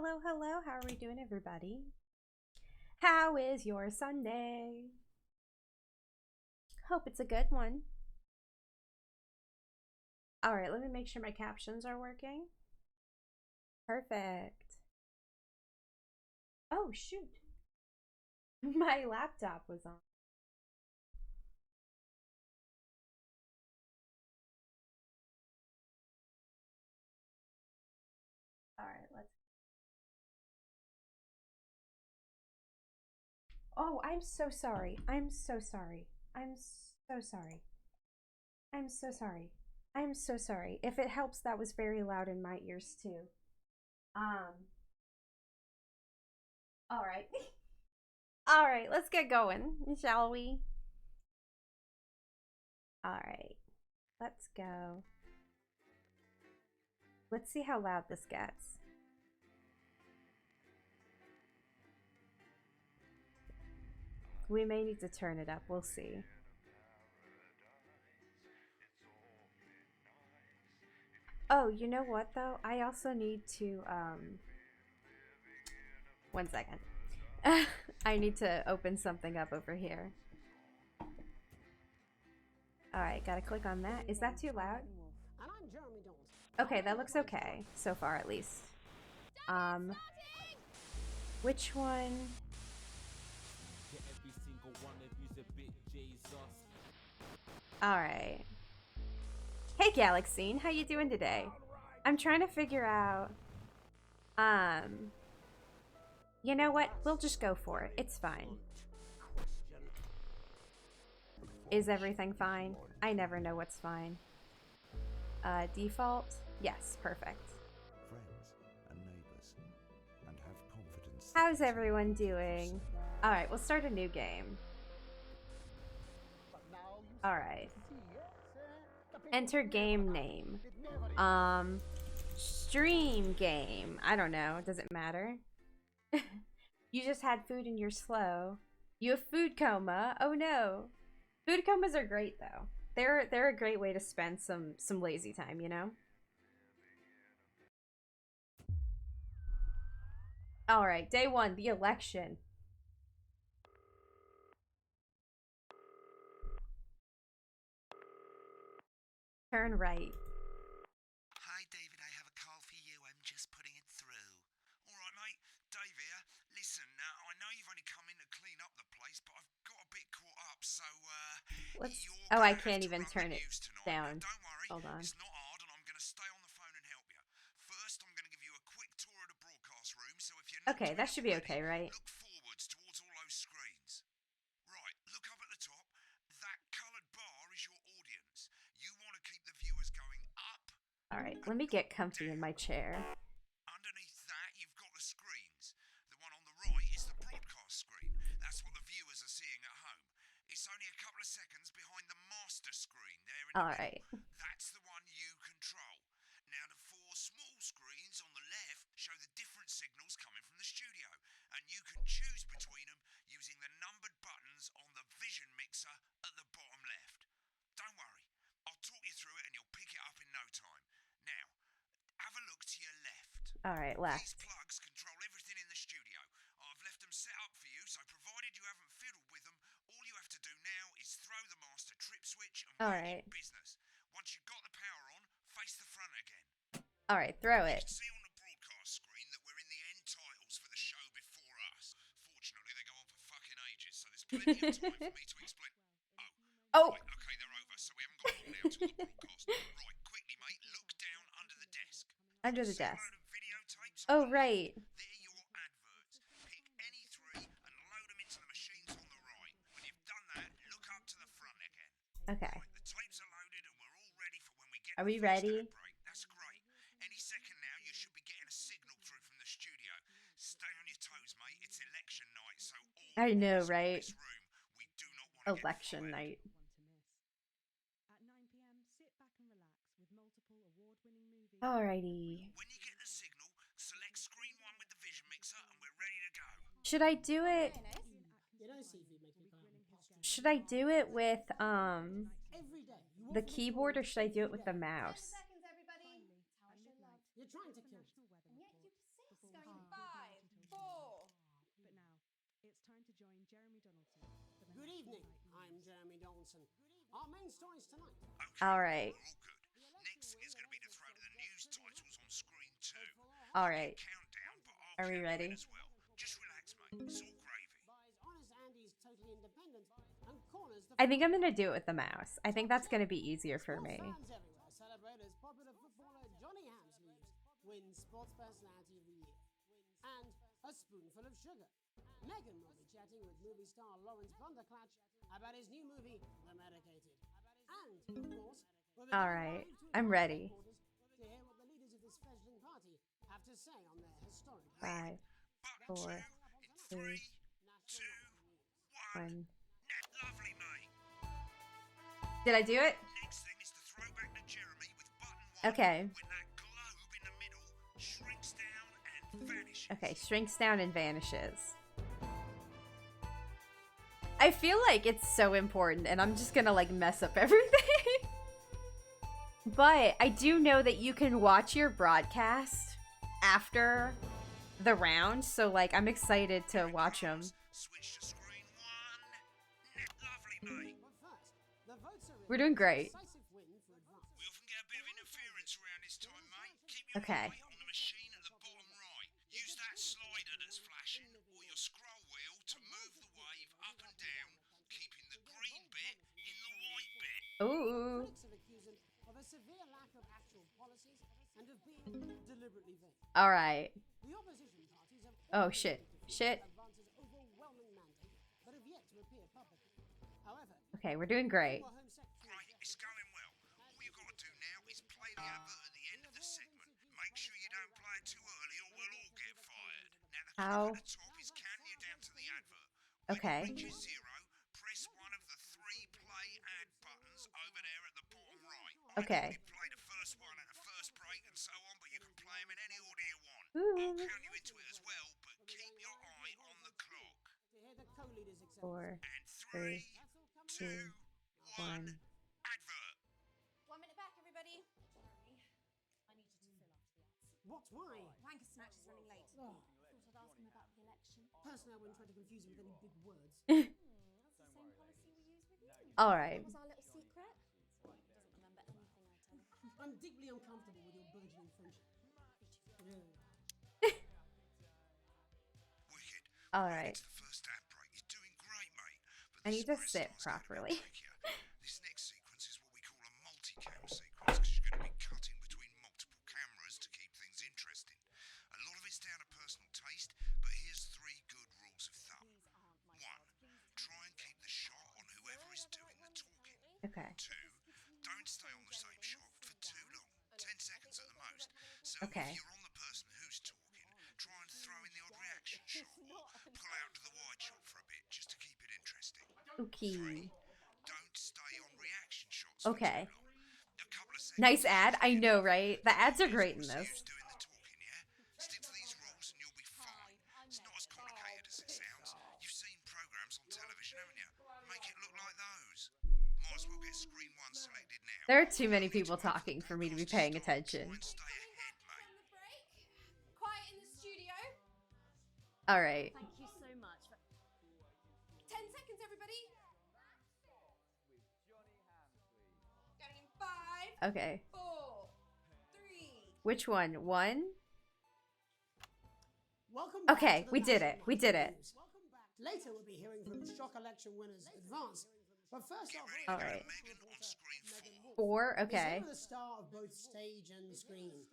Hello, hello. How are we doing, everybody? How is your Sunday? Hope it's a good one. All right, let me make sure my captions are working. Perfect. Oh, shoot. My laptop was on. All right, let's. Oh, I'm so sorry. I'm so sorry. I'm so sorry. I'm so sorry. I'm so sorry. If it helps, that was very loud in my ears too. Um, all right. All right, let's get going, shall we? All right, let's go. Let's see how loud this gets. We may need to turn it up. We'll see. Oh, you know what though? I also need to one second. I need to open something up over here. Alright, gotta click on that. Is that too loud? Okay, that looks okay. So far at least. Which one? Alright. Hey Galaxine, how you doing today? I'm trying to figure out you know what? We'll just go for it. It's fine. Is everything fine? I never know what's fine. Default? Yes, perfect. How's everyone doing? Alright, we'll start a new game. Alright. Enter game name. Stream game. I don't know. Does it matter? You just had food and you're slow. You have food coma. Oh no. Food comas are great though. They're a great way to spend some lazy time, you know? Alright, day one, the election. Turn right. Hi, David. I have a call for you. I'm just putting it through. All right, mate. Dave here. Listen, I know you've only come in to clean up the place, but I've got a bit caught up, so Let's. you're Oh, I gonna have can't to even run turn the it news tonight. down. Now, don't worry. Hold on. It's not hard, and I'm gonna stay on the phone and help you. First, I'm gonna give you a quick tour of the broadcast room, so if you're not Okay, doing that it should be already, okay, right? look forwards towards all those screens. Right, look up at the top. That coloured bar is your audience. You want to keep the viewers going up. Alright, let me get comfy in my chair. Underneath that, you've got the screens. The one on the right is the broadcast screen. That's what the viewers are seeing at home. It's only a couple of seconds behind the master screen there in the Alright. middle. That's the one you control. Now, the four small screens on the left show the different signals coming from the studio, and you can choose between them using the numbered buttons on the vision mixer at the bottom left. Don't worry, I'll talk you through it and you'll pick it up in no time. Now, have a look to your left. Alright, These left. plugs control everything in the studio. I've left them set up for you, so provided you haven't fiddled with them, all you have to do now is throw the master trip switch and we're in business. Once you've got the power on, face the front again. Alright, throw You it. can see on the broadcast screen that we're in the end titles for the show before us. Fortunately, they go on for fucking ages, so there's plenty of time for me to explain. Oh! Right, okay, they're over, so we haven't got long now till the broadcast. Right, quickly, mate, look down under the desk. Under the See a desk. load of videotapes on Oh, the right. left? They're your adverts. Pick any three and load them into the machines on the right. When you've done that, look up to the front again. Okay. Right, the tapes are loaded and we're all ready for when we get Are the we first ready? ad break. That's great. Any second now, you should be getting a signal through from the studio. Stay on your toes, mate. It's election night, so all I know, wires are in right? this room. We do not want to get Election fired. night. Alrighty. When you get the signal, select screen one with the vision mixer and we're ready to go. Should I do it? Should I do it with the keyboard or should I do it with the mouse? Good evening, I'm Jeremy Donaldson. Our main stories tonight. Okay, All right. we're all good. Next thing is going to be to throw the news titles on screen 2. All Give me a right. countdown, but I'll Are we count you in ready? as well. Just relax, mate. It's all gravy. Buys Honest Andy's Totally Independent and corners the I think I'm gonna do it with the mouse. I think that's gonna be easier for Sports me. fans everywhere celebrate as popular footballer Johnny Hamsleeves wins Sports Personality of the Year. And a spoonful of sugar. Megan will be chatting with movie star Lawrence Blunderclatch about his new movie, The Medicated. And, of course, we'll be All going right. live to I'm House ready. headquarters to hear what the leaders of this fledgling party have to say on their historic 5, Button 2 4, in 3, 3, 2, 1. 1. Lovely, mate. Did I do it? Next thing is to throw back to Jeremy with button 1. Okay. When that globe in the middle shrinks down and vanishes. Okay, shrinks down and vanishes. I feel like it's so important and I'm just gonna like mess up everything. But I do know that you can watch your broadcast after the round, so like I'm excited to watch them. Switch to screen 1. Lovely, mate. But first, the votes are in We're doing for a great. decisive win for advance. We often get a bit of interference around this time, mate. Keep your Okay. eye on the machine at the bottom right. Use that slider that's flashing or your scroll wheel to move the wave up and down, keeping the green bit in the white bit. Ooh. Critics have accused him of a severe lack of actual policies and of being deliberately vague. All right. The opposition parties have Oh, shit. Shit. Advance's overwhelming mandate, but have yet to appear publicly. However, Okay, we're doing great. former Home Secretary Great, it's going well. All you've got to do now is play the advert at the end of the segment. Make sure you don't play it too early or we'll all get fired. Now the How? clock at the top is counting you down to the advert. When Okay. it reaches 0, press one of the 3 play ad buttons over there at the bottom right. Okay. You play the first one and the first break and so on, but you can play them in any order you want. Ooh. I'll count you into it as well, but keep your eye on the clock. to hear the co-leaders accept. 4, And 3, 3, 2, 1, 1. advert. 1 minute back, everybody. Jeremy, I need you to fill up the ads. What? Why? Wanker Snatch is running late. Oh, Thought I'd ask him about the election. personally, I wouldn't try to confuse him with any big words. That's the same policy we use with you. All right. What was our little secret? Doesn't remember anything I tell him. I'm deeply uncomfortable with your burgeoning friendship. Yeah. Wicked. All right. It's the first ad break. You're doing great, mate. But I this need to is where it sit starts getting a bit properly. trickier. This next sequence is what we call a multicam sequence because you're going to be cutting between multiple cameras to keep things interesting. A lot of it's down to personal taste, but here's 3 good rules of thumb. 1. Try and keep the shot on whoever is doing the talking. Okay. 2. Don't stay on the same shot for too long. 10 seconds at the most. So Okay. if you're on the person who's talking, try and throw in the odd reaction shot or pull out to the wide shot for a bit just to keep it interesting. 3. Okay. Don't stay on reaction shots Okay. for too long. A couple of seconds. Nice ad. I know, right? The ads are great in Who's this. doing the talking, yeah? Stick to these rules and you'll be fine. It's not as complicated as it sounds. You've seen programs on television, haven't you? Make it look like those. Might as well get screen 1 selected now. There are too many people talking for me to be paying Try attention. and stay ahead, mate. On the break. Quiet in the studio. All right. Thank you so much. 10 seconds, everybody. Going in 5, Okay. 4, 3. Which one? 1? Welcome Okay, back to the we did National it. We did it. News. Later, we'll be hearing from shock election winners Advance. But first off, All right. Megan on screen 4. 4? is Okay. here with the star of both stage and screen.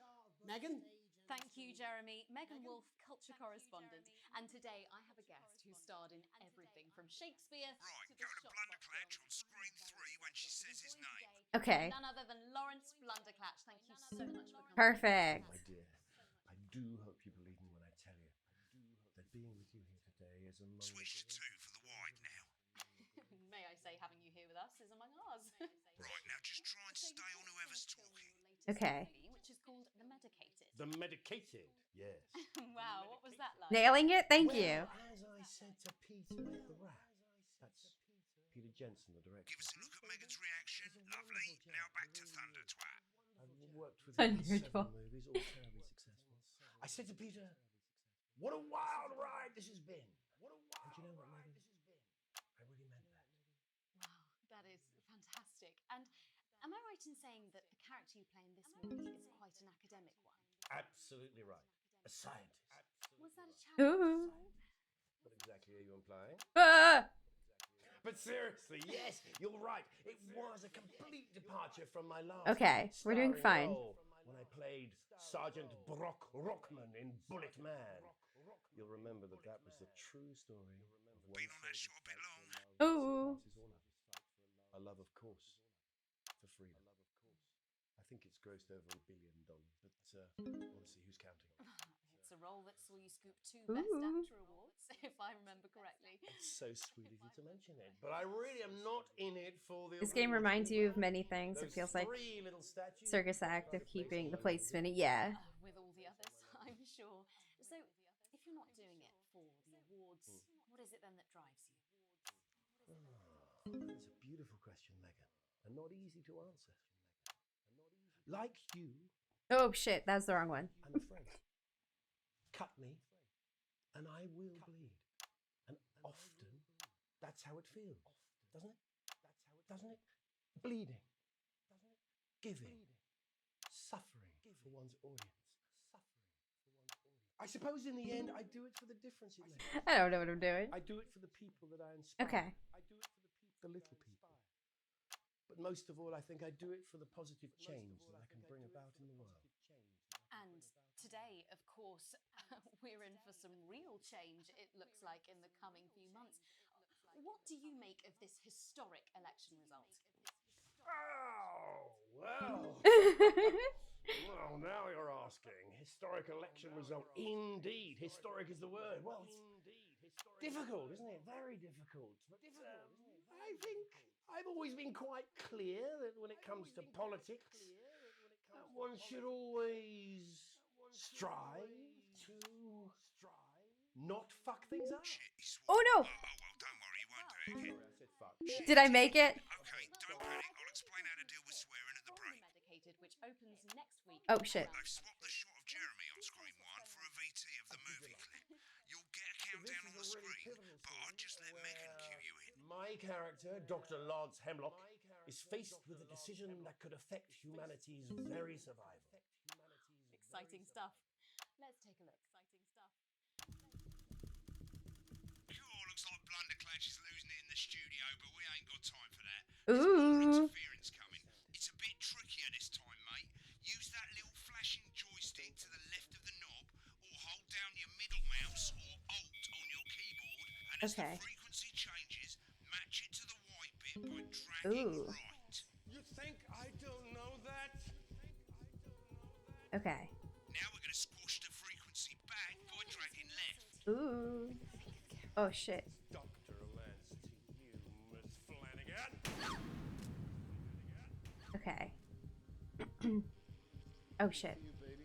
Megan? Thank you, Jeremy. Megan Wolf, culture correspondent. And today I have a guest who starred in everything from Shakespeare Right, to go the to shot Blunderclatch film. on screen 3 when she says his name. Okay. None other than Lawrence Blunderclatch. Thank you so much for coming. Perfect. My dear, I do hope you believe me when I tell you that being with you here today is among Switch to 2 for the wide now. May I say, having you here with us is among ours. Right, now just try and stay on whoever's talking. Okay. Which is called The Medicated. the medicated. Yes. Wow, what was that like? Nailing it? Thank you. Well, as I said to Peter the rat, that's Peter Jensen, the director. Give us a look at Megan's reaction. Lovely. Now back to Thunder Twat. I've worked with him in Thunderbolt. 7 movies, all terribly successful. I said to Peter, "What a wild ride this has been!" And do you know what, Megan? And am I right in saying that the character you play in this movie is quite an academic one? Absolutely right. A scientist. Was that a challenge? Ooh. What exactly are you implying? Ah! But seriously, yes, you're right. It was a complete departure from my last Okay, we're doing starring fine. role when I played Sergeant Brock Rockman in Bullet Man. You'll remember that that was the true story of one Been on that shot a bit long. Ooh. a love, of course, for freedom. I think it's grossed over $1 billion, but honestly, who's counting? It's a role that saw you scoop 2 Ooh. Best Actor awards, if I remember correctly. It's so sweet of you to mention it, but I really am not in it for the This game awards. reminds you of many things. It Those feels like 3 little statues circus are act of private keeping the place plate spinning. Yeah. With all the others, I'm sure. So, if you're not doing it for the awards, what is it then that drives you? That's a beautiful question, Megan, and not easy to answer. Like you, Oh shit, that's the wrong one. I'm afraid. Cut me, and I will bleed. And often, that's how it feels, doesn't it? Doesn't it? Bleeding, giving, suffering for one's audience. I suppose in the end, I do it for the difference it makes. I don't know what I'm doing. I do it for the people that I inspire. Okay. I do it for the little people. But most of all, I think I do it for the positive change that I can bring about in the world. And today, of course, we're in for some real change, it looks like, in the coming few months. What do you make of this historic election result? Oh, well. Well, now you're asking. Historic election result. Indeed. Historic is the word. Well, it's difficult, isn't it? Very difficult. But I think I've always been quite clear that when it comes to politics, one should always strive to not fuck things up. Shit, he swore. Oh no! Oh, well, don't worry, he won't do it again. I said fuck. Did I make it? Okay, don't panic. I'll explain how to deal with swearing at the break. Medicated, which opens next week. Oh shit. I've swapped the shot of Jeremy on screen 1 for a VT of the movie clip. You'll get a countdown on the screen, but I'll just let Megan cue you in. My character, Dr. Lance Hemlock, is faced with a decision that could affect humanity's very survival. Exciting stuff. Let's take a look. Exciting stuff. Cool, looks like Blunderclatch is losing it in the studio, but we ain't got time for that. Ooh. Interference coming. It's a bit trickier this time, mate. Use that little flashing joystick to the left of the knob, or hold down your middle mouse or Alt on your keyboard, and as Okay. the frequency changes, match it to the white bit by dragging Ooh. right. You think I don't know that? Okay. Now we're gonna squash the frequency back by dragging left. Ooh. Oh shit. Dr. Lance to you, Miss Flanagan. Okay. Oh shit. You, baby.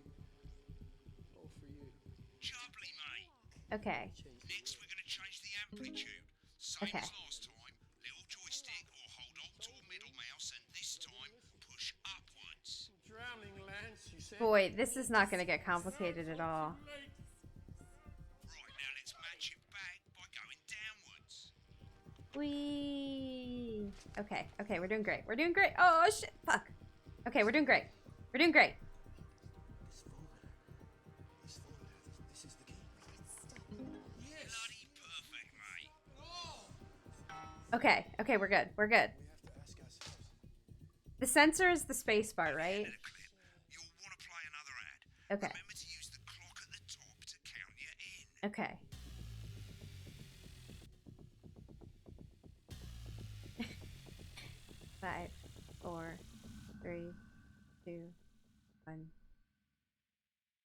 All for you. Jubbly, mate. Okay. Next we're gonna change the amplitude. Same Okay. as last time. Little joystick or hold Alt or middle mouse, and this time push upwards. Drowning, Lance, you said. Boy, this is not gonna get complicated at all. Right, now let's match it back by going downwards. Whee! Okay, okay, we're doing great. We're doing great. Oh shit! Fuck. Okay, we're doing great. We're doing great. This is the key. Bloody perfect, mate. Okay, okay, we're good. We're good. We have to ask ourselves. The sensor is the space bar, right? End of the clip, you'll want to play another ad. Okay. Remember to use the clock at the top to count you in. Okay. Five, 4, 3, 2, 1.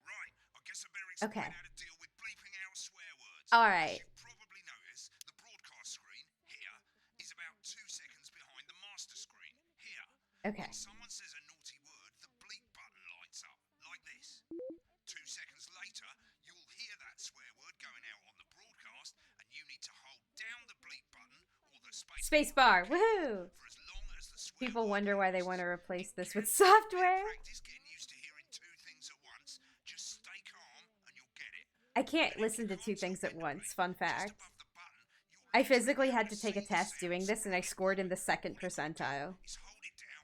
Right, I guess I better explain Okay. how to deal with bleeping out swear words. All right. As you've probably noticed, the broadcast screen here is about 2 seconds behind the master screen here. Okay. When someone says a naughty word, the bleep button lights up, like this. 2 seconds later, you'll hear that swear word going out on the broadcast, and you need to hold down the bleep button or the Space bar. Woohoo! for as long as the swear People word wonder why they lasts. want to replace this with Bit of software. practice getting used to hearing 2 things at once. Just stay calm and you'll get it. I can't listen to 2 things at once. Fun Just fact. above the button, you'll I literally physically be had able to take a see the test doing sounds this and I scored in the 2nd percentile. is hold it down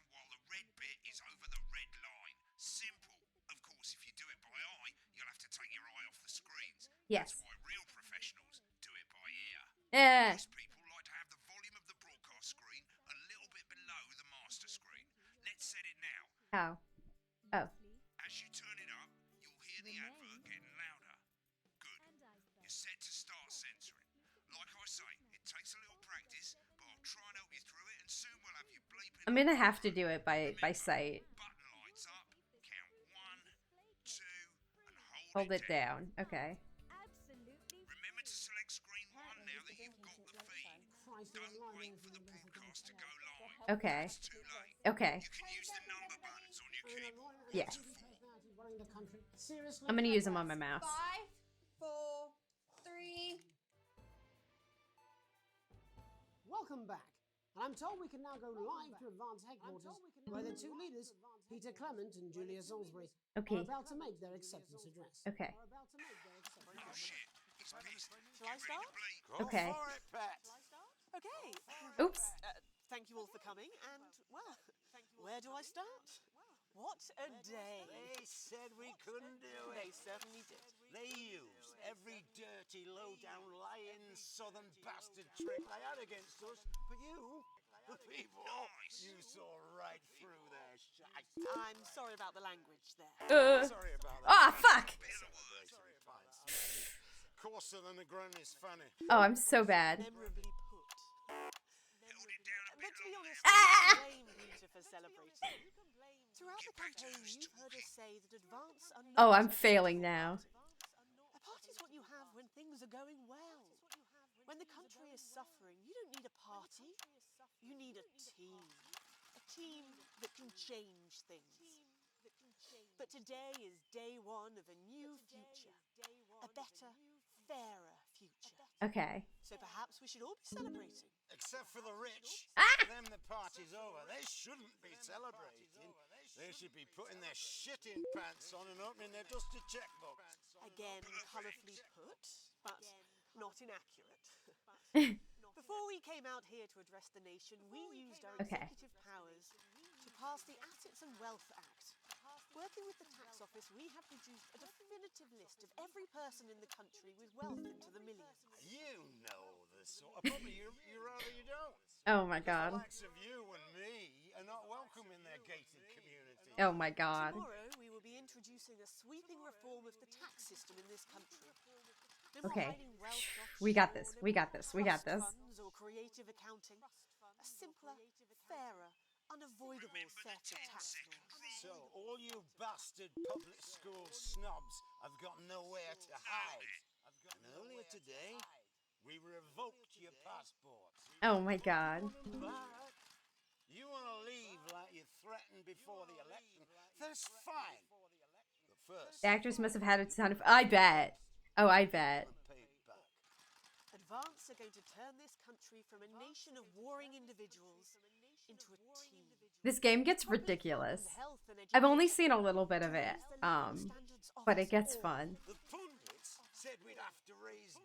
Yes. That's why real professionals do it by ear. Eh. Most people like to have the volume of the broadcast screen a little bit below the master screen. Let's set it now. How? Oh. As you turn it up, you'll hear the advert getting louder. Good. You're set to start censoring. Like I say, it takes a little practice, but I'll try and help you through it, and soon we'll have you bleeping. I'm gonna have to do it by sight. Button lights up. Count 1, 2, and Hold it down. Okay. Remember to select screen 1 now that you've got the feed. Don't wait for the broadcast to go live. Okay. It's too late. Okay. You can use the number buttons on your keyboard. Yes. Seriously? I'm gonna use them on my mouse. 5, 4, 3. Welcome back. And I'm told we can now go live to Advance Headquarters, where the two leaders, Peter Clement and Julia Salisbury, Okay. are about to make their acceptance address. Okay. Oh shit, he's pissed. Shall I start? Bleep. Okay. Go for it, Pat. Okay. Oops. Thank you all for coming, and, well, where do I start? What a day. They said we couldn't do They it. certainly did. They used every dirty, low-down, lying, southern bastard trick they had against us. But you, the people, you saw right through their shite. I'm sorry about the language there. Sorry about that. Ah, fuck. Celebrating pints. Coarser than a granny's fanny. Oh, I'm so bad. Memorably put. Held it down a But bit to be longer. honest, you can blame Peter for celebrating. Throughout the campaign, you've heard us say that Advance are not Oh, I'm a failing party. now. A party's what you have when things are going well. When the country is suffering, you don't need a party. You need a team. A team that can change things. But today is day one of a new future. A better, fairer future. Okay. So perhaps we should all be celebrating. Except for the rich. Ah! For them, the party's over. They shouldn't be celebrating. They should be putting their shitting pants on and opening their dusty checkbooks. Again, colourfully put, but not inaccurate. Before we came out here to address the nation, we used our Okay. executive powers to pass the Assets and Wealth Act. Working with the tax office, we have produced a definitive list of every person in the country with wealth into the millions. You know the sort of probably you rather you don't. Oh my The god. likes of you and me are not welcome in their gated community. Oh my god. Tomorrow, we will be introducing a sweeping reform of the tax system in this country. No more Okay. hiding wealth offshore, We got this. no We got more this. We got trust this. funds or creative accounting. A simpler, fairer, unavoidable Remember set the of 10 tax second laws. thing. So all you bastard public school snobs have got nowhere to hide. And earlier today, we revoked your passports. Oh my god. Back. You want to leave like you threatened before the election? That's fine. But first, The actors must have had a ton of. I bet. Oh, I bet. pay back. Advance are going to turn this country from a nation of warring individuals into a team. This game gets Public ridiculous. fund, health and I've only education seen a little bit of it. raise the living standards of But us it gets all. fun. The pundits said we'd have to raise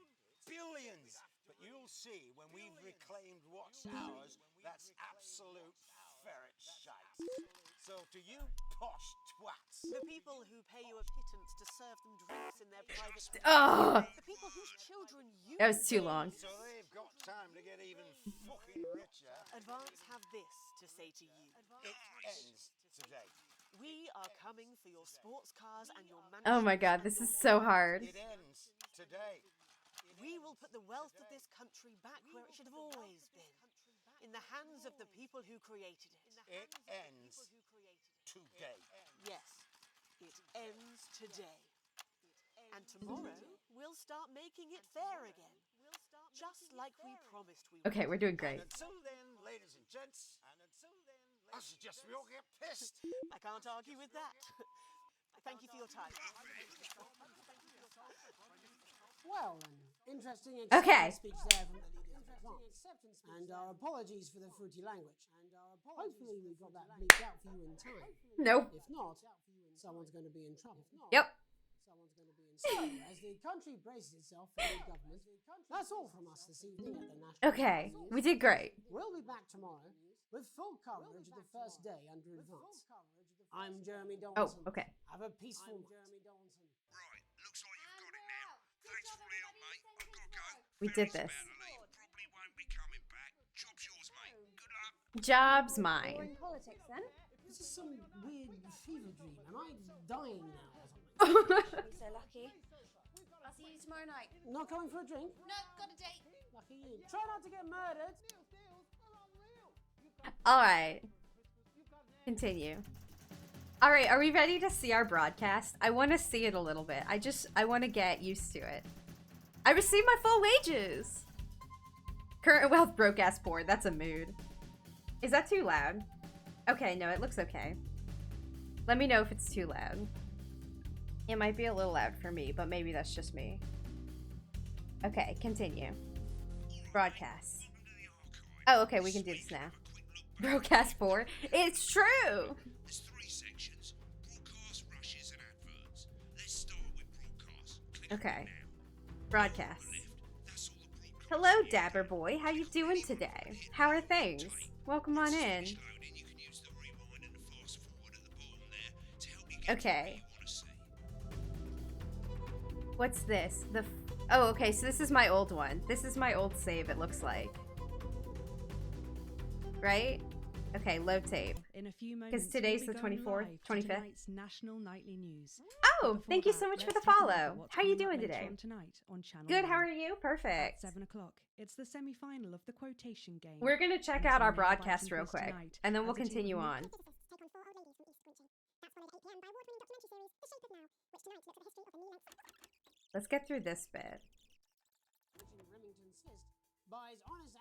billions. But you'll see when we've reclaimed what's ours, that's absolute ferret shite. So to you posh twats, The people who pay you a pittance to serve them drinks in their private Ugh. The people whose children you That was too long. so they've got time to get even fucking richer. Advance have this to say to you. It ends today. We are coming for your sports cars and your Oh my mansions god, and this your is so hard. It ends today. We will put the wealth of this country back where it should have always been. In the hands of the people who created it. It ends today. Yes, it ends today. And tomorrow, we'll start making it fair again. Just like we promised we would. Okay, we're doing great. And until then, ladies and gents, I suggest we all get pissed. I can't argue with that. Thank you for your time. Well, an interesting Okay. speech there from the leader of Advance. And our apologies for the fruity language. Hopefully we got that bleeped out for you in time. Nope. If not, someone's going to be in trouble. Yep. So, as the country braces itself for new government, that's all from us this evening at the National. Okay, we did great. We'll be back tomorrow with full coverage of the first day under Advance. I'm Jeremy Oh, Donaldson. okay. Have a peaceful night. Right, looks like you've got it now. Thanks for We did this. Probably won't be coming back. Job's yours, mate. Good luck. Job's You're mine. in politics then? This is some weird fever dream. Am I dying now or something? Be so lucky. I'll see you tomorrow night. Not going for a drink? No, got a date. Lucky you. Try not to get murdered. Alright. Continue. Alright, are we ready to see our broadcast? I want to see it a little bit. I want to get used to it. I received my full wages! Current wealth broke ass poor. That's a mood. Is that too loud? Okay, no, it looks okay. Let me know if it's too loud. It might be a little loud for me, but maybe that's just me. Okay, continue. Broadcast. Oh, okay, we can do this now. Broadcast 4. It's true! There's 3 sections. Broadcast, rushes, and adverts. Let's start with broadcast. Click Okay. now. Broadcast. That's all the broadcast. Hello, Dapper Boy. How you doing today? How are things? Welcome on in. Loading, you can use the rewind and the fast forward at the bottom there to help you get Okay. to what you want to see. What's this? Oh, okay, so this is my old one. This is my old save, it looks like. Right? Okay, load tape. In a few moments, today's we'll the be going 24th, live to 25th. tonight's national nightly news. Oh, Before thank you that, so much for let's the take a look at follow. what's How are you coming up doing later today? on tonight on Channel Good, how 9. are you? At Perfect. 7 o'clock, it's the semi-final of the quotation game. We're gonna check And out our some nail-biting broadcast real quiz quick, tonight, and then we'll as a team continue of on. Let's get through this bit. Remington Cyst buys honest.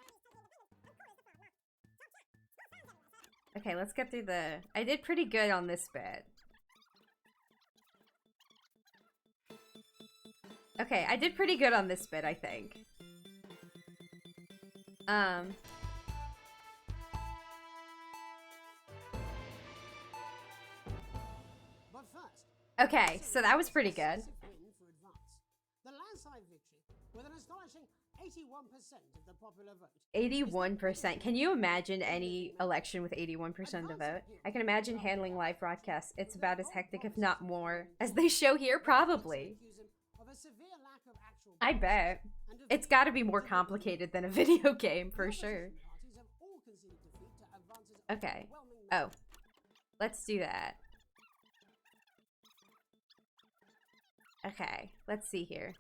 Okay, let's get through the... I did pretty good on this bit. Okay, I did pretty good on this bit, I think. But first, Okay, so that was pretty good. win for advance. The landslide victory with an astonishing 81% of the popular vote. 81%. Can you imagine any election with 81% of the vote? I can imagine handling live broadcasts. It's about as hectic, if not more, as they show here, probably. Of a severe lack of actual I bet. and of It's gotta be more complicated than a video game, for sure. parties have all conceded defeat to advance's Okay. overwhelming Oh. Let's do that. Okay, let's see here.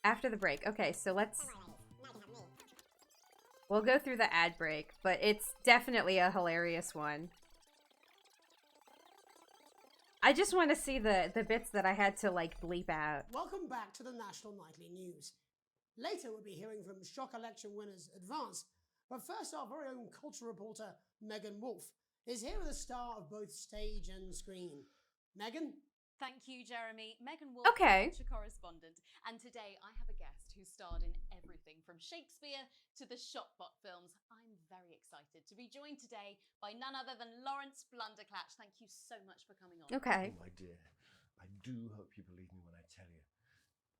After the break. Okay, so we'll go through the ad break, but it's definitely a hilarious one. I just want to see the bits that I had to, like, bleep out. Welcome back to the National Nightly News. Later we'll be hearing from shock election winners Advance, but first our very own culture reporter Megan Wolf is here with a star of both stage and screen. Megan? Thank you, Jeremy. Megan Wolf, Okay. culture correspondent. And today I have a guest who starred in everything from Shakespeare to the Shotbot films. I'm very excited to be joined today by none other than Lawrence Blunderclatch. Thank you so much for coming on. Okay. Oh, my dear, I do hope you believe me when I tell you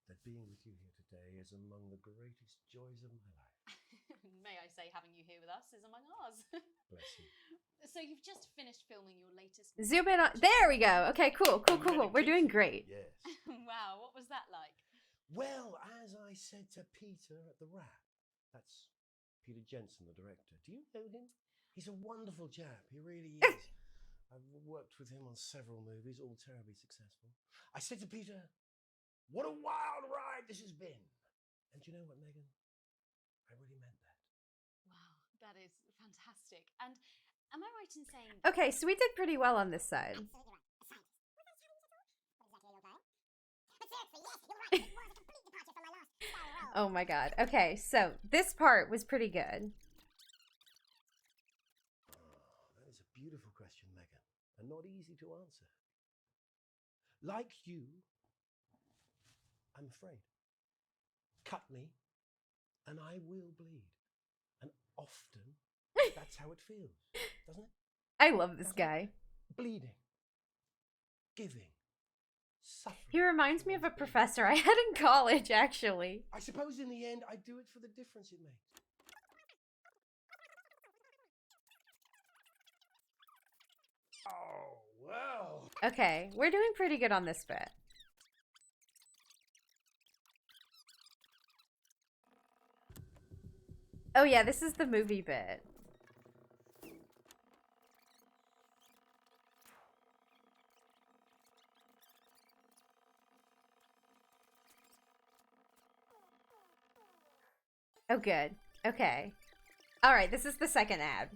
that being with you here today is among the greatest joys of my life. May I say, having you here with us is among ours. Bless you. So you've just finished filming your latest. Zoom in on. There we go. Okay, cool. We're doing great. Yes. Wow, what was that like? Well, as I said to Peter at the Wrap, that's Peter Jensen, the director. Do you know him? He's a wonderful chap. He really is. I've worked with him on several movies, all terribly successful. I said to Peter, what a wild ride this has been. And do you know what, Megan? I really meant that. Wow, that is fantastic. And am I right in saying Okay, so we did pretty well on this side. Oh my god. Okay, so this part was pretty good. That is a beautiful question, Megan, and not easy to answer. Like you, I'm afraid. Cut me, and I will bleed. And often, that's how it feels, doesn't it? I love this guy. Bleeding, giving, suffering. He reminds me of a professor I had in college, actually. I suppose in the end, I do it for the difference it makes. Oh, well. Okay, we're doing pretty good on this bit. Oh yeah, this is the movie bit. Oh good. Okay. Alright, this is the second ad.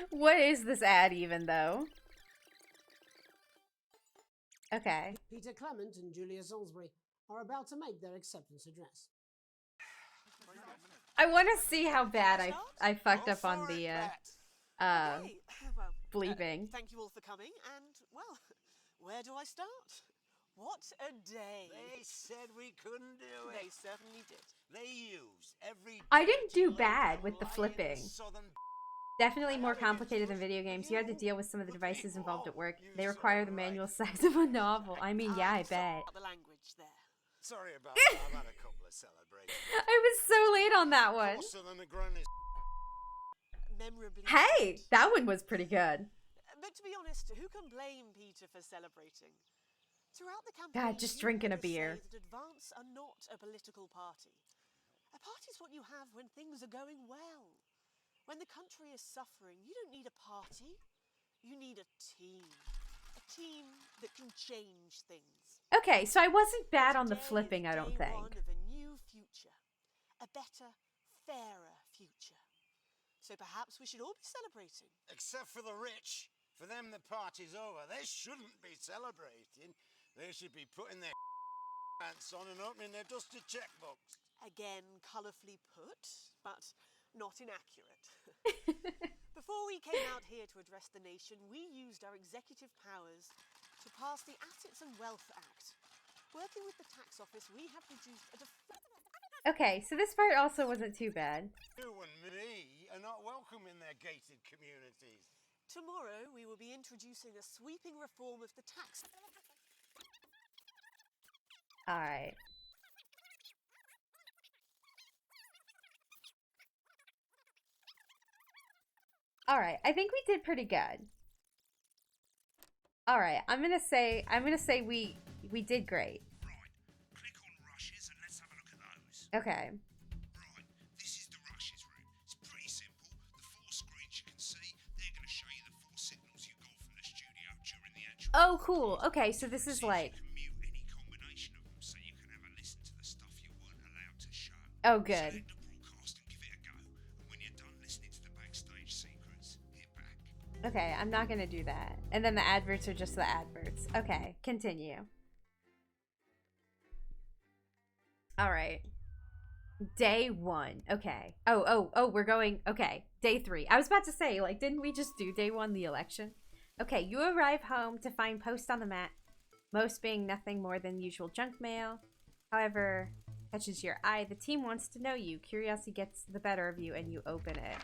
What is this ad even, though? Okay. Peter Clement and Julia Salisbury are about to make their acceptance address. I want to see how bad I fucked up on the Okay, well, bleeping. thank you all for coming, and, well, where do I start? What a day. They said we couldn't do it. They certainly did. They used every... I didn't do dirty bad with the lying flipping. southern Definitely more complicated than video games. You had to deal with some of the devices involved at work. They require the manual size of a novel. I mean, yeah, I bet. The language there. Sorry about that. I've had a couple of celebrations. I was so late on that one. Closer than the ground is... Memorably. Hey, said. that one was pretty good. But to be honest, who can blame Peter for celebrating? Throughout the campaign, God, just you drinking a heard us say beer. that Advance are not a political party. A party's what you have when things are going well. When the country is suffering, you don't need a party. You need a team. A team that can change things. Okay, so I wasn't bad on the Today flipping, is I don't day think. one of a new future. A better, fairer future. So perhaps we should all be celebrating. Except for the rich. For them, the party's over. They shouldn't be celebrating. They should be putting their pants on and opening their dusty checkbooks. Again, colourfully put, but not inaccurate. Before we came out here to address the nation, we used our executive powers to pass the Assets and Wealth Act. Working with the tax office, we have produced a Okay, so this part also wasn't too bad. You and me are not welcome in their gated communities. Tomorrow, we will be introducing a sweeping reform of the tax. Alright. Alright, I think we did pretty good. Alright, I'm gonna say we did great. Right, click on rushes and let's have a look at those. Okay. Right, this is the rushes route. It's pretty simple. The 4 screens you can see, they're going to show you the 4 signals you got from the studio during the actual... Oh, cool. Okay, so this is like... You can mute any combination of them so you can have a listen to the stuff you weren't allowed to show. Oh, good. Select the broadcast and give it a go. And when you're done listening to the backstage secrets, hit back. Okay, I'm not gonna do that. And then the adverts are just the adverts. Okay, continue. Alright. Day 1. Okay. Oh, we're going... Okay, day 3. I was about to say, like, didn't we just do day 1, the election? Okay, you arrive home to find posts on the mat. Most being nothing more than usual junk mail. However, catches your eye. The team wants to know you. Curiosity gets the better of you and you open it.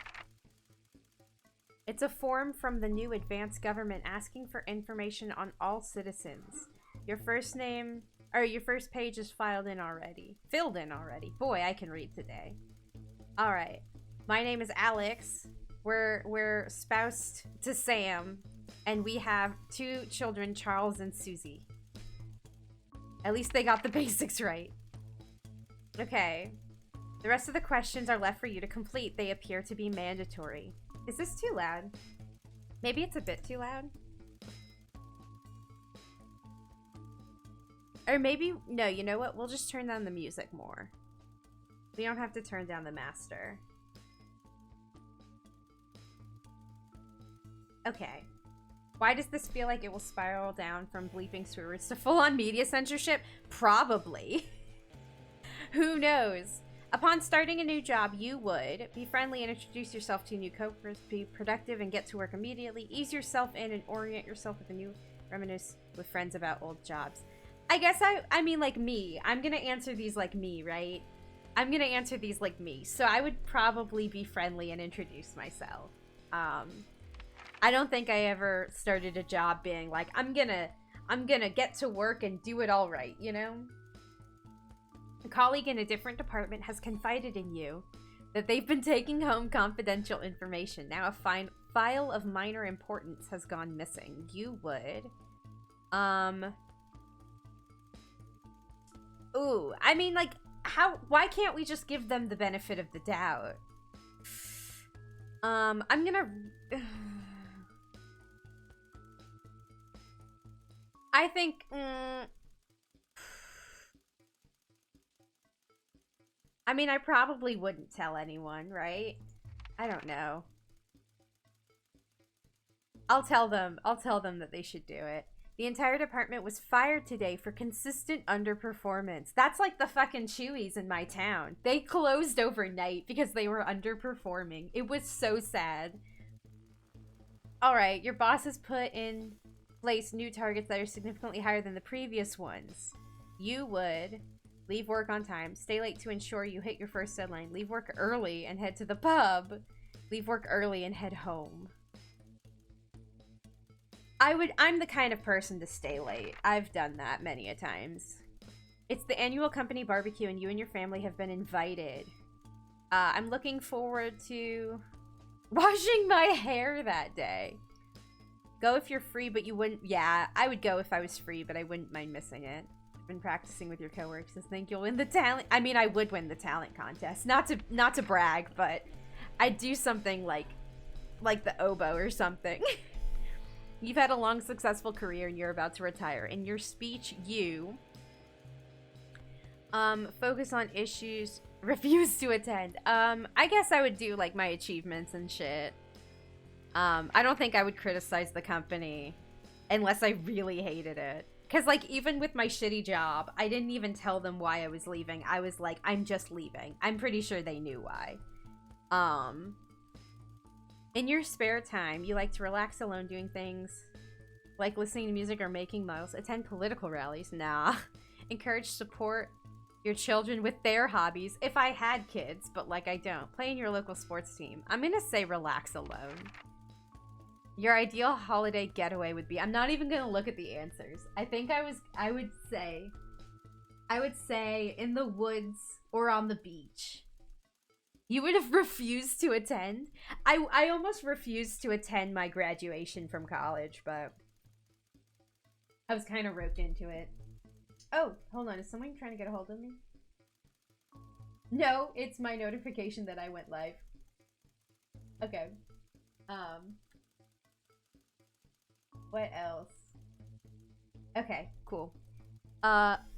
It's a form from the new advanced government asking for information on all citizens. Your first name, or your first page is filled in already. Boy, I can read today. All right. My name is Alex. We're spoused to Sam, and we have 2 children, Charles and Susie. At least they got the basics right. Okay. The rest of the questions are left for you to complete. They appear to be mandatory. Is this too loud? Maybe it's a bit too loud? Or maybe... No, you know what? We'll just turn down the music more. We don't have to turn down the master. Okay. Why does this feel like it will spiral down from bleeping swear words to full-on media censorship? Probably. Who knows? Upon starting a new job, you would be friendly and introduce yourself to new coworkers, be productive and get to work immediately, ease yourself in and orient yourself with a new reminisce with friends about old jobs. I guess I mean like me. I'm gonna answer these like me, right? I'm gonna answer these like me. So I would probably be friendly and introduce myself. I don't think I ever started a job being like, I'm gonna get to work and do it all right, you know? A colleague in a different department has confided in you that they've been taking home confidential information. Now a file of minor importance has gone missing. You would, Ooh, I mean, like, why can't we just give them the benefit of the doubt? I'm gonna... I think... I mean, I probably wouldn't tell anyone, right? I don't know. I'll tell them that they should do it. The entire department was fired today for consistent underperformance. That's like the fucking Chewies in my town. They closed overnight because they were underperforming. It was so sad. Alright, your boss has put in place new targets that are significantly higher than the previous ones. You would leave work on time, stay late to ensure you hit your first deadline, leave work early and head to the pub, leave work early and head home. I'm the kind of person to stay late. I've done that many a times. It's the annual company barbecue and you and your family have been invited. I'm looking forward to washing my hair that day. Go if you're free, but you wouldn't... Yeah, I would go if I was free, but I wouldn't mind missing it. I've been practicing with your coworkers. Think you'll win the talent... I mean, I would win the talent contest. Not to brag, but I'd do something like the oboe or something. You've had a long, successful career and you're about to retire. In your speech, you focus on issues, refuse to attend. I guess I would do, like, my achievements and shit. I don't think I would criticize the company unless I really hated it. Because, like, even with my shitty job, I didn't even tell them why I was leaving. I was like, I'm just leaving. I'm pretty sure they knew why. In your spare time, you like to relax alone doing things like listening to music or making models, attend political rallies. Nah. Encourage, support your children with their hobbies. If I had kids, but like I don't. Play in your local sports team. I'm gonna say relax alone. Your ideal holiday getaway would be... I'm not even gonna look at the answers. I think I would say in the woods or on the beach. You would have refused to attend? I almost refused to attend my graduation from college, but I was kind of roped into it. Oh, hold on. Is someone trying to get a hold of me? No, it's my notification that I went live. Okay. What else? Okay, cool.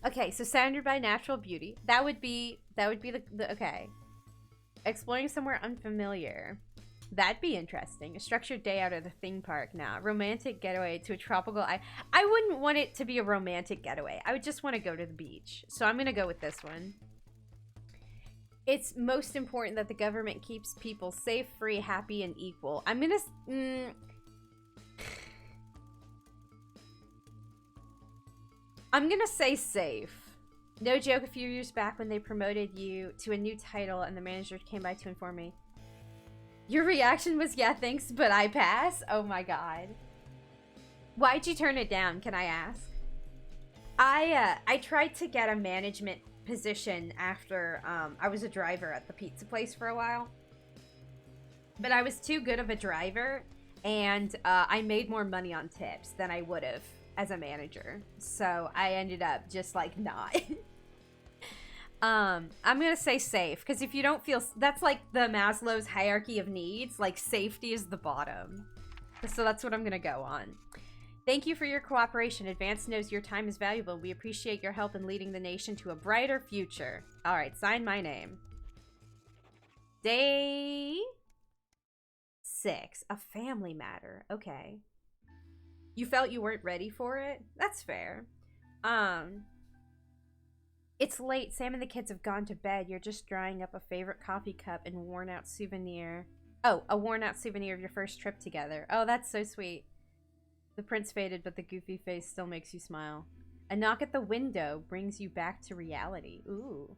Okay, so surrounded by natural beauty. That would be the okay. Exploring somewhere unfamiliar. That'd be interesting. A structured day out of the theme park now. Romantic getaway to a tropical island. I wouldn't want it to be a romantic getaway. I would just want to go to the beach. So I'm going to go with this one. It's most important that the government keeps people safe, free, happy, and equal. I'm going to... I'm going to say safe. No joke, a few years back when they promoted you to a new title and the manager came by to inform me. Your reaction was, yeah, thanks, but I pass? Oh my god. Why'd you turn it down, can I ask? I tried to get a management position after I was a driver at the pizza place for a while. But I was too good of a driver, and I made more money on tips than I would have as a manager. So I ended up just, like, not... I'm gonna say safe, because if you don't feel... That's like the Maslow's hierarchy of needs. Like, safety is the bottom. So that's what I'm gonna go on. Thank you for your cooperation. Advance knows your time is valuable. We appreciate your help in leading the nation to a brighter future. Alright, sign my name. Day 6. A family matter. Okay. You felt you weren't ready for it? That's fair. It's late. Sam and the kids have gone to bed. You're just drying up a favorite coffee cup and worn-out souvenir. Oh, a worn-out souvenir of your first trip together. Oh, that's so sweet. The print's faded, but the goofy face still makes you smile. A knock at the window brings you back to reality. Ooh.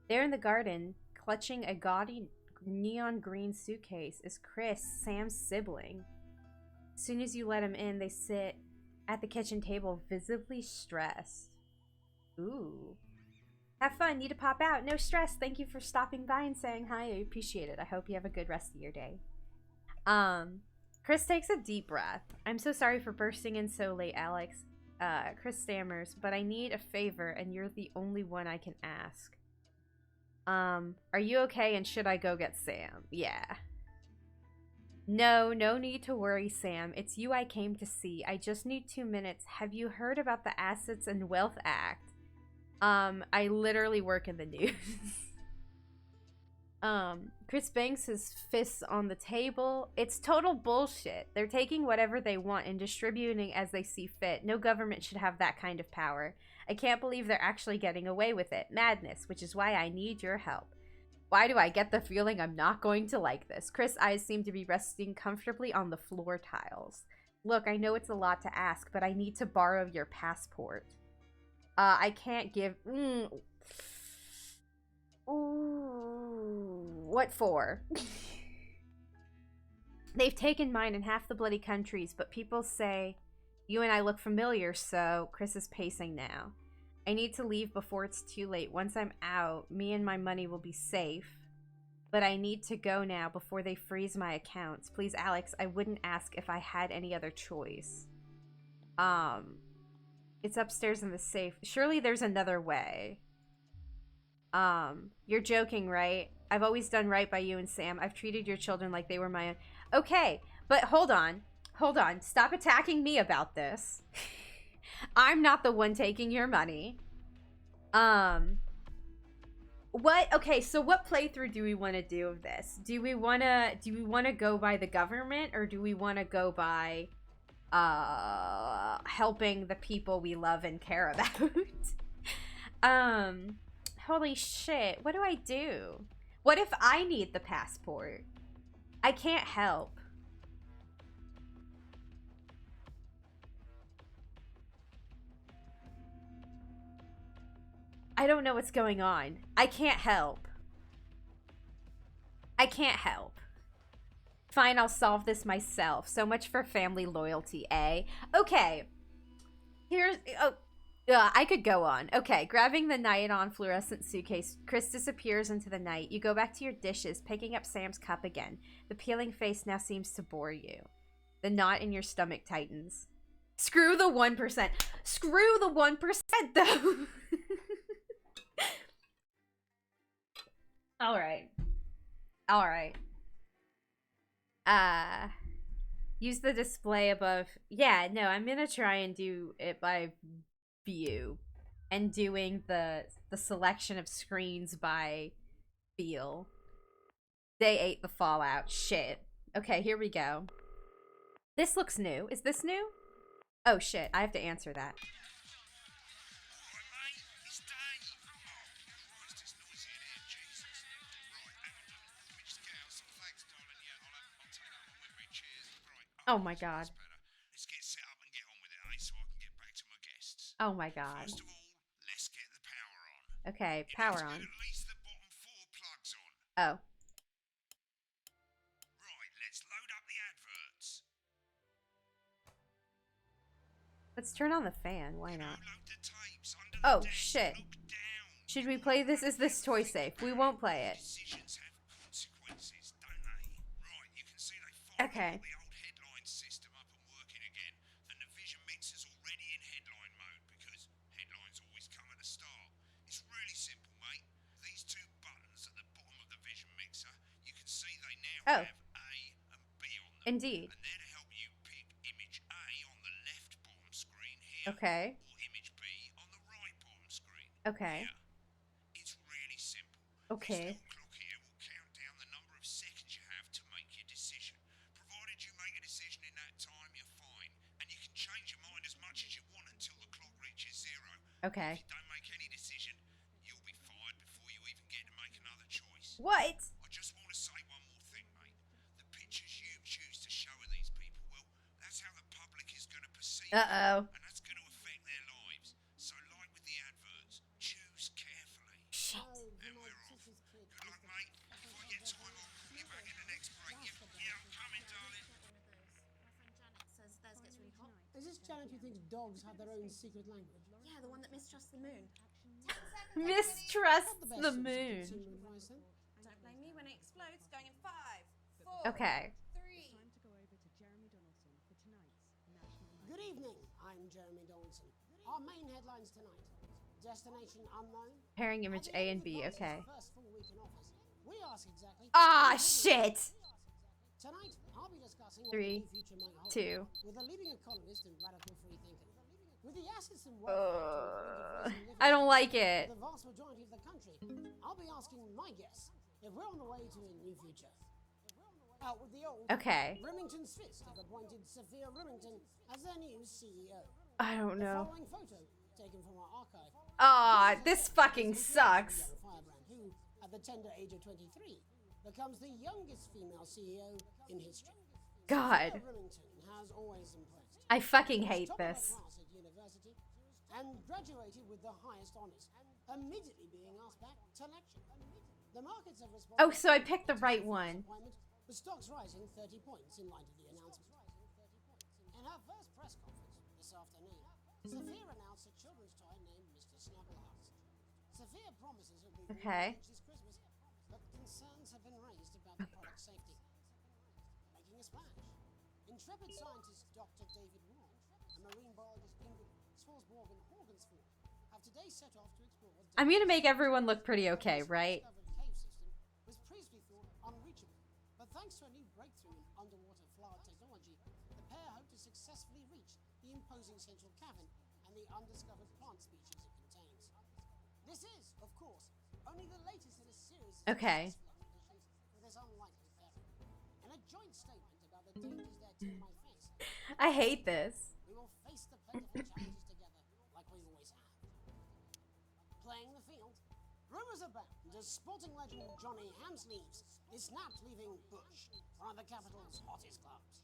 There in the garden, clutching a gaudy neon green suitcase, is Chris, Sam's sibling. As soon as you let him in, they sit at the kitchen table, visibly stressed. Ooh. Have fun. Need to pop out. No stress. Thank you for stopping by and saying hi. I appreciate it. I hope you have a good rest of your day. Chris takes a deep breath. I'm so sorry for bursting in so late, Alex. Chris stammers, but I need a favor, and you're the only one I can ask. Are you okay, and should I go get Sam? Yeah. No, no need to worry, Sam. It's you I came to see. I just need 2 minutes. Have you heard about the Assets and Wealth Act? I literally work in the news. Chris bangs his fists on the table. It's total bullshit. They're taking whatever they want and distributing as they see fit. No government should have that kind of power. I can't believe they're actually getting away with it. Madness, which is why I need your help. Why do I get the feeling I'm not going to like this? Chris' eyes seem to be resting comfortably on the floor tiles. Look, I know it's a lot to ask, but I need to borrow your passport. I can't give... Ooh, what for? They've taken mine in half the bloody countries, but people say you and I look familiar, so Chris is pacing now. I need to leave before it's too late. Once I'm out, me and my money will be safe. But I need to go now before they freeze my accounts. Please, Alex, I wouldn't ask if I had any other choice. It's upstairs in the safe. Surely there's another way. You're joking, right? I've always done right by you and Sam. I've treated your children like they were my own. Okay, but hold on. Hold on. Stop attacking me about this. I'm not the one taking your money. What? Okay, so what playthrough do we want to do of this? Do we want to go by the government, or do we want to go by helping the people we love and care about? Holy shit. What do I do? What if I need the passport? I can't help. I don't know what's going on. I can't help. I can't help. Fine, I'll solve this myself. So much for family loyalty, eh? Okay. Here's... Oh, I could go on. Okay, grabbing the nylon fluorescent suitcase, Chris disappears into the night. You go back to your dishes, picking up Sam's cup again. The peeling face now seems to bore you. The knot in your stomach tightens. Screw the 1%. Screw the 1%, though. Alright. Alright. Use the display above. Yeah, no, I'm gonna try and do it by view. And doing the selection of screens by feel. Day 8, the Fallout. Shit. Okay, here we go. This looks new. Is this new? Oh, shit. I have to answer that. Oh my god. Let's get set up and get on with it, eh? So I can get back to my guests. Oh my god. First of all, let's get the power on. Okay, You power need to on. get at least the bottom 4 plugs on. Oh. Right, let's load up the adverts. Let's turn on the fan. Why not? Load the tapes under Oh, the desk. shit. Look down. Should we play this? Is this toy safe? We won't play it. Decisions have consequences, don't they? Right, you can see they finally Okay. got the old headline system up and working again, and the vision mixer's already in headline mode because headlines always come at the start. It's really simple, mate. These 2 buttons at the bottom of the vision mixer, you can see they now have A and B on them. Indeed. And they're to help you pick image A on the left bottom screen here, Okay. or image B on the right bottom screen. Okay. Here. It's really simple. Okay. This little clock here will count down the number of seconds you have to make your decision. Provided you make a decision in that time, you're fine. And you can change your mind as much as you want until the clock reaches 0. Okay. If you don't make any decision, you'll be fired before you even get to make another choice. What? I just want to say one more thing, mate. The pictures you choose to show of these people, well, that's how the public is going to perceive them. Uh-oh. And that's going to affect their lives. So like with the adverts, choose carefully. Shit. And we're off. Good luck, mate. If I get time, I'll call you back in the next break. Yeah, I'm coming, darling. My friend Janet says theirs gets really hot. Is this Janet who thinks dogs have their own secret language? Yeah, the one that mistrusts the moon. Mistrust Not the best the source of moon. consumer advice, then. Don't blame me when it explodes. Going in 5, 4, Okay. 3. Time to go over to Jeremy Donaldson for tonight's National Night. Good evening. I'm and Jeremy Donaldson. Our main headlines tonight. Destination unknown. Pairing image A and B. Okay. First full week in office. We ask exactly. Ah, shit. Tonight, I'll be discussing what 3, the future might hold 2. with a leading economist and radical free thinker. With the assets and wealth I don't like it. the vast majority of the country, I'll be asking my guess if we're on the way to a new future. Out with the old. Okay. Remington's Fist have appointed Sophia Remington as their new CEO. I don't The know. following photo, taken from our archive. Ah, this fucking sucks. Young firebrand who, at the tender age of 23, becomes the youngest female CEO in history. God. Sophia Remington has always impressed. I fucking hate Top of her this. class at university and graduated with the highest honors, immediately being asked back to lecture. The markets have responded. Oh, so I picked the right one. With stocks rising 30 points in light of the announcement. In her first press conference this afternoon, Sophia announced a children's toy named Mr. Snugglehouse. Sophia promises it will be Okay. launched this Christmas, but concerns have been raised about the product's safety. Making a splash, intrepid scientist Dr. David Wong and marine biologist Ingrid Swarsborg and Horgensford have today set off to explore. I'm gonna make everyone look pretty okay, right? Cave system was previously thought unreachable. But thanks to a new breakthrough in underwater flower technology, the pair hope to successfully reach the imposing central cavern and the undiscovered plant species it contains. This is, of course, only the latest in a series of Okay. successful expeditions with this unlikely pairing. In a joint statement about the dangers their team might face, I hate this. we will face the plentiful challenges together like we always have. Playing the field, rumours abound as sporting legend Johnny Hamsleeves is snapped leaving Bush, one of the capital's hottest clubs.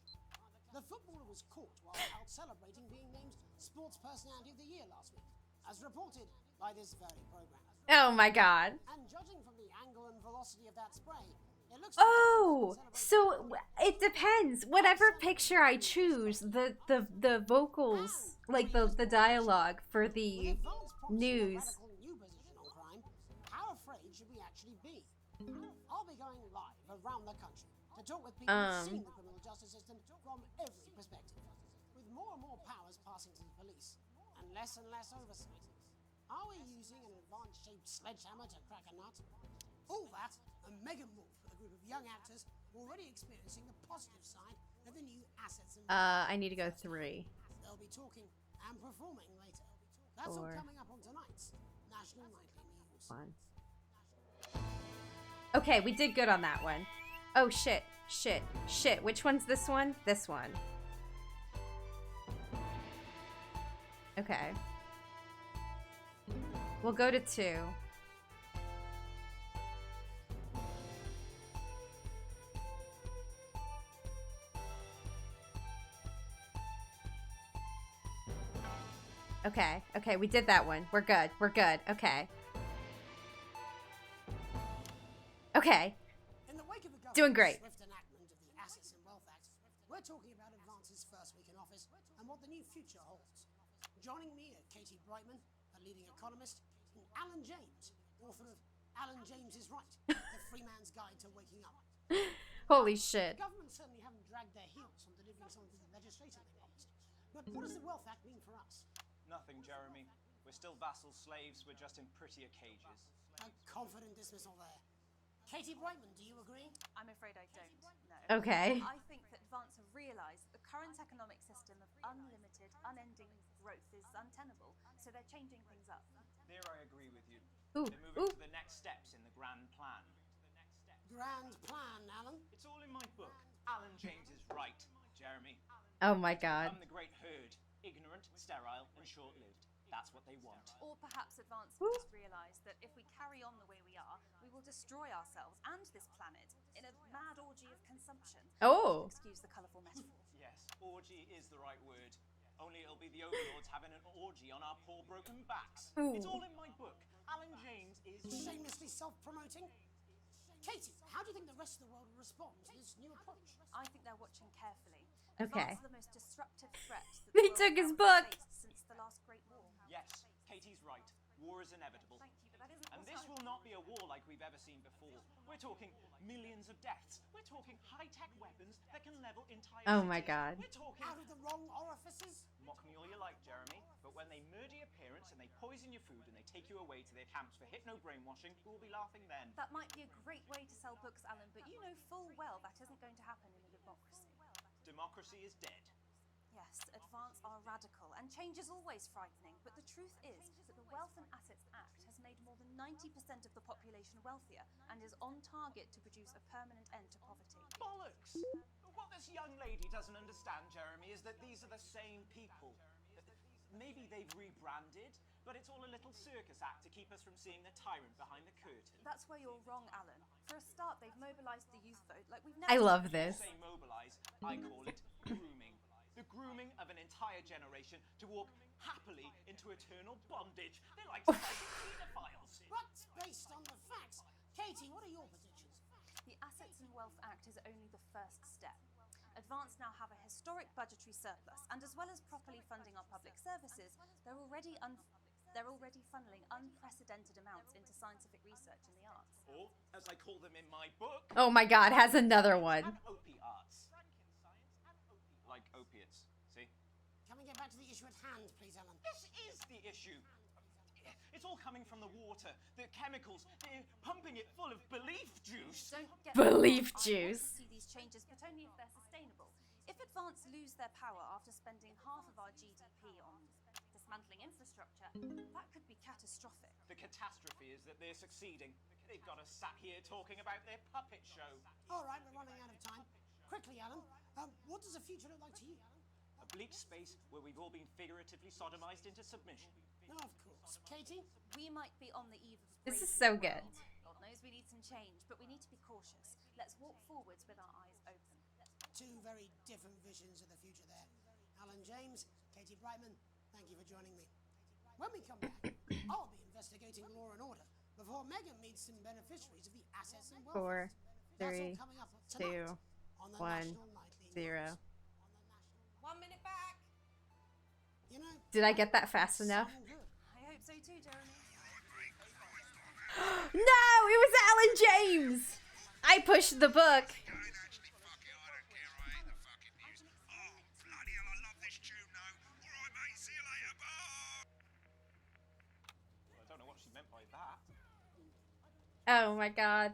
The footballer was caught while out celebrating being named Sports Personality of the Year last week, as reported by this very program. Oh my god. And judging from the angle and velocity of that spray, it looks like Oh, so it depends. Whatever picture I choose, the vocals, like the dialogue for the news. New position on crime. How afraid should we actually be? I'll be going live around the country to talk with people who've seen the criminal justice system from every perspective. With more and more powers passing to the police and less oversight. Are we using an advanced-shaped sledgehammer to crack a nut? All that and mega move with a group of young actors already experiencing the positive side of the new assets and I need to go 3. they'll be talking and performing later. That's all 4. coming up on tonight's National Nightly News. 1. Okay, we did good on that one. Oh shit, shit, shit. Which one's this one? This one. Okay. We'll go to 2. Okay, okay, we did that one. We're good, okay. Okay, In the wake of the Doing great. swift enactment of the Assets and Wealth Act, we're talking about Advance's first week in office and what the new future holds. Joining me are Qutie Brightman, a leading economist, and Alan James, author of Alan James is Right, The Free Man's Guide to Waking Up. holy shit. Governments certainly haven't dragged their heels on delivering some of the legislation they promised. But what does the Wealth Act mean for us? Nothing, Jeremy. We're still vassal slaves, we're just in prettier cages. A confident dismissal there. Qutie Brightman, do you agree? I'm afraid I don't, no. Okay. I think that Advance have realised that the current economic system of unlimited, unending growth is untenable, so they're changing things up. There I agree with you. Ooh, They're moving ooh. to the next steps in the grand plan. Grand plan, Alan. It's all in my book. Alan James is right, Jeremy. Oh my god. I'm the great herd. Ignorant, sterile, and short-lived. That's what they want. Or perhaps Advance have just realised that if we carry on the way we are, we will destroy ourselves and this planet in a mad orgy of consumption. Oh. Excuse the colourful metaphor. Yes, orgy is the right word. Only it'll be the overlords having an orgy on our poor broken backs. Ooh. It's all in my book. Alan James is... Shamelessly self-promoting. Qutie, how do you think the rest of the world will respond to this new approach? I think they're watching carefully. Okay. Advance are the most disruptive threat that They the world took his has book. faced since the last Great War. Yes, Katie's right. war is inevitable. Thank you, but that isn't And what's this happening. will not be a war like we've ever seen before. We're talking millions of deaths. We're talking high-tech weapons that can level entire Oh cities. my god. We're talking... Out of the wrong orifices? Mock me all you like, Jeremy, but when they murder your parents and they poison your food and they take you away to their camps for hypno-brainwashing, who will be laughing then? That might be a great way to sell books, Alan, but you know full well that isn't going to happen in a democracy. Democracy is dead. Yes, advance are radical, and change is always frightening, but the truth is that the Wealth and Assets Act has made more than 90% of the population wealthier and is on target to produce a permanent end to poverty. Bollocks! What this young lady doesn't understand, Jeremy, is that these are the same people. Maybe they've rebranded, but it's all a little circus act to keep us from seeing the tyrant behind the curtain. That's where you're wrong, Alan. For a start, they've mobilised the youth vote like we've never... I love this. Say mobilise, I call it grooming. The grooming of an entire generation to walk happily into eternal bondage. They're like psychic paedophiles. But based on the facts, Katie, what are your positions? The Assets and Wealth Act is only the first step. Advance now have a historic budgetary surplus, and as well as properly funding our public services, they're already funneling unprecedented amounts into scientific research in the arts. Or, as I call them in my book, Oh my god, has another one. opie arts. Like opiates, see? Can we get back to the issue at hand, please, Alan? This is the issue. It's all coming from the water, the chemicals, they're pumping it full of belief juice. Don't get Belief me wrong, I juice. want to see these changes, but only if they're sustainable. If Advance lose their power after spending half of our GDP on dismantling infrastructure, that could be catastrophic. The catastrophe is that they're succeeding. They've got us sat here talking about their puppet show. All right, we're running out of time. Quickly, Alan, what does the future look like to you? A bleak space where we've all been figuratively sodomized into submission. No, of course. Katie? We might be on the eve of a This is breakthrough. so good. God knows we need some change, but we need to be cautious. Let's walk forwards with our eyes open. Two very different visions of the future there. Alan James, Katie Brightman, thank you for joining me. When we come back, I'll be investigating law and order before Megan meets some beneficiaries of the Assets and Wealth. 4, That's all 3, coming up tonight 2, on the 1, National Nightly 0. News. 1 minute back. You know, Did I get that fast enough? sounding good. I hope so too, Jeremy. No, it was Alan James. I pushed the book. Going actually, fuck it, I don't care, I hate the fucking news. Oh, bloody hell, I love this tune, though. Alright, mate, see you later, bye! I don't know what she meant by that. Oh my god.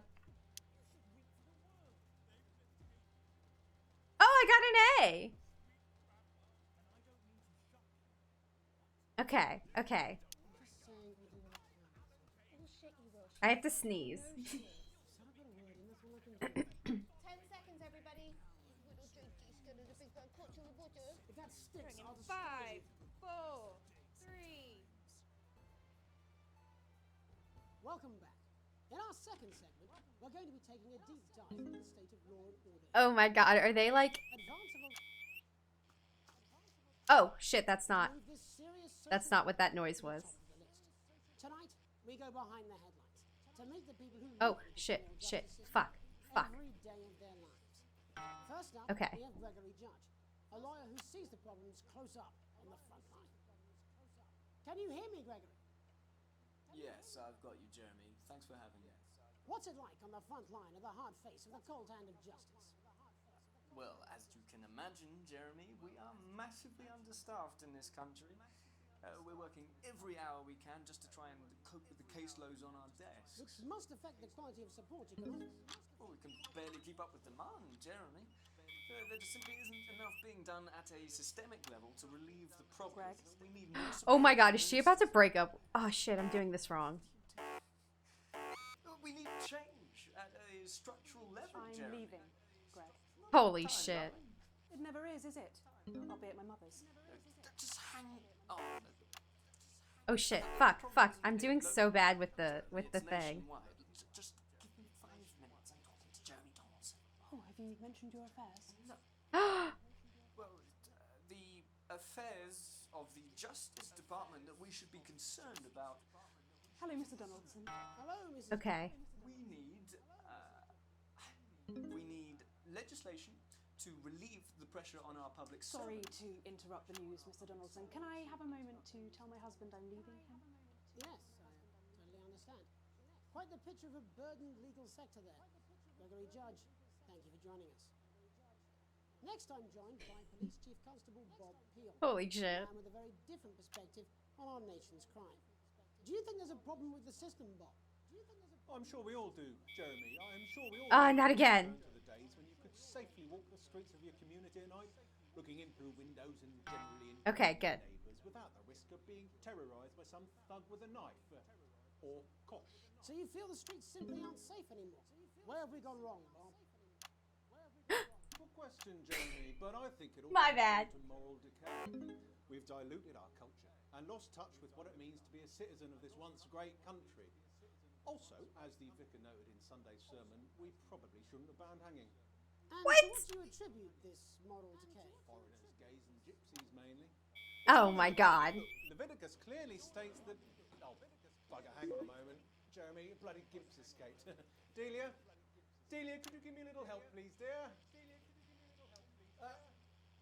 Oh, I got an A. Okay, okay. I have to sneeze. 10 seconds, everybody. If that sticks, I'll just 5, 4, 3. Welcome back. In our second segment, we're going to be taking a deep dive into the state of law and order. Oh my god, are they like... Advance of Oh, shit, that's not... remove this serious That's social not what that noise was. top of the list. Tonight, we go behind the headlines to meet the people who Oh, live with the shit, criminal shit, justice fuck, system fuck. every day of their lives. First up, Okay. we have Gregory Judge, a lawyer who sees the problems close up on the front line. Can you hear me, Gregory? Yes, I've got you, Jeremy. Thanks for having me. What's it like on the front line of the hard face of the cold hand of justice? Well, as you can imagine, Jeremy, we are massively understaffed in this country. We're working every hour we can just to try and cope with the caseloads on our desks. Which must affect the quality of support you can offer. Well, we can barely keep up with demand, Jeremy. There just simply isn't enough being done at a systemic level to relieve the problem. We need more Oh my god, is support she about to break up? Oh shit, I'm doing this wrong. We need change at a structural level, I'm Jeremy. leaving, Greg. Holy shit. It never is it? I'll be at my mother's. Just hang on. Oh shit, fuck, fuck. I'm doing so bad with the It's thing. nationwide. Just give me 5 minutes. I'm talking to Jeremy Donaldson. Oh, have you mentioned your affairs? Well, the affairs of the Justice Department that we should be concerned about. Hello, Mr. Donaldson. Hello, Mrs. Okay. We need legislation to relieve the pressure on our public Sorry servants. to interrupt the news, Mr. Donaldson. Can I have a moment to tell my husband I'm leaving him? Yes, understand. Quite the picture of a burdened legal sector there. Gregory Judge, thank you for joining us. Next, I'm joined by Police Chief Constable Bob Peel. Holy shit. A man with a very different perspective on our nation's crime. Do you think there's a problem with the system, Bob? I'm sure we all do, Jeremy. I'm sure we all Not again. return to the days when you could safely walk the streets of your community at night, looking in through windows and generally in Okay, good. neighbours without the risk of being terrorised by some thug with a knife or kosh. So you feel the streets simply aren't safe anymore? Where have we gone wrong, Bob? Good question, Jeremy, but I think it all My comes bad. down to moral decay. We've diluted our culture and lost touch with what it means to be a citizen of this once great country. Also, as the vicar noted in Sunday's sermon, we probably shouldn't have banned hanging. And What? to what do you attribute this moral decay? Foreigners, gays and gypsies mainly. Oh my god. Look, Leviticus clearly states that... Oh, bugger, hang on a moment. Jeremy, your bloody gimps escaped. Delia? Delia, could you give me a little help, please, dear?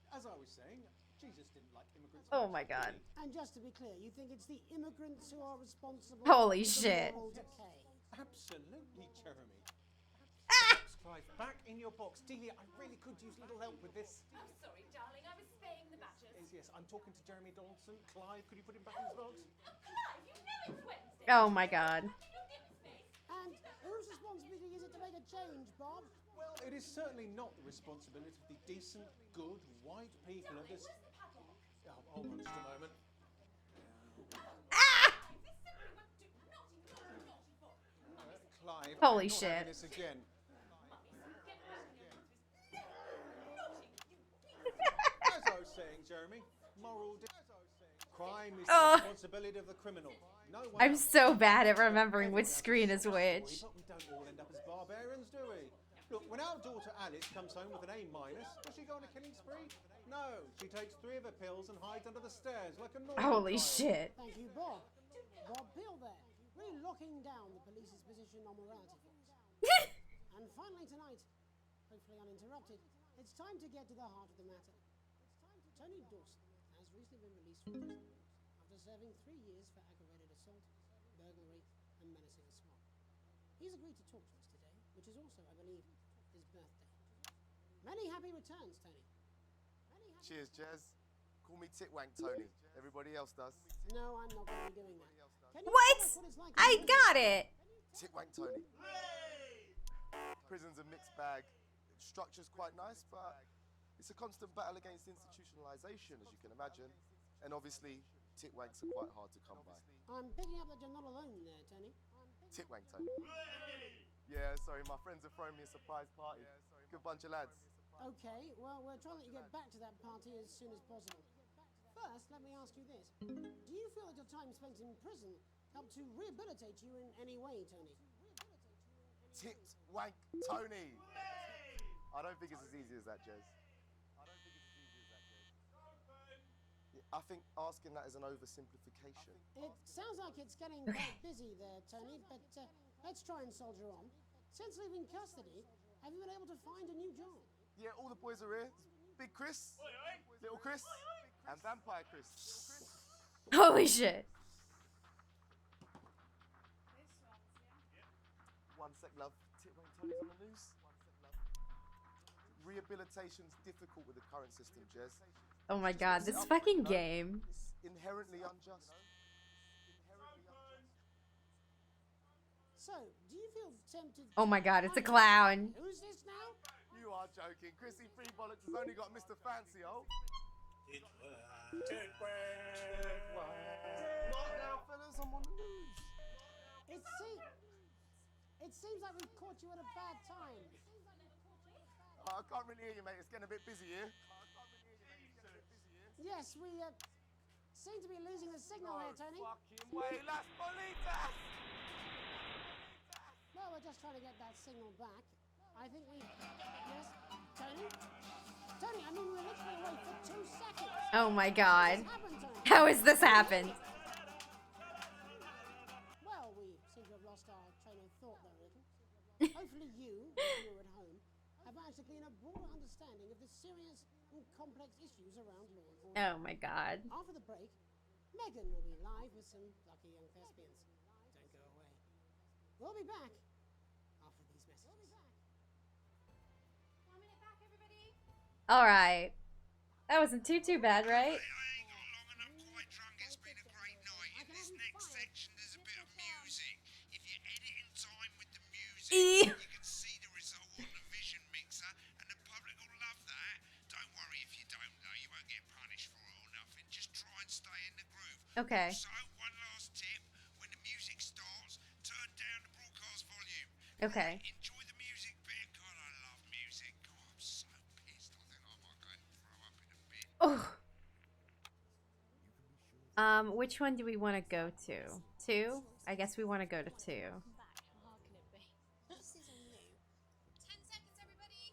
As I was saying, Jesus didn't like immigrants. Oh my god. And just to be clear, you think it's the immigrants who are responsible Holy for the shit. moral decay? Absolutely, Jeremy. Ah! Clive, back in your box. Delia, I really could use a little help with this. I'm sorry, darling. I was spaying the badgers. Yes, I'm talking to Jeremy Donaldson. Clive, could you put him back in his box? Clive, you know it's Wednesday. Oh my god. And whose responsibility is it to make a change, Bob? Well, it is certainly not the responsibility of the decent, good, white people of this... Oh, hold on just a moment. Clive, Holy I'm not shit. having this again. As I was saying, Jeremy, crime is the Ugh. responsibility of the criminal. No one I'm else. so bad at remembering which screen is which. But we don't all end up as barbarians, do we? Look, when our daughter Alice comes home with an A minus, does she go on a killing spree? No, she takes 3 of her pills and hides under the stairs like a normal Holy child. shit. Thank you, Bob. Bob Peel there, really locking down the police's position on morality for us. And finally tonight, hopefully uninterrupted, it's time to get to the heart of the matter. Tony Dawson has recently been released from prison after serving 3 years for aggravated assault, burglary, and menacing assault. He's agreed to talk to us today, which is also, I believe, his birthday. Many happy returns, Tony. Cheers, Jez. Call me Titwank Tony. Everybody else does. No, I'm not going to be doing that. Can you What? tell us what it's like I in prison? got it. Titwank Tony. Prison's a mixed bag. Structure's quite nice, but it's a constant battle against institutionalization, as you can imagine. And obviously, Titwanks are quite hard to come by. I'm picking up that you're not alone there, Tony. Titwank Tony. Yeah, sorry, my friends are throwing me a surprise party. Good bunch of lads. Okay, well, we're trying to let you get back to that party as soon as possible. First, let me ask you this. Do you feel that your time spent in prison helped to rehabilitate you in any way, Tony? Titwank Tony. I don't think it's as easy as that, Jez. I think asking that is an oversimplification. It sounds like it's getting quite busy there, Tony, but let's try and soldier on. Since leaving custody, have you been able to find a new job? Yeah, all the boys are here. Big Chris, Little Chris, and Vampire Chris. Holy shit. One sec, love. Titwank Tony's on the news. Rehabilitation's difficult with the current system, Jez. Oh my god, this fucking game. It's inherently unjust. So, do you feel tempted Oh my god, it's a clown. Who's this now? You are joking. Chrissy Free Bollocks has only got Mr. Fancy, oh. Not now, fellas. I'm on the news. It seems like we've caught you at a bad time. Oh, I can't really hear you, mate. It's getting a bit busy here. Yes, we seem to be losing the signal here, Tony. Fucking way, Las Bolitas! Well, we're just trying to get that signal back. I think we... Yes? Tony? Tony, I mean, we were literally away for 2 seconds. Oh my god. What happened, Tony? How has this happened? Well, we seem to have lost our train of thought there a little. Hopefully you, if you're at home, have managed to glean a broader understanding of the serious and complex issues around law and order. Oh my god. After the break, Megan will be live with some lucky young thespians. Don't go away. We'll be back after these messages. 1 minute back, everybody. All right. That wasn't too bad, right? This next section, there's a bit of music. If you edit in time with the music, E. you can see the result on the vision mixer, and the public will love that. Don't worry if you don't, though. You won't get punished for it or nothing. Just try and stay in the groove. Okay. So, one last tip. When the music starts, turn down the broadcast volume. Okay. Enjoy the music bit. God, I love music. God, I'm so pissed. I think I might go and throw up in a bit. Oh. Which one do we want to go to? 2? I guess we want to go to 2. How hard can it be? This is on you. 10 seconds, everybody.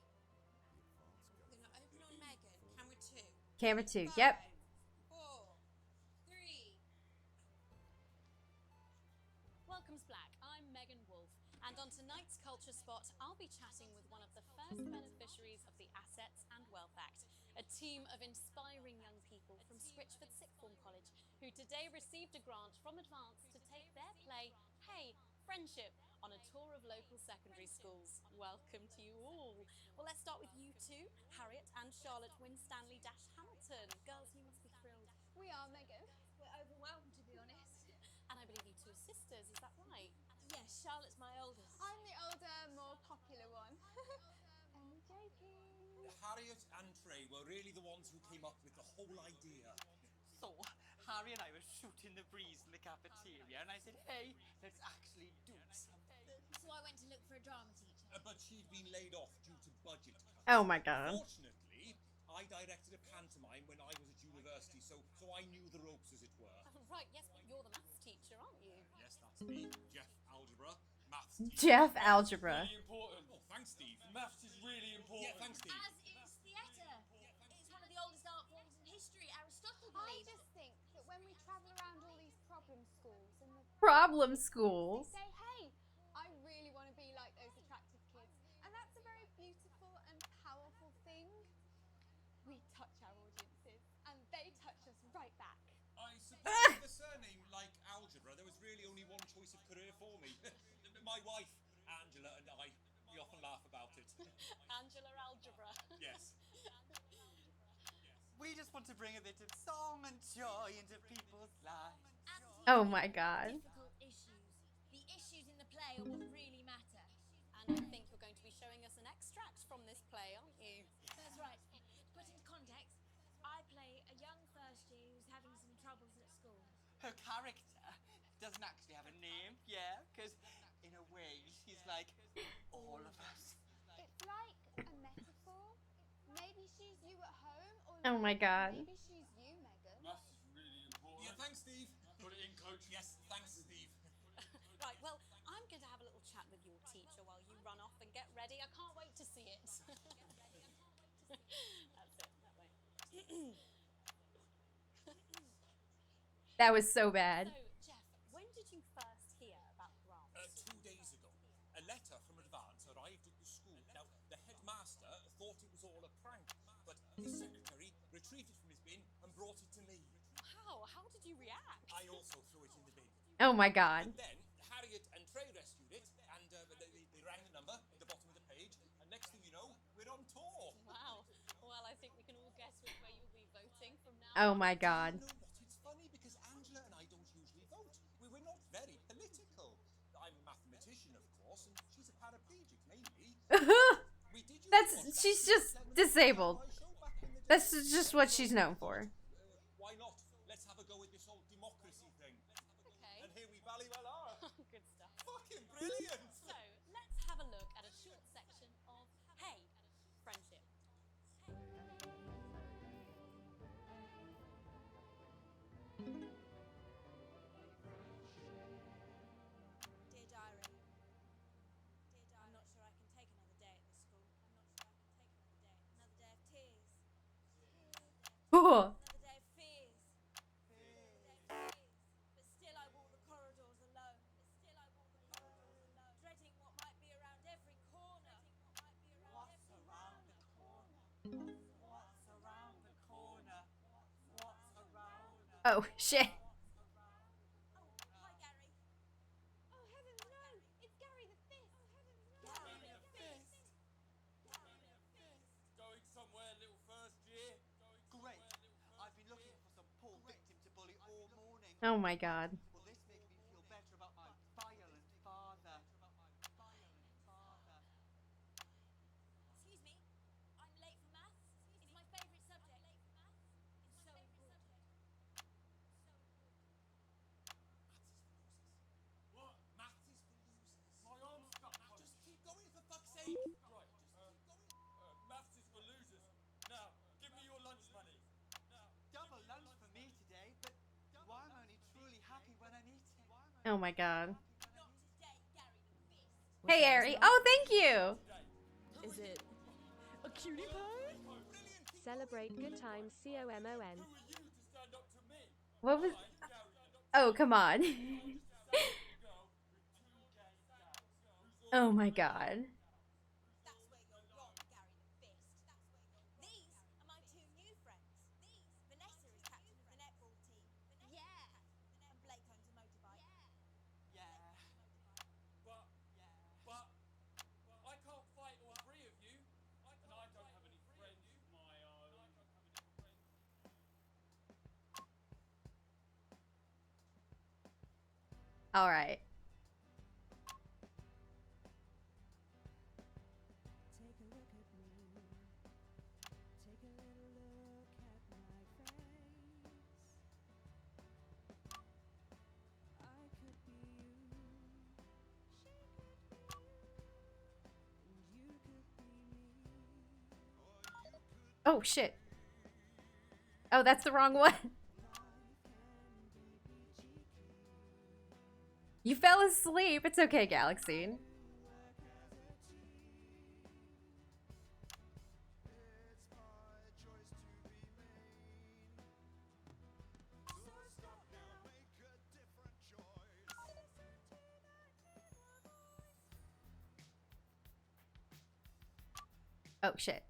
We're going to open on Megan. Camera 2. Camera 2. 5, Yep. 4, 3. Welcome to Black. I'm Megan Wolf, and on tonight's Culture Spot, I'll be chatting with one of the first beneficiaries of the Assets and Wealth Act, a team of inspiring young people from Switchford Sixth Form College, who today received a grant from Advance to take their play, Hey, Friendship, on a tour of local secondary schools. Welcome to you all. Well, let's start with you two, Harriet and Charlotte Winstanley-Hamilton. Girls, you must be thrilled. We are, Megan. We're overwhelmed, to be honest. And I believe you two are sisters, is that right? Yes, Charlotte's my oldest. I'm the older, more popular one. Only joking. Harriet and Trey were really the ones who came up with the whole idea. So, Harry and I were shooting the breeze in the cafeteria, and I said, hey, let's actually do something. So I went to look for a drama teacher. But she'd been laid off due to budget cuts. Oh my god. Fortunately, I directed a pantomime when I was at university, so I knew the ropes, as it were. Right, yes, but you're the maths teacher, aren't you? Yes, that's me, Jeff Algebra, maths teacher. Jeff Algebra. Really important. Oh, thanks, Steve. Maths is really important. Yeah, thanks, Steve. As is theatre. It's one of the oldest art forms in history. Aristotle believed. I just think that when we travel around all these problem schools and the Problem schools. say, hey, I really want to be like those attractive kids. And that's a very beautiful and powerful thing. We touch our audiences and they touch us right back. I suppose with a surname like Algebra, there was really only one choice of career for me. My wife, Angela, and I, we often laugh about it. Angela Algebra. Yes. We just want to bring a bit of song and joy into people's lives. Oh my god. Difficult issues. The issues in the play are what really matter. And I think you're going to be showing us an extract from this play, aren't you? That's right. To put into context, I play a young first year who's having some troubles at school. Her character doesn't actually have a name, yeah, because in a way she's like all of us. It's like a metaphor. Maybe she's you at home, or Oh my god. maybe she's you, Megan. Maths is really important. Yeah, thanks, Steve. Put it in, coach. Yes, thanks, Steve. Right, well, I'm going to have a little chat with your teacher while you run off and get ready. I can't wait to see it. That's it, that way. That was so bad. So, Jeff, when did you first hear about grants? 2 days ago, a letter from Advance arrived at the school. Now, the headmaster thought it was all a prank, but his secretary retrieved it from his bin and brought it to me. How? How did you react? I also threw it in the bin. Oh my god. And then Harriet and Trey rescued it, and they rang the number at the bottom of the page, and next thing you know, we're on tour. Wow. Well, I think we can all guess which way you'll be voting from now Oh on. my god. You know what? It's funny because Angela and I don't usually vote. We're not very political. I'm a mathematician, of course, and she's a paraplegic, mainly. She's just disabled. That's just what she's known for. Why not? Let's have a go at this whole democracy thing. Okay. And here we bally well are. Good stuff. Fucking brilliant. So, let's have a look at a short section of Hey, Friendship. Dear diary. I'm not sure I can take another day at this school. Another day of tears. Oh. Another day of fears. But still I walk the corridors alone. Dreading what might be around every corner. What's around the corner? What's around the corner? What's around the Oh shit. Hi, Gary. Oh, heavens, no! It's Gary! Oh my god. Will this make me feel better about my violent father? Excuse me, I'm late for maths. It's my favourite subject. It's so important. What? Maths is for losers. My arm's stuck. Just keep going for fuck's sake. Right, maths is for losers. Now, give me your lunch money. Double lunch for me today, but why am I only truly happy when I'm eating? Oh my god. Not today, Gary the Fist. Hey, Ari. Oh, thank you. Is it a cutie pie? Celebrate good times, COMON. What was... Oh, come on. Oh my god. That's where you're wrong, Gary the Fist. These are my two new friends. Vanessa is captain of the netball team. Yeah. And Blake owns a motorbike. Yeah. But I can't fight all three of you. And I don't have any friends of my own. All right. Take a look at me. Take a little look at my face. I could be you. She could be you. And you could be me. Oh, shit. Oh, that's the wrong one. You fell asleep. It's okay, Galaxine. Oh, shit.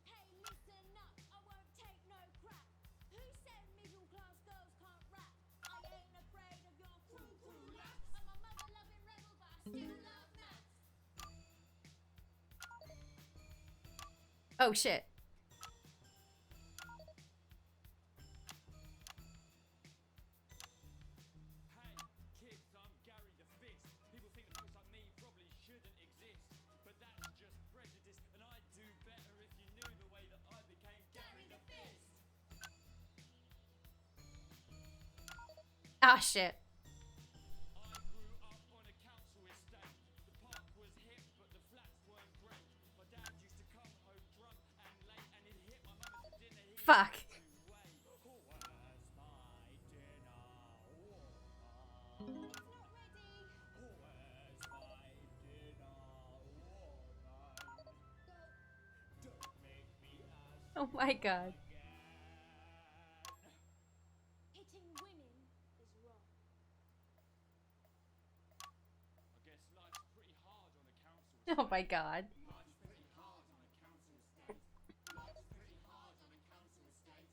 Hey, listen up, I won't take no crap. Who said middle class girls can't rap? I ain't afraid of your crew laps. I'm a mother loving rebel, but I still love maths. Oh, shit. Hey, kids, I'm Gary the Fist. People think that folks like me probably shouldn't exist. But that's just prejudice, and I'd do better if you knew the way that I became Gary the Fist. Ah, shit. I grew up on a council estate. The park was hip, but the flats weren't great. My dad used to come home drunk and late, and he'd hit my mum at the dinner. Fuck. Oh my god. Hitting women is wrong. I guess life's pretty hard on a council estate. Oh my god. Life's pretty hard on a council estate. Life's pretty hard on a council estate.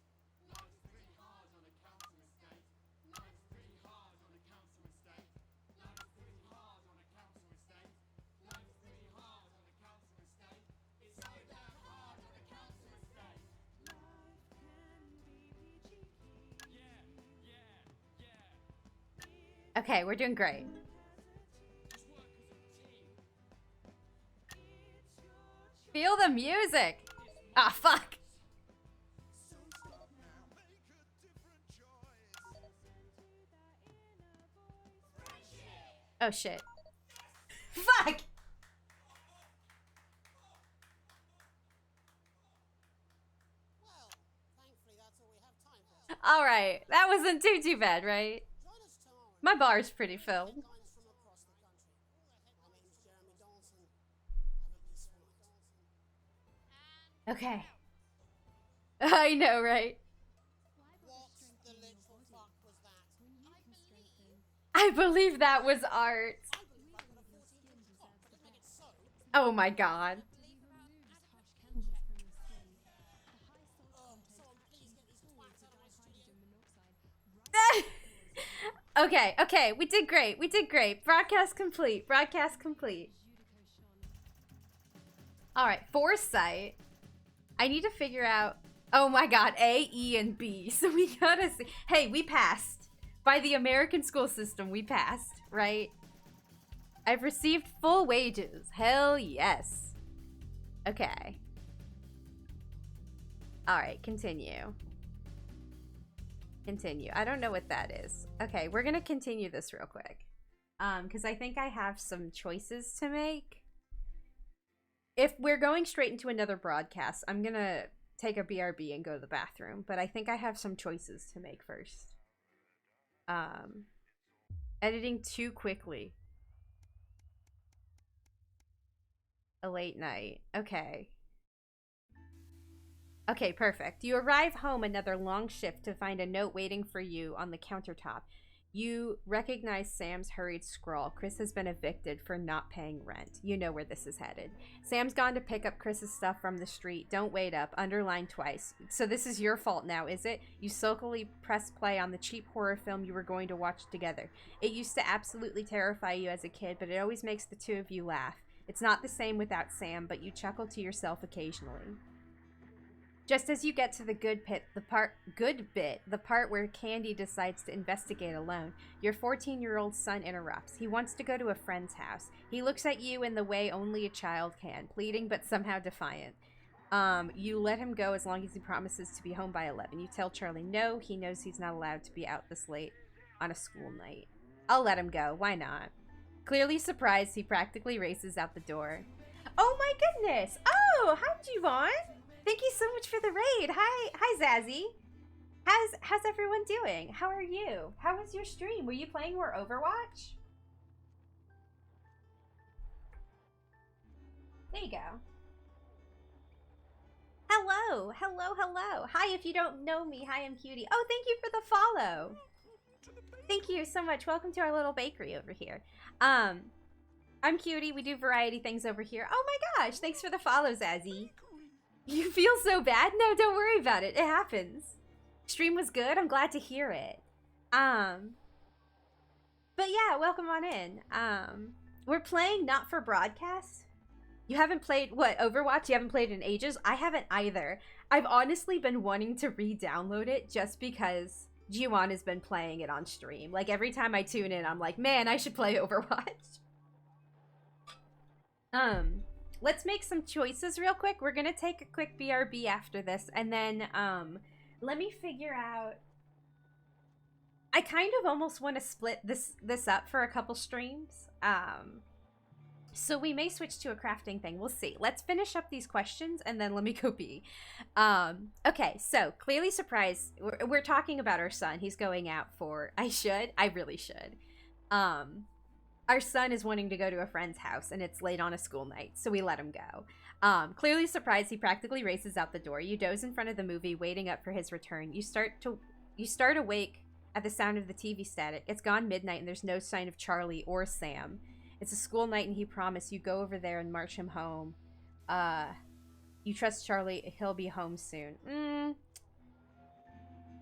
Life's pretty hard on a council estate. Life's pretty hard on a council estate. Life's pretty hard on a council estate. Life's pretty hard on a council estate. It's so damn hard on a council estate. Okay, we're doing great. Feel the music. Ah, fuck. Oh, shit. Fuck! Well, thankfully that's all we have time for. Alright, that wasn't too bad, right? Join us tomorrow. My bar's pretty filled. Headlines from across the country. My name's Jeremy Dawson. Have a peaceful night. Okay. I know, right? What the little fuck was that? I believe that was art. Oh my god. Okay, we did great. We did great. Broadcast complete. Broadcast complete. Alright, foresight. I need to figure out... Oh my god, A, E, and B. So we gotta see... Hey, we passed. By the American school system, we passed, right? I've received full wages. Hell yes. Okay. Alright, continue. Continue. I don't know what that is. Okay, we're gonna continue this real quick. Because I think I have some choices to make. If we're going straight into another broadcast, I'm gonna take a BRB and go to the bathroom. But I think I have some choices to make first. Editing too quickly. A late night. Okay. Okay, perfect. You arrive home another long shift to find a note waiting for you on the countertop. You recognize Sam's hurried scrawl. Chris has been evicted for not paying rent. You know where this is headed. Sam's gone to pick up Chris's stuff from the street. Don't wait up. Underline twice. So this is your fault now, is it? You sulkily press play on the cheap horror film you were going to watch together. It used to absolutely terrify you as a kid, but it always makes the two of you laugh. It's not the same without Sam, but you chuckle to yourself occasionally. Just as you get to the good bit, the part where Candy decides to investigate alone, your 14-year-old son interrupts. He wants to go to a friend's house. He looks at you in the way only a child can, pleading but somehow defiant. You let him go as long as he promises to be home by 11. You tell Charlie no, he knows he's not allowed to be out this late on a school night. I'll let him go, why not? Clearly surprised, he practically races out the door. Oh my goodness! Oh, hi Juvon! Thank you so much for the raid. Hi Zazzy. How's everyone doing? How are you? How was your stream? Were you playing more Overwatch? There you go. Hello. Hi, if you don't know me, hi, I'm Qutie. Oh, thank you for the follow. Thank you so much. Welcome to our little bakery over here. I'm Qutie. We do variety things over here. Oh my gosh, thanks for the follow, Zazzy. You feel so bad? No, don't worry about it. It happens. Stream was good. I'm glad to hear it. But yeah, welcome on in. We're playing not for broadcast. You haven't played, what, Overwatch? You haven't played in ages? I haven't either. I've honestly been wanting to re-download it just because Giovanna has been playing it on stream. Like, every time I tune in, I'm like, man, I should play Overwatch. Let's make some choices real quick. We're gonna take a quick BRB after this, and then, let me figure out... I kind of almost want to split this up for a couple streams. So we may switch to a crafting thing. We'll see. Let's finish up these questions, and then let me go pee. Okay, so, clearly surprised. We're talking about our son. He's going out for... I really should. Our son is wanting to go to a friend's house, and it's late on a school night, so we let him go. Clearly surprised, he practically races out the door. You doze in front of the movie, waiting up for his return. You start awake at the sound of the TV static. It's gone midnight, and there's no sign of Charlie or Sam. It's a school night, and he promised you go over there and march him home. You trust Charlie, he'll be home soon.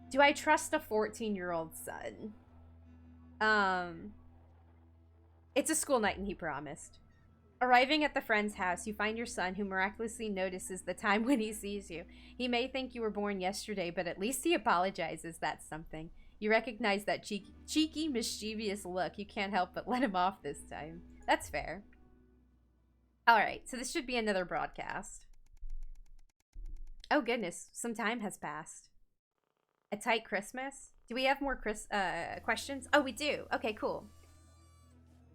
Do I trust a 14-year-old son? It's a school night, and he promised. Arriving at the friend's house, you find your son, who miraculously notices the time when he sees you. He may think you were born yesterday, but at least he apologizes. That's something. You recognize that cheeky, mischievous look. You can't help but let him off this time. That's fair. Alright, so this should be another broadcast. Oh goodness, some time has passed. A tight Christmas? Do we have more questions? Oh, we do. Okay, cool.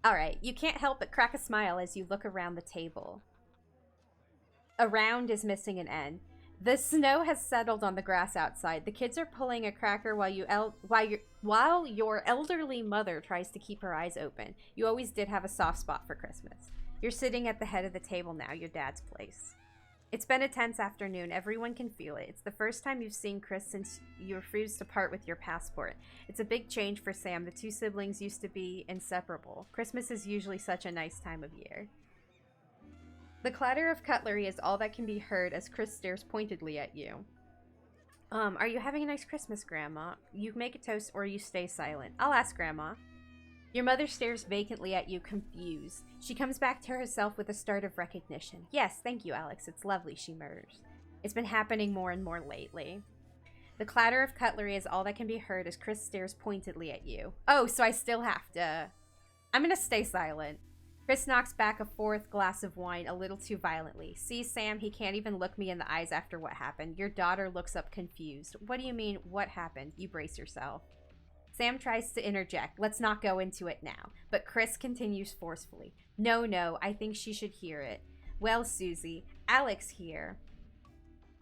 Alright, you can't help but crack a smile as you look around the table. Around is missing an N. The snow has settled on the grass outside. The kids are pulling a cracker while your elderly mother tries to keep her eyes open. You always did have a soft spot for Christmas. You're sitting at the head of the table now, your dad's place. It's been a tense afternoon. Everyone can feel it. It's the first time you've seen Chris since you refused to part with your passport. It's a big change for Sam. The two siblings used to be inseparable. Christmas is usually such a nice time of year. The clatter of cutlery is all that can be heard as Chris stares pointedly at you. Are you having a nice Christmas, Grandma? You make a toast or you stay silent. I'll ask Grandma. Your mother stares vacantly at you, confused. She comes back to herself with a start of recognition. Yes, thank you, Alex. It's lovely, she murmurs. It's been happening more and more lately. The clatter of cutlery is all that can be heard as Chris stares pointedly at you. Oh, so I still have to... I'm gonna stay silent. Chris knocks back a fourth glass of wine a little too violently. See, Sam, he can't even look me in the eyes after what happened. Your daughter looks up confused. What do you mean, what happened? You brace yourself. Sam tries to interject. Let's not go into it now. But Chris continues forcefully. No, I think she should hear it. Well, Susie, Alex here.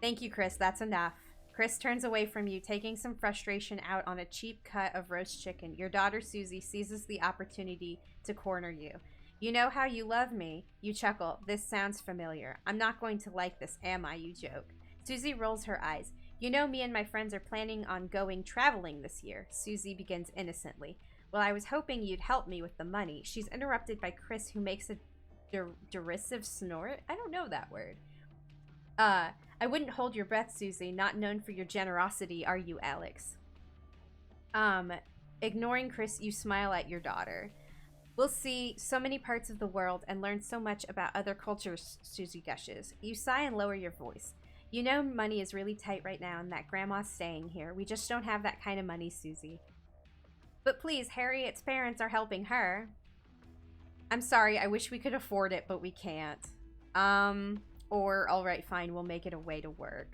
Thank you, Chris. That's enough. Chris turns away from you, taking some frustration out on a cheap cut of roast chicken. Your daughter, Susie, seizes the opportunity to corner you. You know how you love me? You chuckle. This sounds familiar. I'm not going to like this, am I? You joke. Susie rolls her eyes. You know me and my friends are planning on going traveling this year. Susie begins innocently. Well, I was hoping you'd help me with the money. She's interrupted by Chris, who makes a derisive snort. I don't know that word. I wouldn't hold your breath, Susie. Not known for your generosity, are you, Alex? Ignoring Chris, you smile at your daughter. We'll see so many parts of the world and learn so much about other cultures, Susie gushes. You sigh and lower your voice. You know money is really tight right now and that Grandma's staying here. We just don't have that kind of money, Susie. But please, Harriet's parents are helping her. I'm sorry, I wish we could afford it, but we can't. Or, alright, fine, we'll make it a way to work.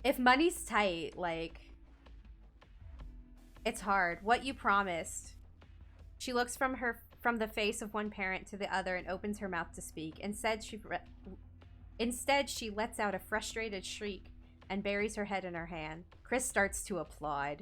If money's tight, like... It's hard. What you promised. She looks from the face of one parent to the other and opens her mouth to speak. Instead, she lets out a frustrated shriek and buries her head in her hand. Chris starts to applaud.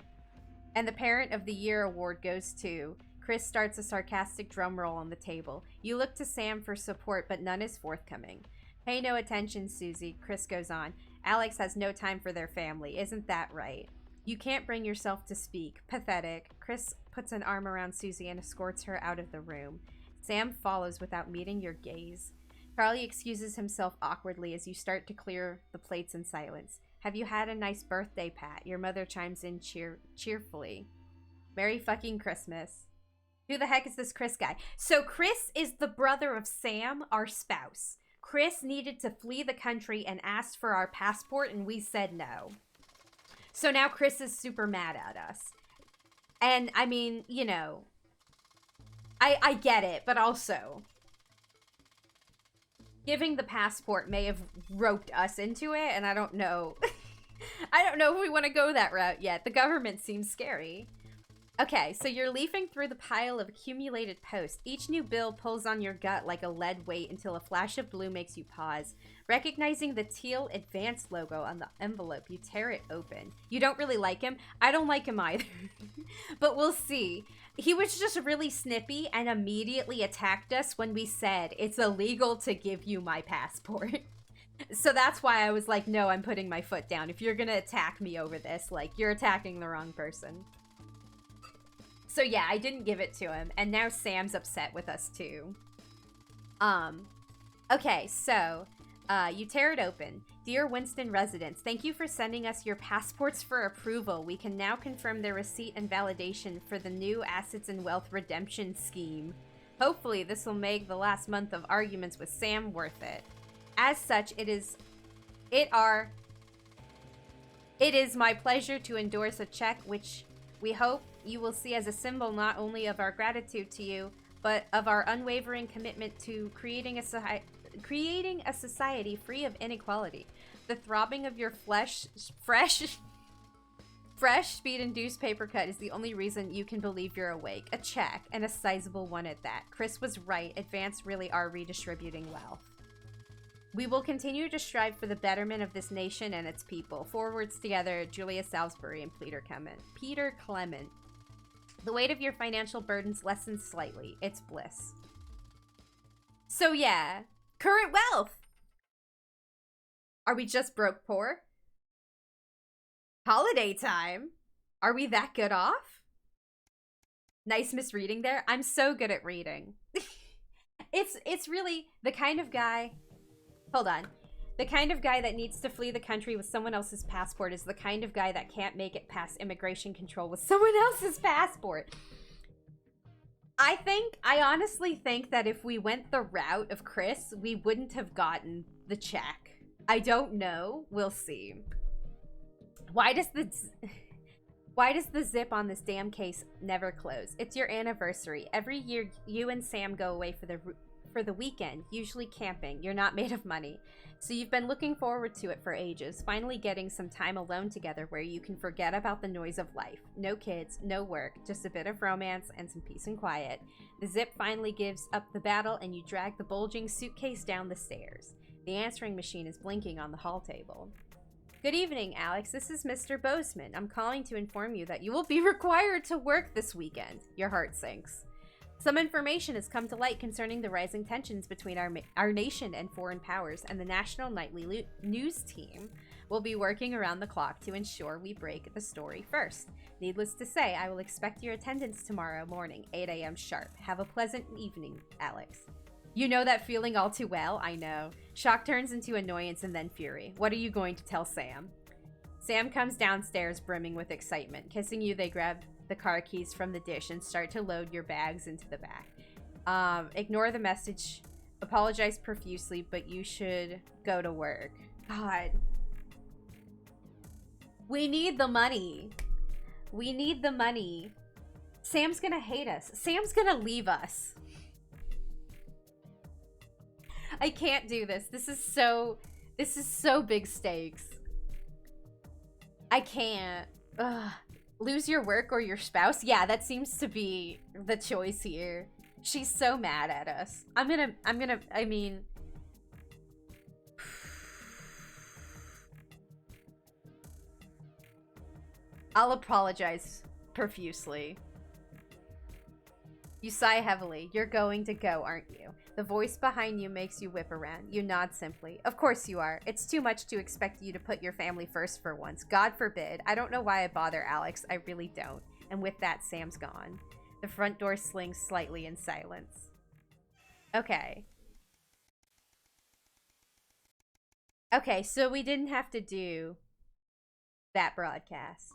And the Parent of the Year award goes to... Chris starts a sarcastic drum roll on the table. You look to Sam for support, but none is forthcoming. Pay no attention, Susie, Chris goes on. Alex has no time for their family. Isn't that right? You can't bring yourself to speak. Pathetic. Chris puts an arm around Susie and escorts her out of the room. Sam follows without meeting your gaze. Charlie excuses himself awkwardly as you start to clear the plates in silence. Have you had a nice birthday, Pat? Your mother chimes in cheerfully. Merry fucking Christmas. Who the heck is this Chris guy? So Chris is the brother of Sam, our spouse. Chris needed to flee the country and asked for our passport and we said no. So now Chris is super mad at us. And, I mean, you know, I get it, but also, giving the passport may have roped us into it, and I don't know. I don't know if we want to go that route yet. The government seems scary. Okay, so you're leafing through the pile of accumulated posts. Each new bill pulls on your gut like a lead weight until a flash of blue makes you pause. Recognizing the teal advanced logo on the envelope, you tear it open. You don't really like him. I don't like him either. But we'll see. He was just really snippy and immediately attacked us when we said, it's illegal to give you my passport. So that's why I was like, no, I'm putting my foot down. If you're gonna attack me over this, like, you're attacking the wrong person. So yeah, I didn't give it to him, and now Sam's upset with us too. Okay, so, you tear it open. Dear Winston residents, thank you for sending us your passports for approval. We can now confirm their receipt and validation for the new Assets and Wealth Redemption Scheme. Hopefully, this will make the last month of arguments with Sam worth it. As such, it is my pleasure to endorse a check which we hope you will see as a symbol not only of our gratitude to you, but of our unwavering commitment to creating a society free of inequality. The throbbing of your fresh speed-induced paper cut is the only reason you can believe you're awake. A check, and a sizable one at that. Chris was right. Advance really are redistributing wealth. We will continue to strive for the betterment of this nation and its people. Forwards together, Julia Salisbury and Peter Clement. The weight of your financial burdens lessens slightly. It's bliss. So yeah, current wealth. Are we just broke poor? Holiday time. Are we that good off? Nice misreading there. I'm so good at reading. It's really the kind of guy... Hold on. The kind of guy that needs to flee the country with someone else's passport is the kind of guy that can't make it past immigration control with someone else's passport. I honestly think that if we went the route of Chris, we wouldn't have gotten the check. I don't know. We'll see. Why does the zip on this damn case never close? It's your anniversary. Every year you and Sam go away for the weekend, usually camping. You're not made of money. So you've been looking forward to it for ages, finally getting some time alone together where you can forget about the noise of life. No kids, no work, just a bit of romance and some peace and quiet. The zip finally gives up the battle and you drag the bulging suitcase down the stairs. The answering machine is blinking on the hall table. Good evening, Alex. This is Mr. Bozeman. I'm calling to inform you that you will be required to work this weekend. Your heart sinks. Some information has come to light concerning the rising tensions between our nation and foreign powers, and the National Nightly News Team will be working around the clock to ensure we break the story first. Needless to say, I will expect your attendance tomorrow morning, 8 a.m. sharp. Have a pleasant evening, Alex. You know that feeling all too well, I know. Shock turns into annoyance and then fury. What are you going to tell Sam? Sam comes downstairs brimming with excitement. Kissing you, they grab the car keys from the dish and start to load your bags into the back. Ignore the message. Apologize profusely, but you should go to work. God. We need the money. We need the money. Sam's gonna hate us. Sam's gonna leave us. I can't do this. This is so big stakes. I can't. Ugh. Lose your work or your spouse? Yeah, that seems to be the choice here. She's so mad at us. I mean... I'll apologize profusely. You sigh heavily. You're going to go, aren't you? The voice behind you makes you whip around. You nod simply. Of course you are. It's too much to expect you to put your family first for once. God forbid. I don't know why I bother, Alex. I really don't. And with that, Sam's gone. The front door slings slightly in silence. Okay. Okay, so we didn't have to do that broadcast.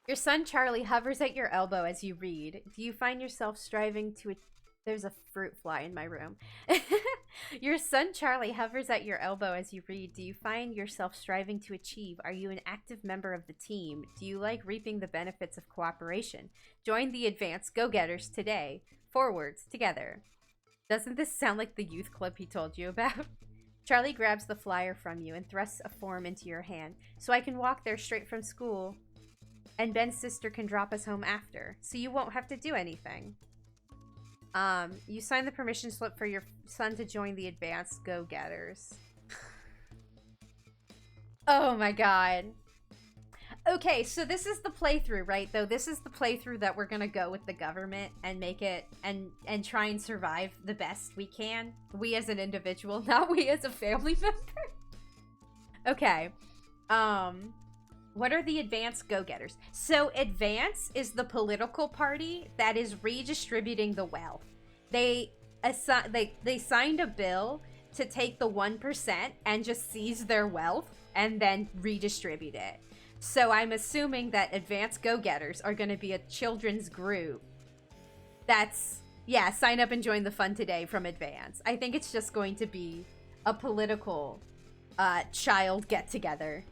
Your son Charlie hovers at your elbow as you read. Do you find yourself striving to... There's a fruit fly in my room. Your son Charlie hovers at your elbow as you read. Do you find yourself striving to achieve? Are you an active member of the team? Do you like reaping the benefits of cooperation? Join the advanced go-getters today. Forwards, together. Doesn't this sound like the youth club he told you about? Charlie grabs the flyer from you and thrusts a form into your hand. So I can walk there straight from school. And Ben's sister can drop us home after. So you won't have to do anything. You sign the permission slip for your son to join the advanced go-getters. Oh my god. Okay, so this is the playthrough, right? Though this is the playthrough that we're gonna go with the government and make it and try and survive the best we can. We as an individual, not we as a family member. Okay. What are the advanced go-getters? So Advance is the political party that is redistributing the wealth. They signed a bill to take the 1% and just seize their wealth and then redistribute it. So I'm assuming that Advanced Go-Getters are going to be a children's group. That's, yeah, sign up and join the fun today from Advance. I think it's just going to be a political child get-together.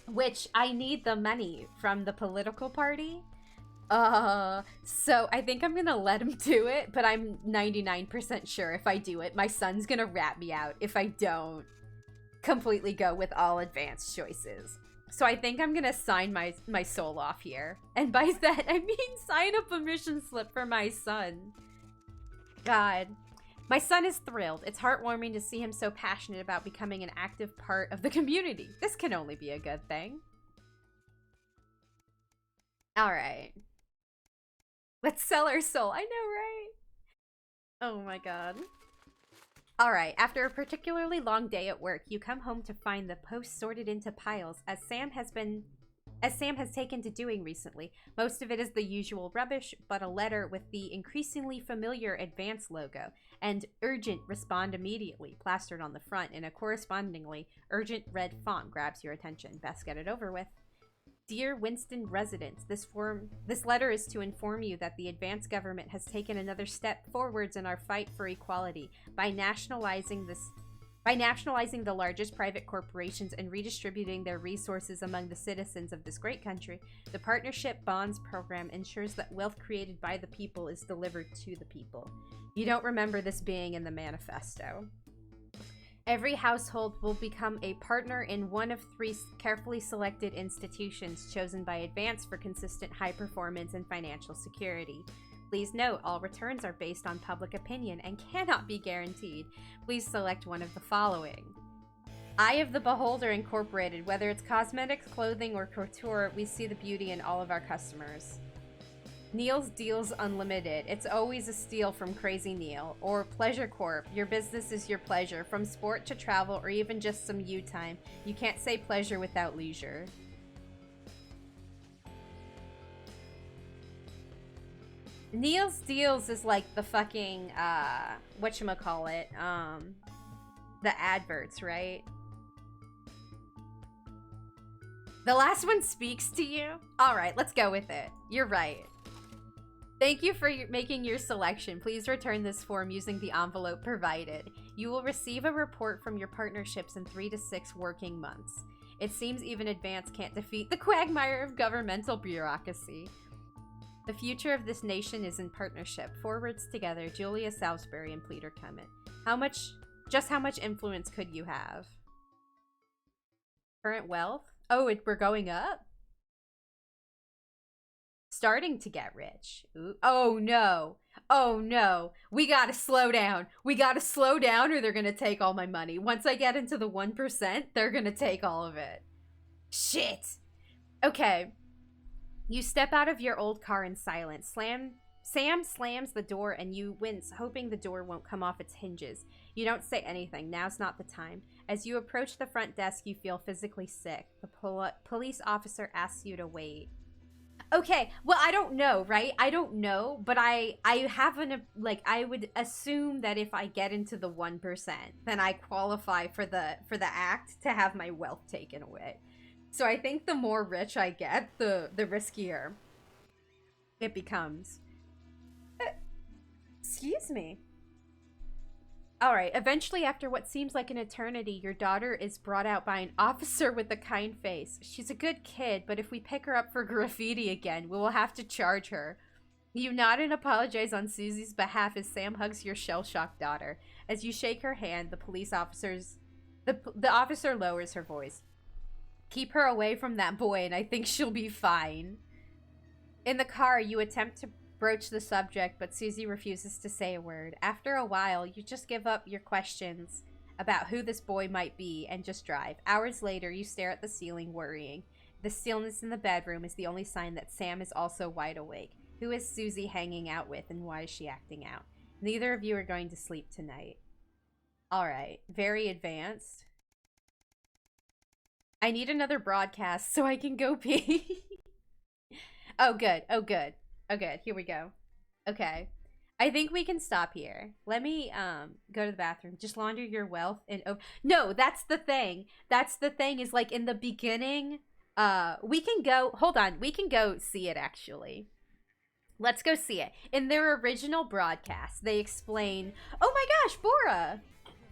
Which I need the money from the political party. So I think I'm gonna let him do it, but I'm 99% sure if I do it, my son's gonna rat me out if I don't completely go with all advanced choices. So I think I'm gonna sign my soul off here. And by that, I mean sign a permission slip for my son. God. My son is thrilled. It's heartwarming to see him so passionate about becoming an active part of the community. This can only be a good thing. Alright. Let's sell our soul. I know, right? Oh my god. Alright, after a particularly long day at work, you come home to find the post sorted into piles, as Sam has taken to doing recently. Most of it is the usual rubbish, but a letter with the increasingly familiar Advance logo and urgent respond immediately plastered on the front in a correspondingly urgent red font grabs your attention. Best get it over with. Dear Winston residents, this letter is to inform you that the advanced government has taken another step forwards in our fight for equality by nationalizing the largest private corporations and redistributing their resources among the citizens of this great country. The Partnership Bonds program ensures that wealth created by the people is delivered to the people. You don't remember this being in the manifesto. Every household will become a partner in one of 3 carefully selected institutions chosen by Advance for consistent high performance and financial security. Please note, all returns are based on public opinion and cannot be guaranteed. Please select one of the following. Eye of the Beholder Incorporated. Whether it's cosmetics, clothing, or couture, we see the beauty in all of our customers. Neil's Deals Unlimited. It's always a steal from Crazy Neil. Or Pleasure Corp. Your business is your pleasure. From sport to travel or even just some you time. You can't say pleasure without leisure. Neil's Deals is like the fucking, whatchamacallit, the adverts, right? The last one speaks to you? Alright, let's go with it. You're right. Thank you for making your selection. Please return this form using the envelope provided. You will receive a report from your partnerships in 3 to 6 working months. It seems even Advance can't defeat the quagmire of governmental bureaucracy. The future of this nation is in partnership. Forwards together, Julia Salisbury and Peter Cummett. Just how much influence could you have? Current wealth? Oh, we're going up? Starting to get rich. Ooh. Oh no. Oh no. We gotta slow down. We gotta slow down or they're gonna take all my money. Once I get into the 1%, they're gonna take all of it. Shit. Okay. You step out of your old car in silence. Sam slams the door and you wince, hoping the door won't come off its hinges. You don't say anything. Now's not the time. As you approach the front desk, you feel physically sick. The police officer asks you to wait. Okay, well, I don't know, right? I don't know, but I would assume that if I get into the 1%, then I qualify for the act to have my wealth taken away. So I think the more rich I get, the riskier it becomes. Excuse me. Alright, eventually after what seems like an eternity, your daughter is brought out by an officer with a kind face. She's a good kid, but if we pick her up for graffiti again, we will have to charge her. You nod and apologize on Susie's behalf as Sam hugs your shell-shocked daughter. As you shake her hand, the officer lowers her voice. Keep her away from that boy and I think she'll be fine. In the car, you attempt to broach the subject, but Susie refuses to say a word. After a while, you just give up your questions about who this boy might be and just drive. Hours later, you stare at the ceiling, worrying. The stillness in the bedroom is the only sign that Sam is also wide awake. Who is Susie hanging out with and why is she acting out? Neither of you are going to sleep tonight. Alright, very advanced. I need another broadcast so I can go pee. Oh, good. Oh, good. Oh, good. Here we go. Okay. I think we can stop here. Let me go to the bathroom. Just launder your wealth and no, that's the thing. That's the thing is like in the beginning, we can go, hold on, we can go see it actually. Let's go see it. In their original broadcast, they explain, oh my gosh, Bora!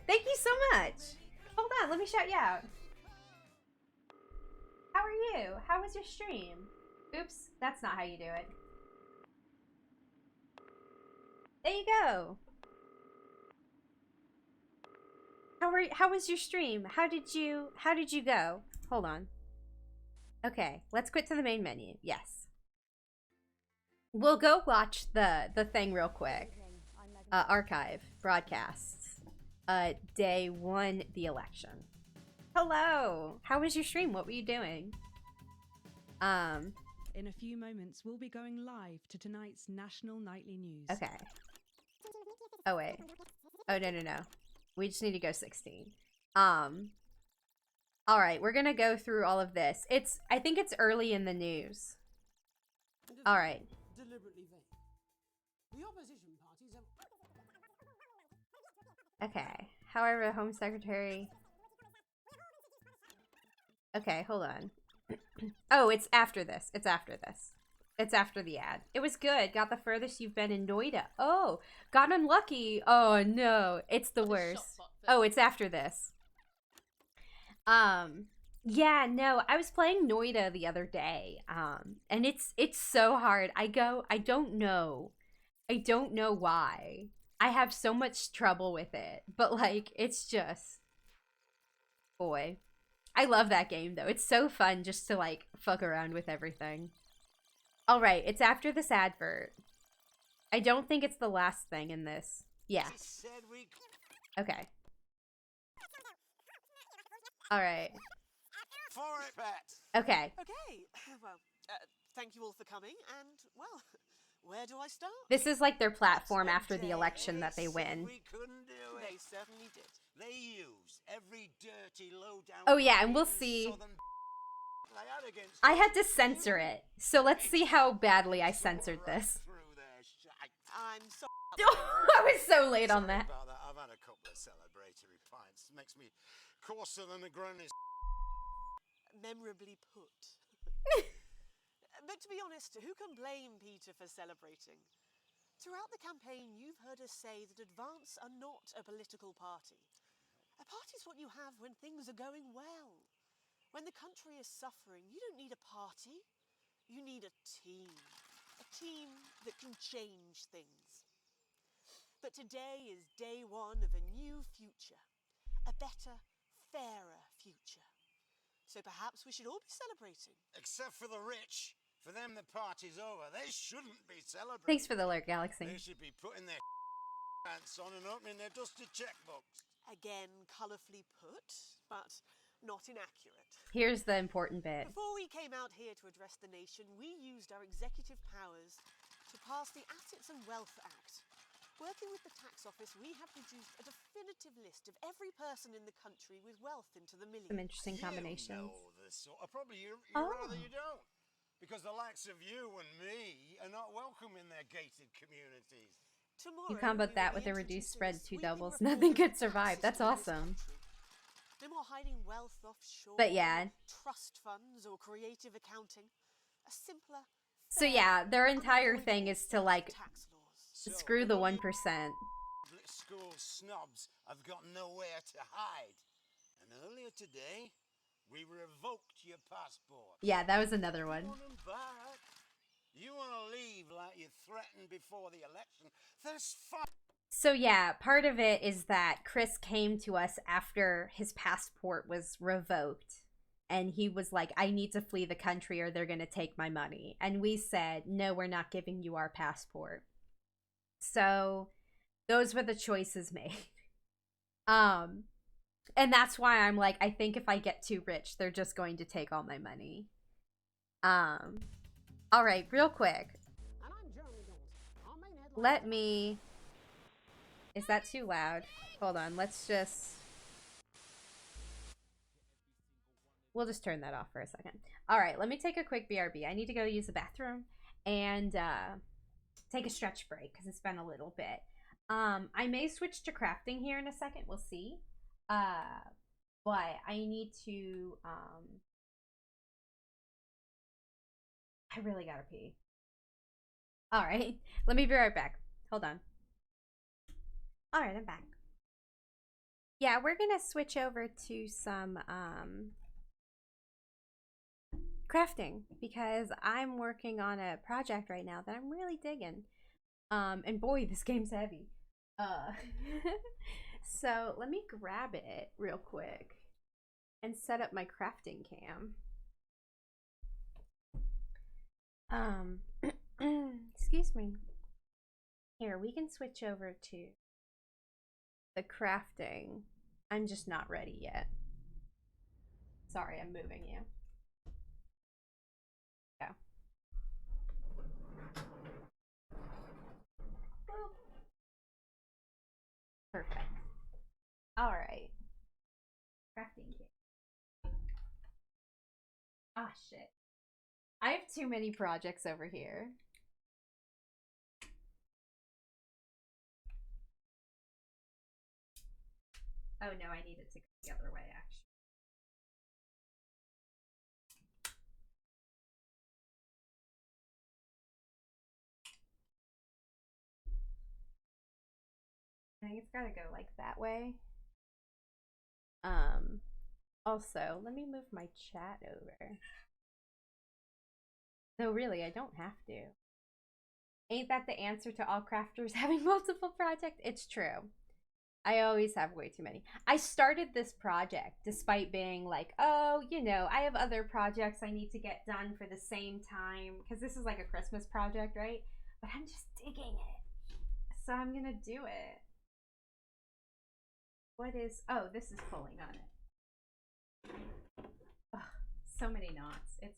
Thank you so much. Hold on, let me shout you out. How are you? How was your stream? Oops, that's not how you do it. There you go. How was your stream? How did you go? Hold on. Okay, let's quit to the main menu. Yes. We'll go watch the thing real quick. Archive broadcasts. Day 1, the election. Hello. How was your stream? What were you doing? In a few moments, we'll be going live to tonight's national nightly news. Okay. Oh, wait. Oh, no. We just need to go 16. Alright, we're gonna go through all of this. I think it's early in the news. Alright. Deliberately vague. The opposition parties have... Okay. However, the Home Secretary... Okay, hold on. Oh, it's after this. It's after this. It's after the ad. It was good. Got the furthest you've been in Noida. Oh, got unlucky. Oh no, it's the worst. Oh, it's after this. Yeah, no, I was playing Noida the other day. And it's so hard. I don't know. I don't know why. I have so much trouble with it. But like, it's just, boy. I love that game though. It's so fun just to like fuck around with everything. All right, it's after this advert. I don't think it's the last thing in this. Yeah. Okay. All right. Okay. Okay, well, thank you all for coming, and, well, where do I start? This is like their platform after the election that they win. They certainly did. They used every dirty low-down... Oh yeah, and we'll see. I had to censor it, so let's see how badly I censored this. I'm sorry. I was so late on that. I've had a couple of celebratory pints. Makes me coarser than a granny's... Memorably put. But to be honest, who can blame Peter for celebrating? Throughout the campaign, you've heard us say that Advance are not a political party. A party's what you have when things are going well. When the country is suffering, you don't need a party. You need a team. A team that can change things. But today is day one of a new future. A better, fairer future. So perhaps we should all be celebrating. Except for the rich. For them, the party's over. They shouldn't be celebrating. Thanks for the alert, Galaxy. They should be putting their pants on and opening their dusty checkbooks. Again, colourfully put, but not inaccurate. Here's the important bit. Before we came out here to address the nation, we used our executive powers to pass the Assets and Wealth Act. Working with the tax office, we have produced a definitive list of every person in the country with wealth into the millions. Some interesting combinations. You know this sort of, probably you'd rather you don't. Because the likes of you and me are not welcome in their gated communities. Tomorrow, You combo that with a reduced spread, 2 doubles. Nothing could survive. That's awesome. No more hiding wealth offshore. But yeah. Trust funds or creative accounting. A simpler. So yeah, their entire thing is to like screw the 1%. Public school snobs have got nowhere to hide. And earlier today, we revoked your passport. Yeah, that was another one. You want to leave like you threatened before the election? That's fine. So yeah, part of it is that Chris came to us after his passport was revoked. And he was like, I need to flee the country or they're going to take my money. And we said, no, we're not giving you our passport. So those were the choices made. And that's why I'm like, I think if I get too rich, they're just going to take all my money. All right, real quick. Let me... Is that too loud? Hold on, let's just... We'll just turn that off for a second. All right, let me take a quick BRB. I need to go use the bathroom and take a stretch break because it's been a little bit. I may switch to crafting here in a second. We'll see. But I need to, I really gotta pee. All right, let me be right back. Hold on. All right, I'm back. Yeah, we're gonna switch over to some, crafting because I'm working on a project right now that I'm really digging. And boy, this game's heavy. So let me grab it real quick and set up my crafting cam. Excuse me. Here, we can switch over to the crafting. I'm just not ready yet. Sorry, I'm moving you. Go. Perfect. All right. Crafting kit. Ah, shit. I have too many projects over here. Oh no, I need it to go the other way, actually. I think it's gotta go like that way. Also, let me move my chat over. No, really, I don't have to. Ain't that the answer to all crafters having multiple projects? It's true. I always have way too many. I started this project despite being like, oh, you know, I have other projects I need to get done for the same time. Because this is like a Christmas project, right? But I'm just digging it. So I'm going to do it. What is... Oh, this is pulling on it. Ugh, so many knots. It's...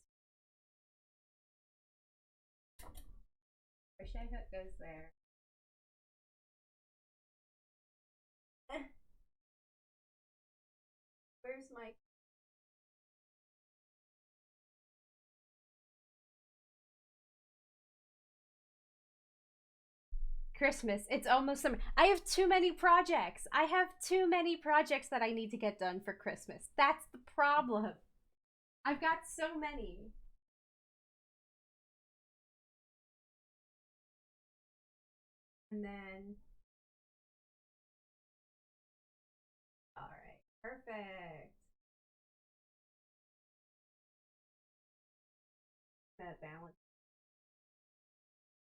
Crochet hook goes there. Where's my... Christmas. It's almost summer. I have too many projects. I have too many projects that I need to get done for Christmas. That's the problem. I've got so many. And then... Alright. Perfect. That balance.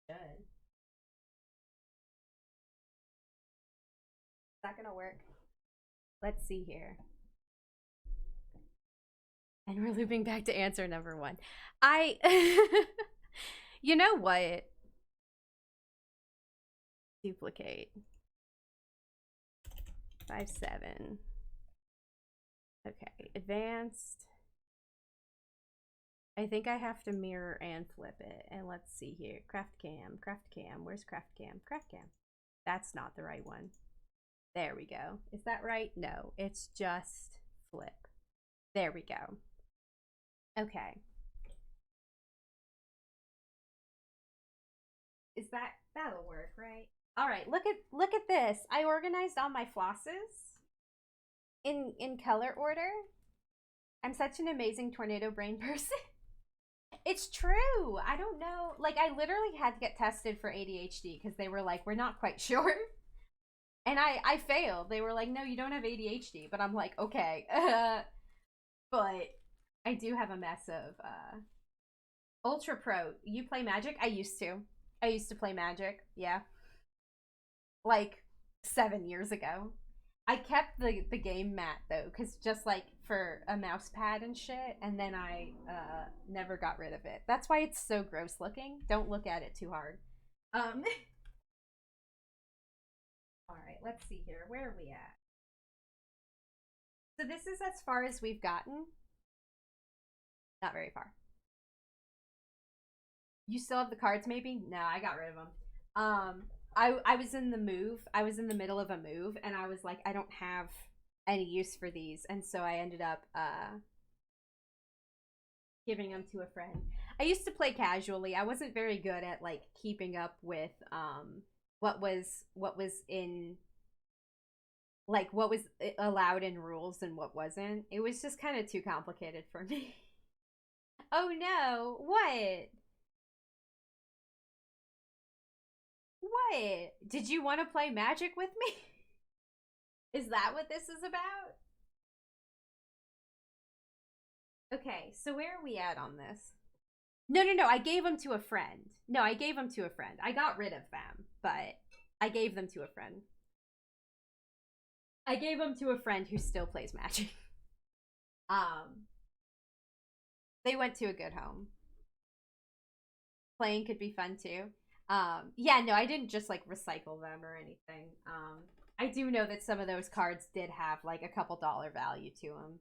Good. It's not gonna work. Let's see here. And we're looping back to answer number 1. You know what? Duplicate. 5, 7. Okay, advanced. I think I have to mirror and flip it. And let's see here. Craft cam. Where's craft cam? Craft cam. That's not the right one. There we go. Is that right? No, it's just flip. There we go. Okay. That'll work, right? All right, look at this. I organized all my flosses in color order. I'm such an amazing tornado brain person. It's true. I don't know. Like, I literally had to get tested for ADHD because they were like, we're not quite sure. And I failed. They were like, no, you don't have ADHD. But I'm like, okay. But I do have a mess of Ultra Pro. You play Magic? I used to play Magic. Yeah. Like 7 years ago. I kept the game mat though, because just like for a mouse pad and shit, and then I never got rid of it. That's why it's so gross looking. Don't look at it too hard. Alright, let's see here. Where are we at? So this is as far as we've gotten. Not very far. You still have the cards maybe? No, I got rid of them. I was in the move. I was in the middle of a move, and I was like, I don't have any use for these, and so I ended up giving them to a friend. I used to play casually. I wasn't very good at like keeping up with what was in like what was allowed in rules and what wasn't. It was just kind of too complicated for me. Oh no, what? What? Did you want to play Magic with me? Is that what this is about? Okay, so where are we at on this? No, I gave them to a friend. No, I gave them to a friend. I got rid of them, but I gave them to a friend. I gave them to a friend who still plays Magic. They went to a good home. Playing could be fun too. Yeah, no, I didn't just like recycle them or anything. I do know that some of those cards did have like a couple dollar value to them.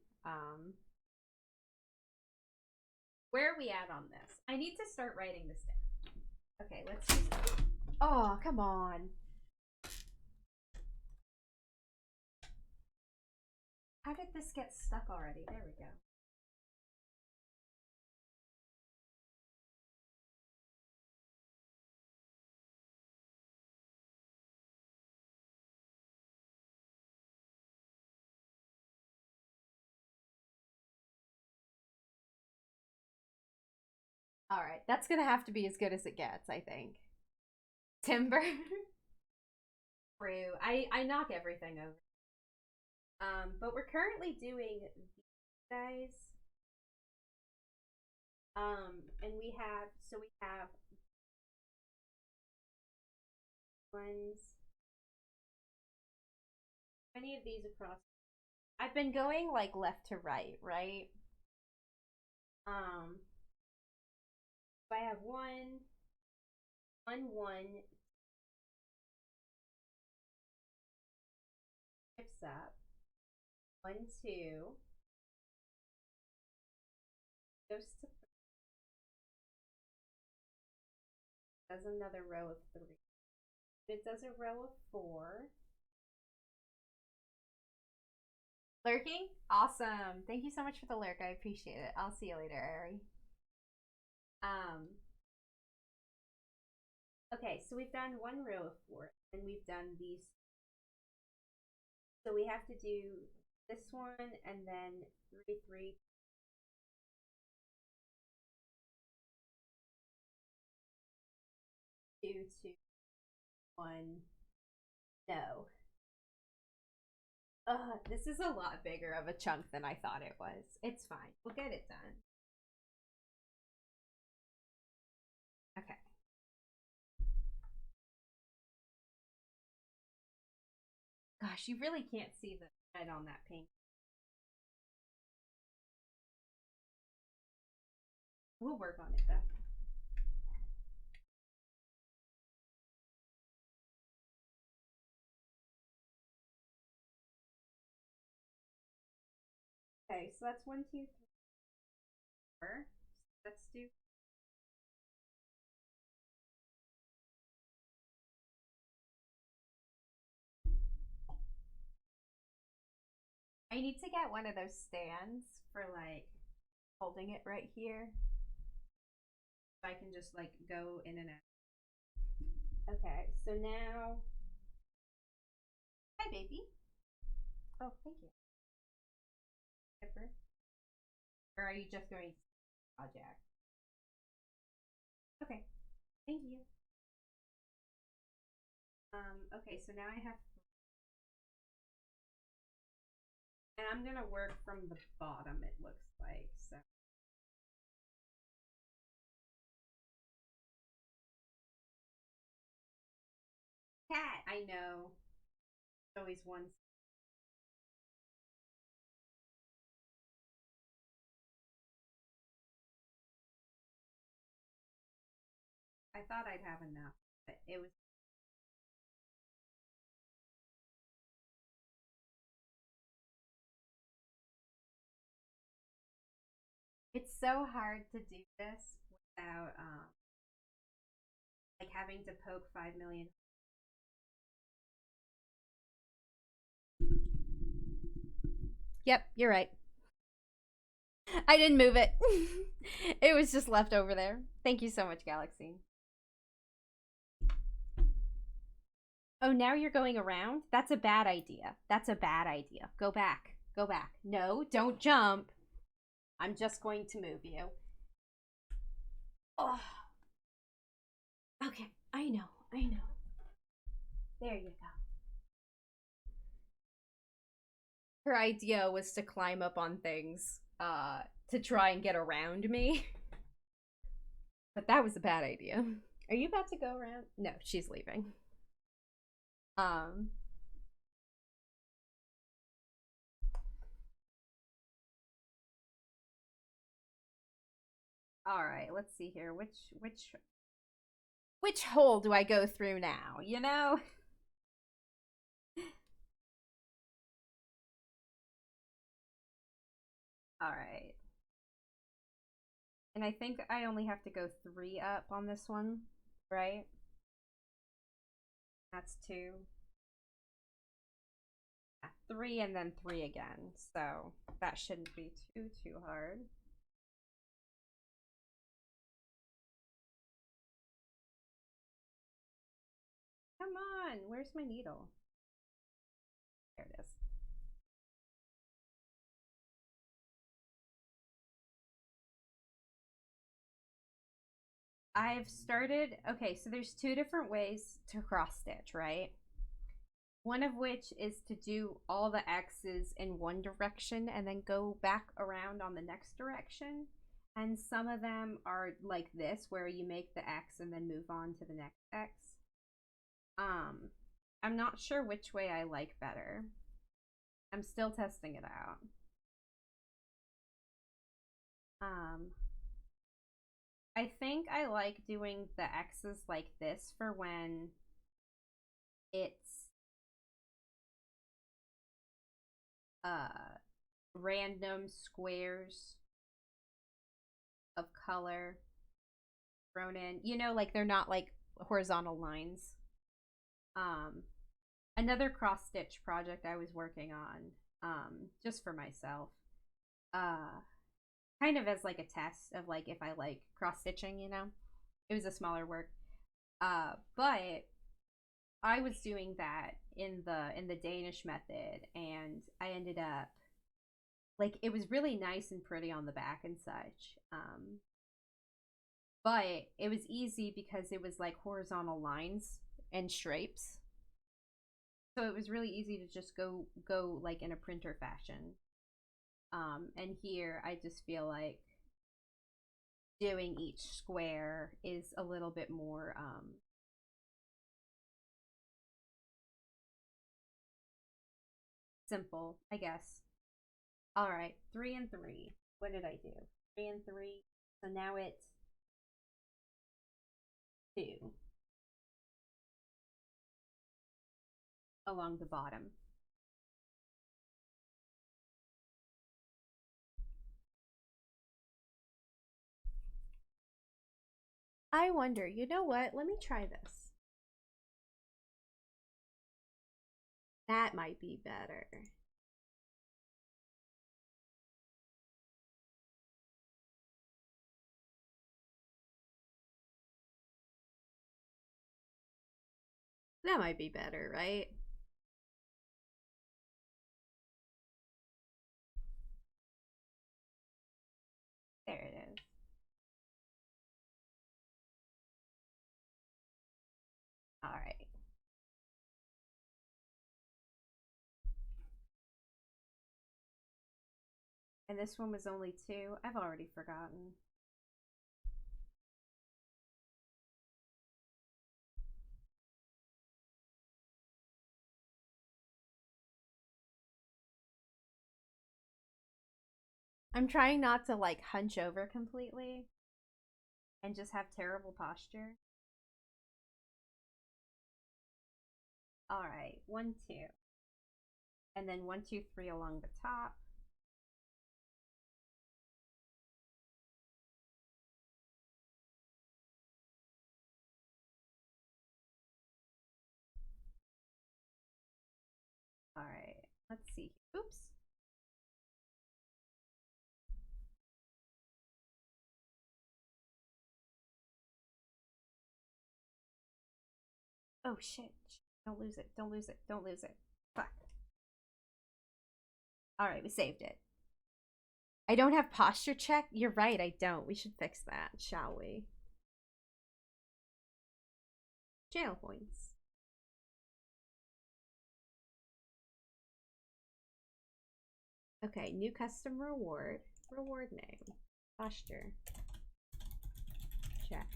Where are we at on this? I need to start writing this down. Okay, let's just... Oh, come on. How did this get stuck already? There we go. Alright, that's gonna have to be as good as it gets, I think. Timber. True. I knock everything over. But we're currently doing these guys. And we have ones. Many of these across. I've been going like left to right, right? So I have one, shifts up, 1, 2, goes to 3, does another row of 3. It does a row of 4. Lurking? Awesome. Thank you so much for the lurk. I appreciate it. I'll see you later, Ari. Okay, so we've done 1 row of 4, and we've done these. So we have to do this one, and then 3, 3. Two, 2, 1. No. This is a lot bigger of a chunk than I thought it was. It's fine. We'll get it done. Okay. Gosh, you really can't see the red on that paint. We'll work on it though. Okay, so that's 1, 2, 3, 4. Let's do. I need to get one of those stands for like holding it right here. So I can just like go in and out. Okay, so now. Hi, baby. Oh, thank you. Pepper. Or are you just going to project? Okay, thank you. Okay, so now I have, and I'm gonna work from the bottom, it looks like, so. Cat, I know. It's always one. I thought I'd have enough, but it was. It's so hard to do this without like having to poke 5 million. Yep, you're right. I didn't move it. It was just left over there. Thank you so much, Galaxy. Oh, now you're going around? That's a bad idea. That's a bad idea. Go back. Go back. No, don't jump. I'm just going to move you. Oh. Okay, I know. I know. There you go. Her idea was to climb up on things to try and get around me. But that was a bad idea. Are you about to go around? No, she's leaving. All right, let's see here. Which hole do I go through now, you know? All right. And I think I only have to go 3 up on this one, right? That's 2. Yeah, 3 and then 3 again. So that shouldn't be too hard. Come on, where's my needle? There it is. I've started, okay, so there's 2 different ways to cross stitch, right? One of which is to do all the X's in one direction and then go back around on the next direction. And some of them are like this, where you make the X and then move on to the next X. I'm not sure which way I like better. I'm still testing it out. I think I like doing the X's like this for when it's random squares of color thrown in. You know, like they're not like horizontal lines. Another cross stitch project I was working on, just for myself. Kind of as like a test of like if I like cross stitching, you know. It was a smaller work. But I was doing that in the Danish method, and I ended up like it was really nice and pretty on the back and such. But it was easy because it was like horizontal lines and stripes. So it was really easy to just go like in a printer fashion. And here I just feel like doing each square is a little bit more simple, I guess. All right, 3 and 3. What did I do? 3 and 3. So now it's 2 along the bottom. I wonder, you know what? Let me try this. That might be better. That might be better, right? There it is. All right. And this one was only 2. I've already forgotten. I'm trying not to like hunch over completely and just have terrible posture. All right, 1, 2. And then 1, 2, 3 along the top. All right, let's see. Oops. Oh shit. Don't lose it. Don't lose it. Don't lose it. Fuck. All right, we saved it. I don't have posture check. You're right, I don't. We should fix that, shall we? Channel points. Okay, new custom reward. Reward name. Posture. Check.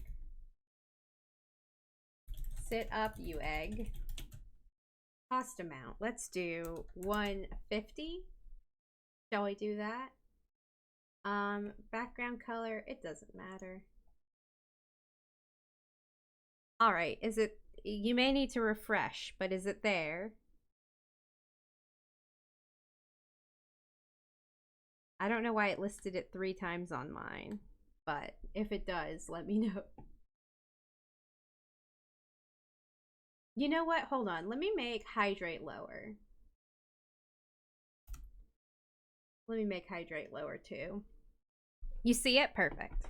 Sit up, you egg. Cost amount. Let's do 150. Shall we do that? Background color, it doesn't matter. All right, is it, you may need to refresh, but is it there? I don't know why it listed it 3 times on mine, but if it does, let me know. You know what? Hold on. Let me make hydrate lower. Let me make hydrate lower too. You see it? Perfect.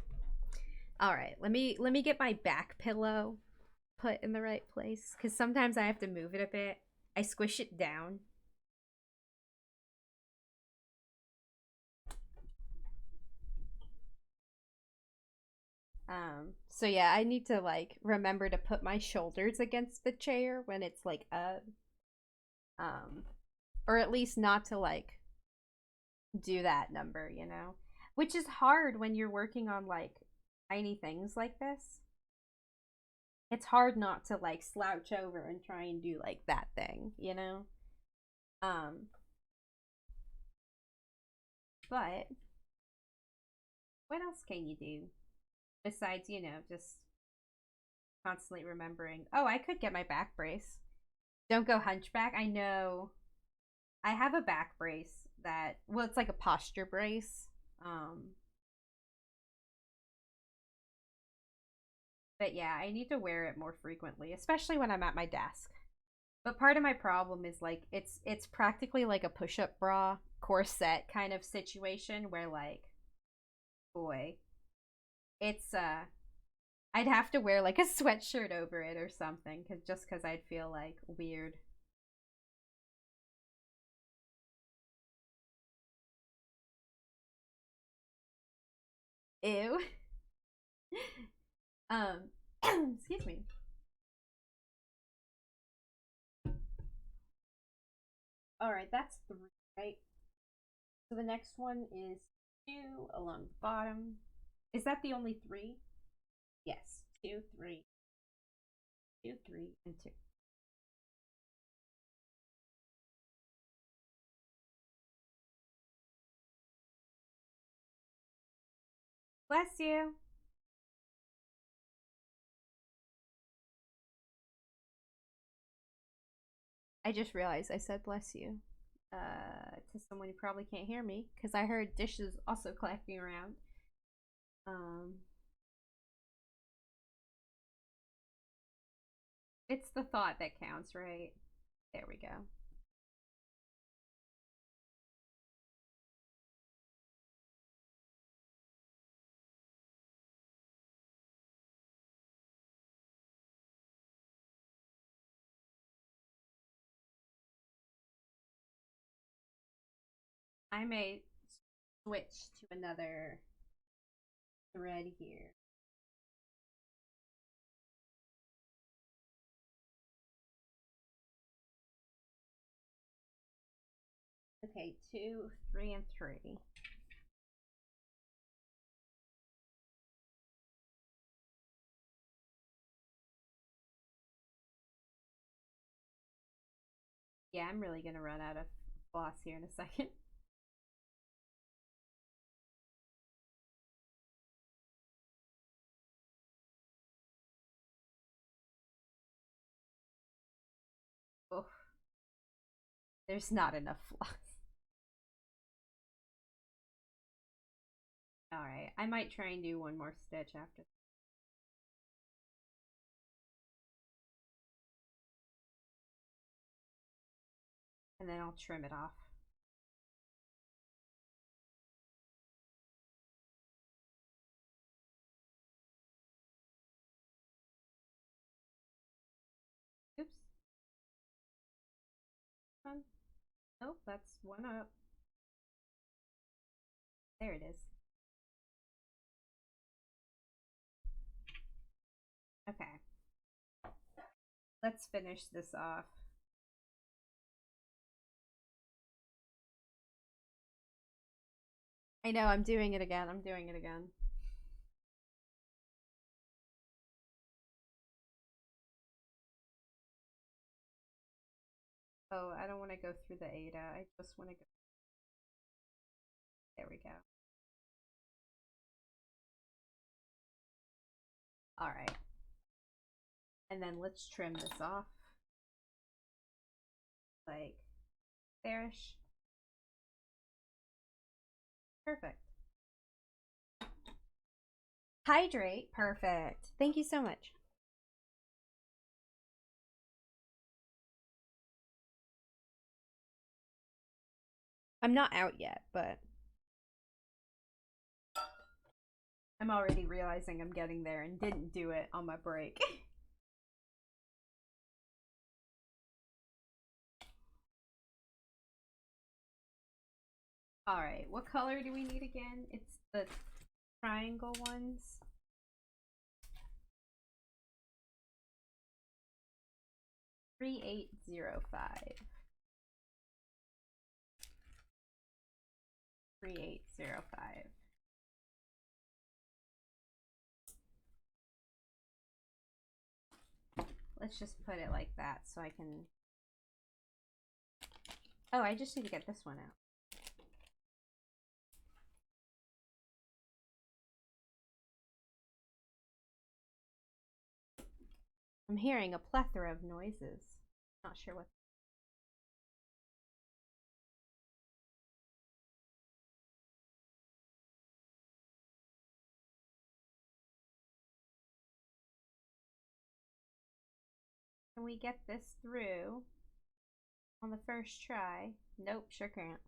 All right. Let me get my back pillow put in the right place, because sometimes I have to move it a bit. I squish it down. So yeah, I need to like remember to put my shoulders against the chair when it's like up. Or at least not to like do that number, you know? Which is hard when you're working on like tiny things like this. It's hard not to like slouch over and try and do like that thing, you know? But what else can you do besides, you know, just constantly remembering, oh, I could get my back brace. Don't go hunchback. I know I have a back brace that, well, it's like a posture brace. But yeah, I need to wear it more frequently, especially when I'm at my desk. But part of my problem is like it's practically like a push-up bra corset kind of situation where like, boy, it's I'd have to wear like a sweatshirt over it or something cuz I'd feel like weird. Ew. Excuse me. All right, that's 3, right? So the next one is 2 along the bottom. Is that the only 3? Yes. 2, 3. 2, 3, and 2. Bless you. I just realized I said bless you to someone who probably can't hear me because I heard dishes also clacking around. It's the thought that counts, right? There we go. I may switch to another thread here. Okay, 2, 3, and 3. Yeah, I'm really gonna run out of floss here in a second. Oh, there's not enough floss. Alright, I might try and do one more stitch after. And then I'll trim it off. Oops. Nope, that's one up. There it is. Okay. Let's finish this off. I know, I'm doing it again. I'm doing it again. Oh, I don't want to go through the Ada. I just want to go. There we go. Alright. And then let's trim this off. Like, there-ish. Perfect. Hydrate. Perfect. Thank you so much. I'm not out yet, but I'm already realizing I'm getting there and didn't do it on my break. Alright, what color do we need again? It's the triangle ones. $3805. 3805. Let's just put it like that so I can... Oh, I just need to get this one out. I'm hearing a plethora of noises. Not sure what. Can we get this through on the first try? Nope, sure can't.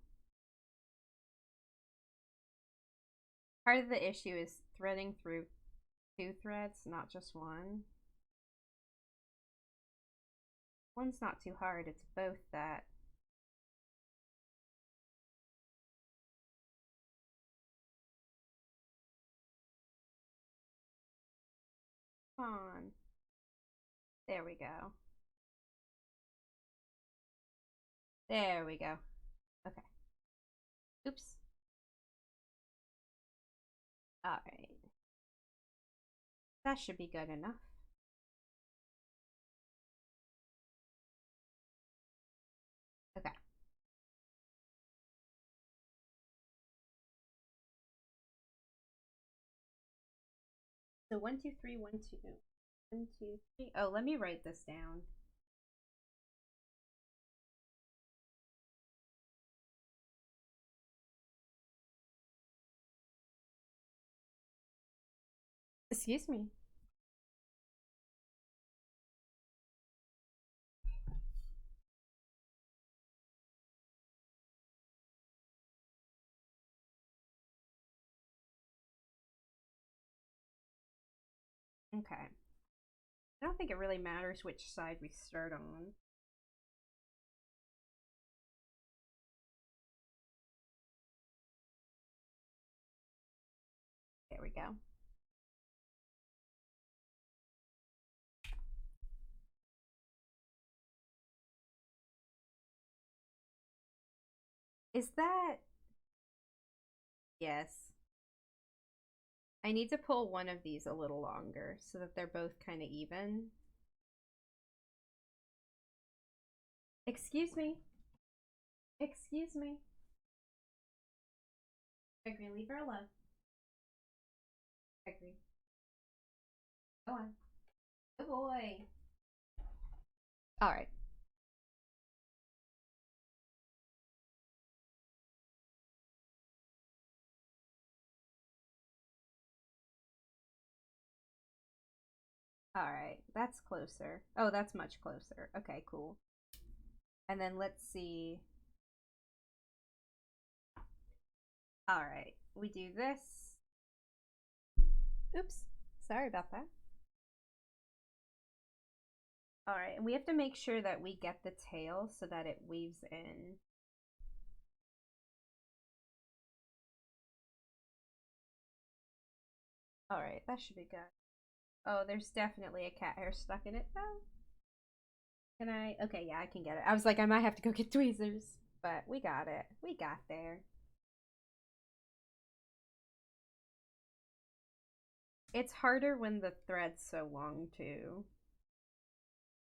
Part of the issue is threading through 2 threads, not just one. One's not too hard, it's both that. Come on. There we go. There we go. Okay. Oops. Alright. That should be good enough. Okay. So 1, 2, 3, 1, 2. 1, 2, 3. Oh, let me write this down. Excuse me. Okay. I don't think it really matters which side we start on. There we go. Is that... Yes. I need to pull one of these a little longer so that they're both kind of even. Excuse me. Excuse me. Gregory, leave her alone. Gregory. Go on. Good boy. Alright. Alright, that's closer. Oh, that's much closer. Okay, cool. And then let's see. Alright, we do this. Oops, sorry about that. Alright, and we have to make sure that we get the tail so that it weaves in. Alright, that should be good. Oh, there's definitely a cat hair stuck in it though. Can I? Okay, yeah, I can get it. I was like, I might have to go get tweezers, but we got it. We got there. It's harder when the thread's so long too.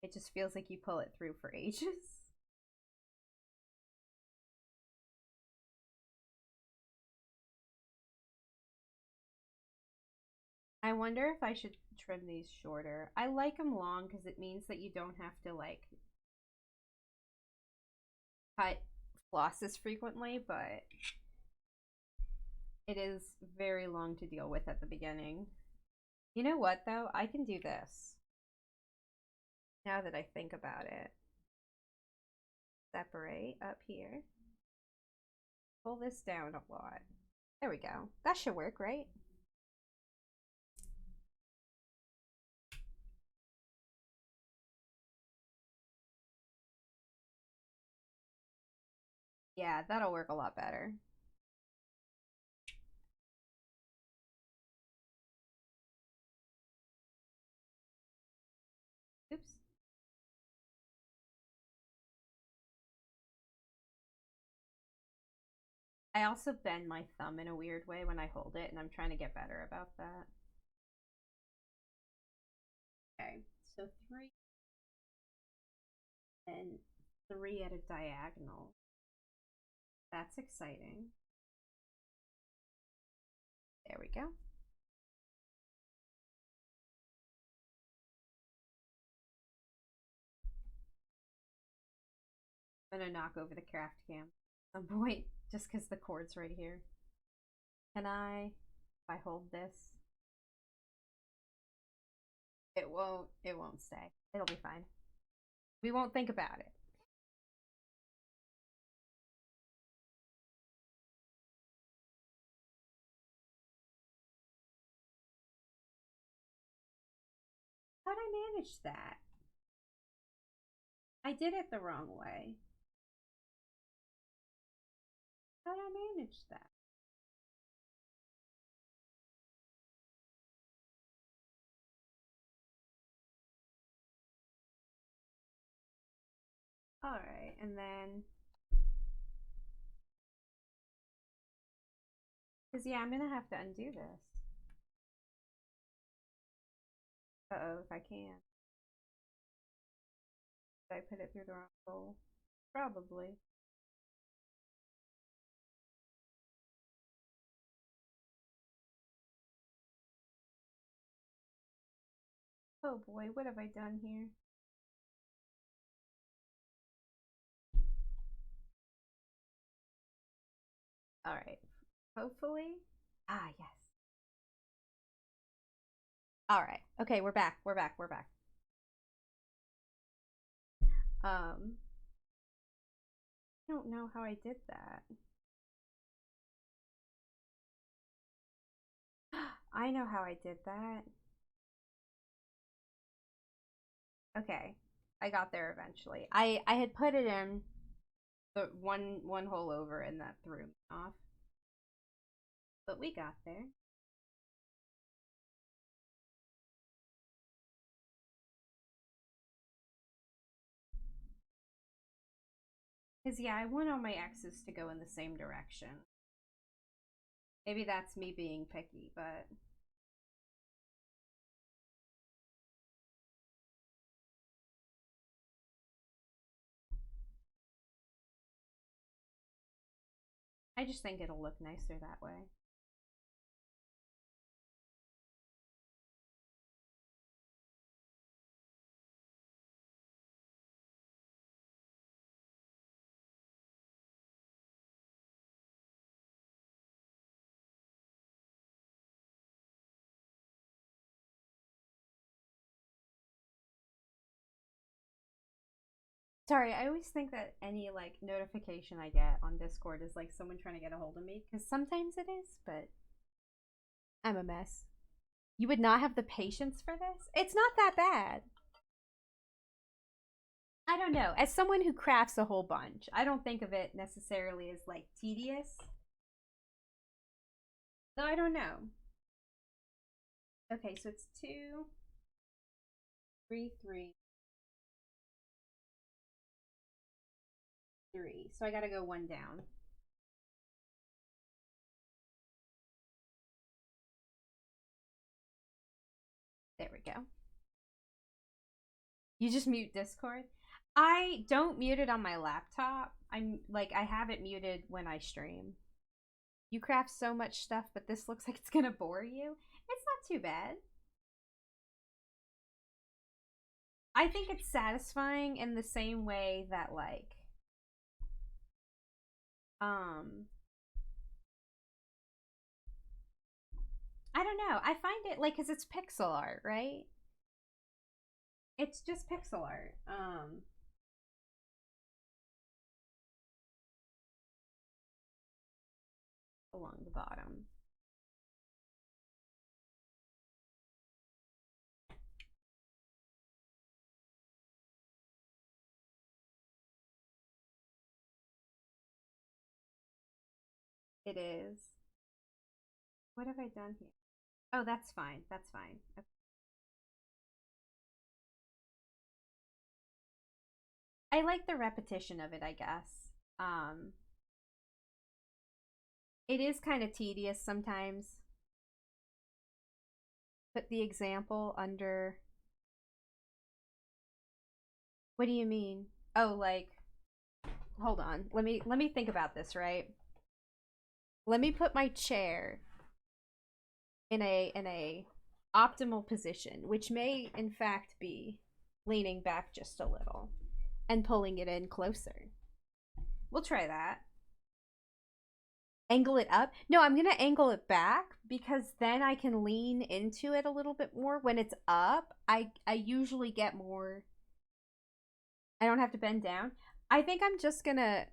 It just feels like you pull it through for ages. I wonder if I should trim these shorter. I like them long because it means that you don't have to like cut flosses frequently, but it is very long to deal with at the beginning. You know what though? I can do this. Now that I think about it. Separate up here. Pull this down a lot. There we go. That should work, right? Yeah, that'll work a lot better. Oops. I also bend my thumb in a weird way when I hold it, and I'm trying to get better about that. Okay, so 3 and 3 at a diagonal. That's exciting. There we go. I'm gonna knock over the craft cam at some point just because the cord's right here. Can I, if I hold this, it won't stay. It'll be fine. We won't think about it. How'd I manage that? I did it the wrong way. How'd I manage that? Alright, and then... Because, yeah, I'm gonna have to undo this. Uh-oh, if I can. Did I put it through the wrong hole? Probably. Oh boy, what have I done here? Alright. Hopefully. Ah, yes. Alright. Okay, we're back. We're back. We're back. I don't know how I did that. I know how I did that. Okay. I got there eventually. I had put it in the one hole over and that threw me off. But we got there. Because, yeah, I want all my X's to go in the same direction. Maybe that's me being picky, but... I just think it'll look nicer that way. Sorry, I always think that any, like, notification I get on Discord is, like, someone trying to get a hold of me. Because sometimes it is, but I'm a mess. You would not have the patience for this? It's not that bad. I don't know. As someone who crafts a whole bunch, I don't think of it necessarily as, like, tedious. Though I don't know. Okay, so it's 2, 3, 3, 3. So I gotta go 1 down. There we go. You just mute Discord? I don't mute it on my laptop. I have it muted when I stream. You craft so much stuff, but this looks like it's gonna bore you. It's not too bad. I think it's satisfying in the same way that, like, I don't know. I find it, like, because it's pixel art, right? It's just pixel art. Along the bottom. It is. What have I done here? Oh, that's fine. That's fine. Okay. I like the repetition of it, I guess. It is kind of tedious sometimes. Put the example under. What do you mean? Oh, like, hold on. Let me think about this, right? Let me put my chair in a optimal position, which may in fact be leaning back just a little and pulling it in closer. We'll try that. Angle it up? No, I'm gonna angle it back because then I can lean into it a little bit more. When it's up, I usually get more. I don't have to bend down. I think I'm just gonna,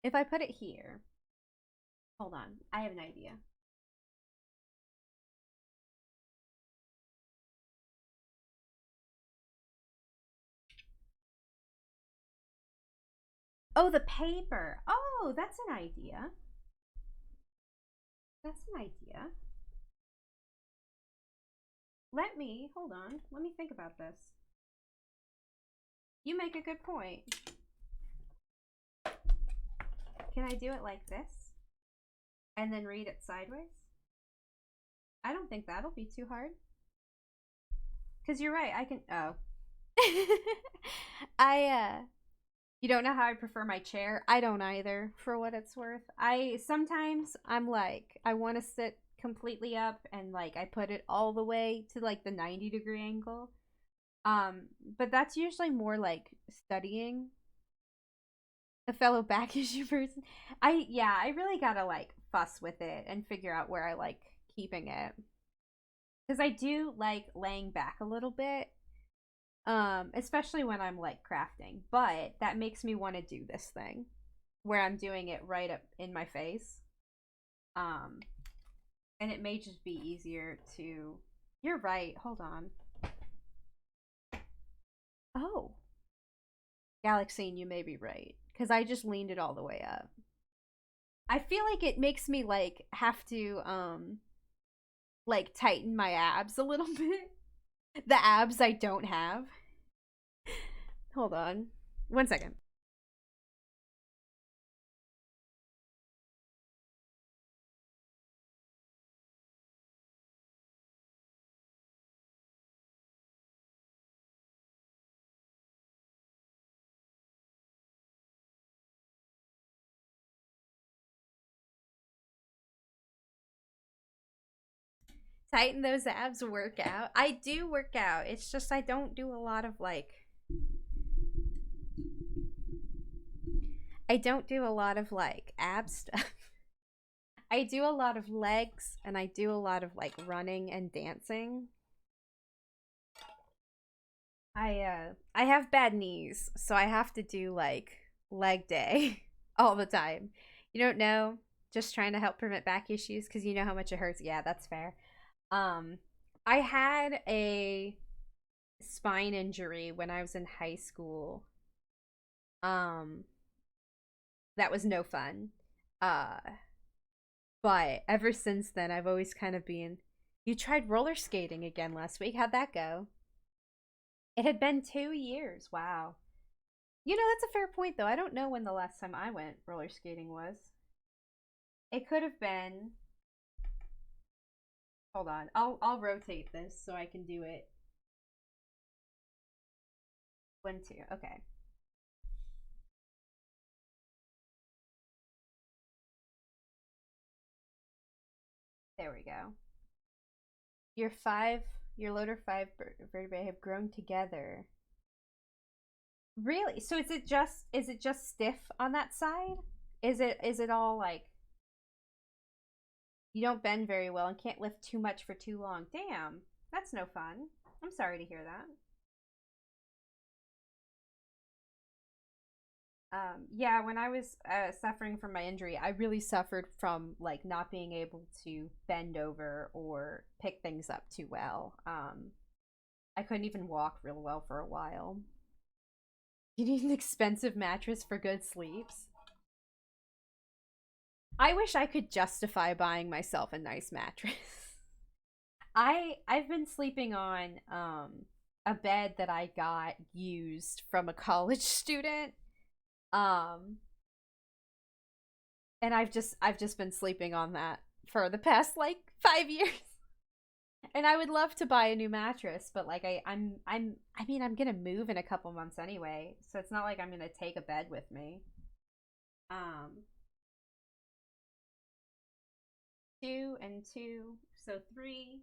if I put it here, hold on, I have an idea. Oh, the paper. Oh, that's an idea. That's an idea. Hold on, let me think about this. You make a good point. Can I do it like this? And then read it sideways? I don't think that'll be too hard. Because you're right, I can, oh. You don't know how I prefer my chair? I don't either, for what it's worth. Sometimes I'm like, I want to sit completely up and like I put it all the way to like the 90-degree angle. But that's usually more like studying. A fellow back issue person. I really gotta like fuss with it and figure out where I like keeping it. Because I do like laying back a little bit. Especially when I'm like crafting. But that makes me want to do this thing. Where I'm doing it right up in my face. And it may just be easier to... You're right, hold on. Oh. Galaxine, you may be right. Because I just leaned it all the way up. I feel like it makes me like have to like tighten my abs a little bit. The abs I don't have. Hold on. 1 second. Tighten those abs, work out. I do work out. It's just I don't do a lot of like... I don't do a lot of like ab stuff. I do a lot of legs and I do a lot of like running and dancing. I have bad knees, so I have to do like leg day all the time. You don't know, just trying to help prevent back issues because you know how much it hurts. Yeah, that's fair. I had a spine injury when I was in high school. That was no fun. But ever since then, I've always kind of been... You tried roller skating again last week. How'd that go? It had been 2 years. Wow. You know, that's a fair point, though. I don't know when the last time I went roller skating was. It could have been... Hold on. I'll rotate this so I can do it. 1, 2. Okay. There we go. Your lower 5 vertebrae have grown together. Really? So is it just stiff on that side? Is it all like you don't bend very well and can't lift too much for too long? Damn, that's no fun. I'm sorry to hear that. Yeah, when I was suffering from my injury, I really suffered from like not being able to bend over or pick things up too well. I couldn't even walk real well for a while. You need an expensive mattress for good sleeps. I wish I could justify buying myself a nice mattress. I've been sleeping on a bed that I got used from a college student. And I've just been sleeping on that for the past like 5 years. And I would love to buy a new mattress, but like I mean I'm gonna move in a couple months anyway, so it's not like I'm gonna take a bed with me. Um, 2 and 2, so 3.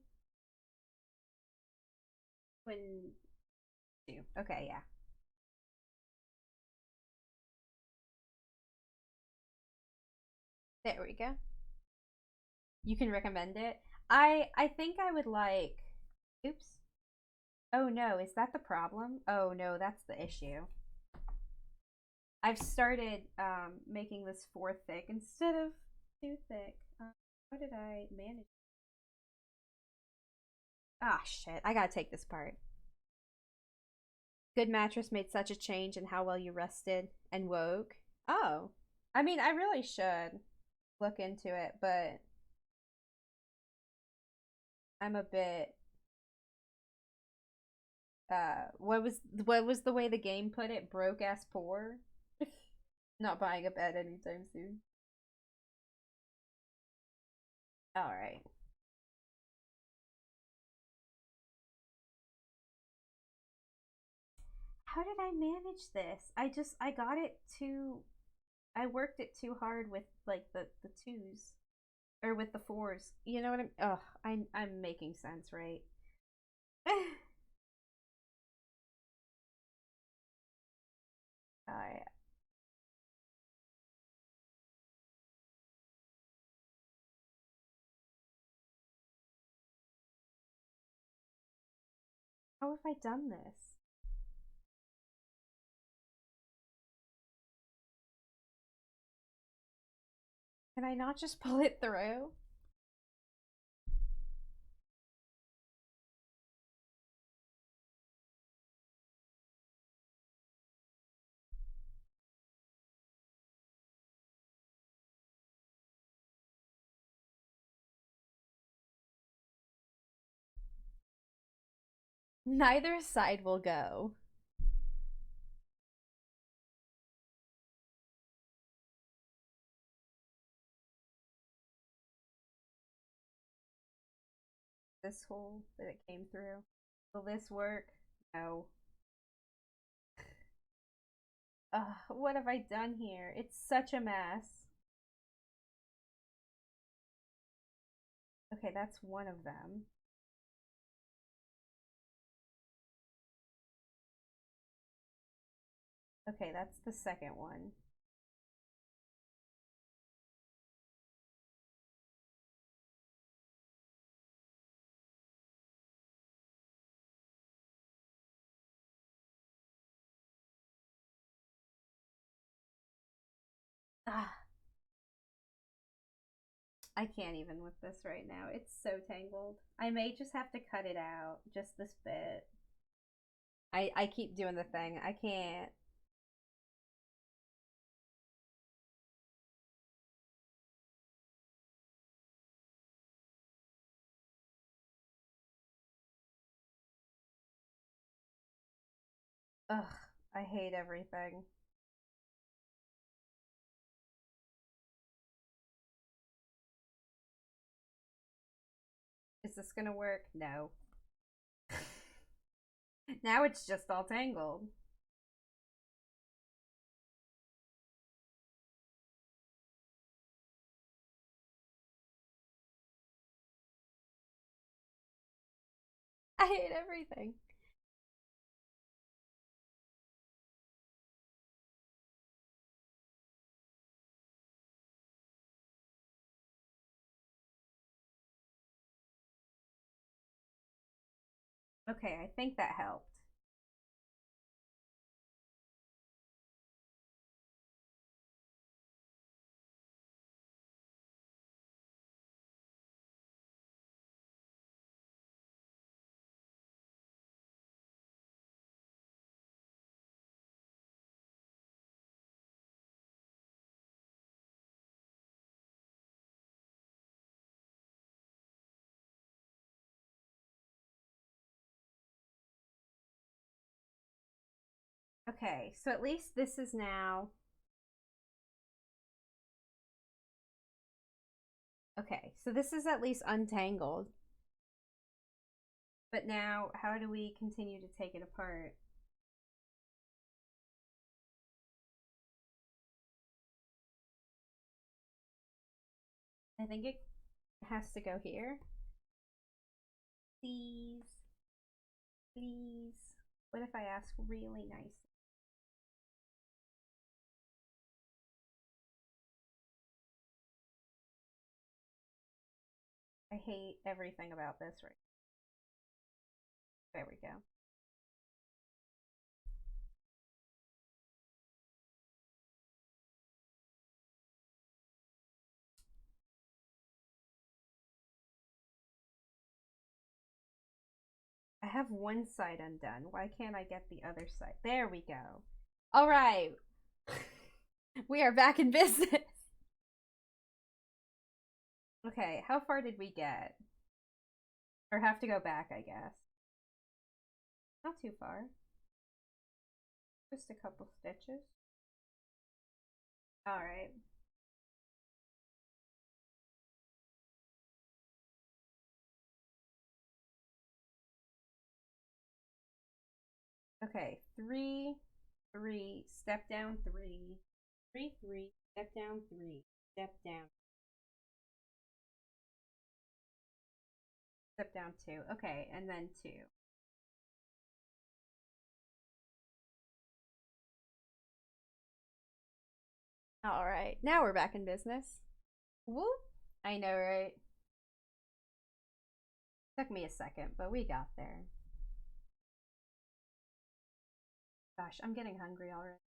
When 2, okay, yeah. There we go. You can recommend it. I think I would like. Oops. Oh no, is that the problem? Oh no, that's the issue. I've started making this 4 thick instead of 2 thick. How did I manage? Ah, shit. I gotta take this part. Good mattress made such a change in how well you rested and woke. Oh. I mean, I really should look into it, but I'm a bit what was the way the game put it? Broke ass poor. Not buying a bed anytime soon. All right. How did I manage this? I got it too I worked it too hard with like the 2s or with the 4s. You know what I'm Ugh, I'm making sense, right? All right. How have I done this? Can I not just pull it through? Neither side will go. This hole that it came through. Will this work? No. Ugh, what have I done here? It's such a mess. Okay, that's one of them. Okay, that's the second one. Ah, I can't even with this right now. It's so tangled. I may just have to cut it out, just this bit. I keep doing the thing. I can't. Ugh, I hate everything. Is this gonna work? No. Now it's just all tangled. I hate everything. Okay, I think that helped. Okay, so at least this is now Okay, so this is at least untangled. But now, how do we continue to take it apart? I think it has to go here. Please. Please. What if I ask really nicely? I hate everything about this right now. There we go. I have one side undone. Why can't I get the other side? There we go. All right. We are back in business. Okay, how far did we get? Or have to go back, I guess. Not too far. Just a couple stitches. All right. Okay, 3, 3, step down 3, 3, 3, step down 3, step down. Step down 2. Okay, and then 2. All right, now we're back in business. Whoop! I know, right? Took me a second, but we got there. Gosh, I'm getting hungry already.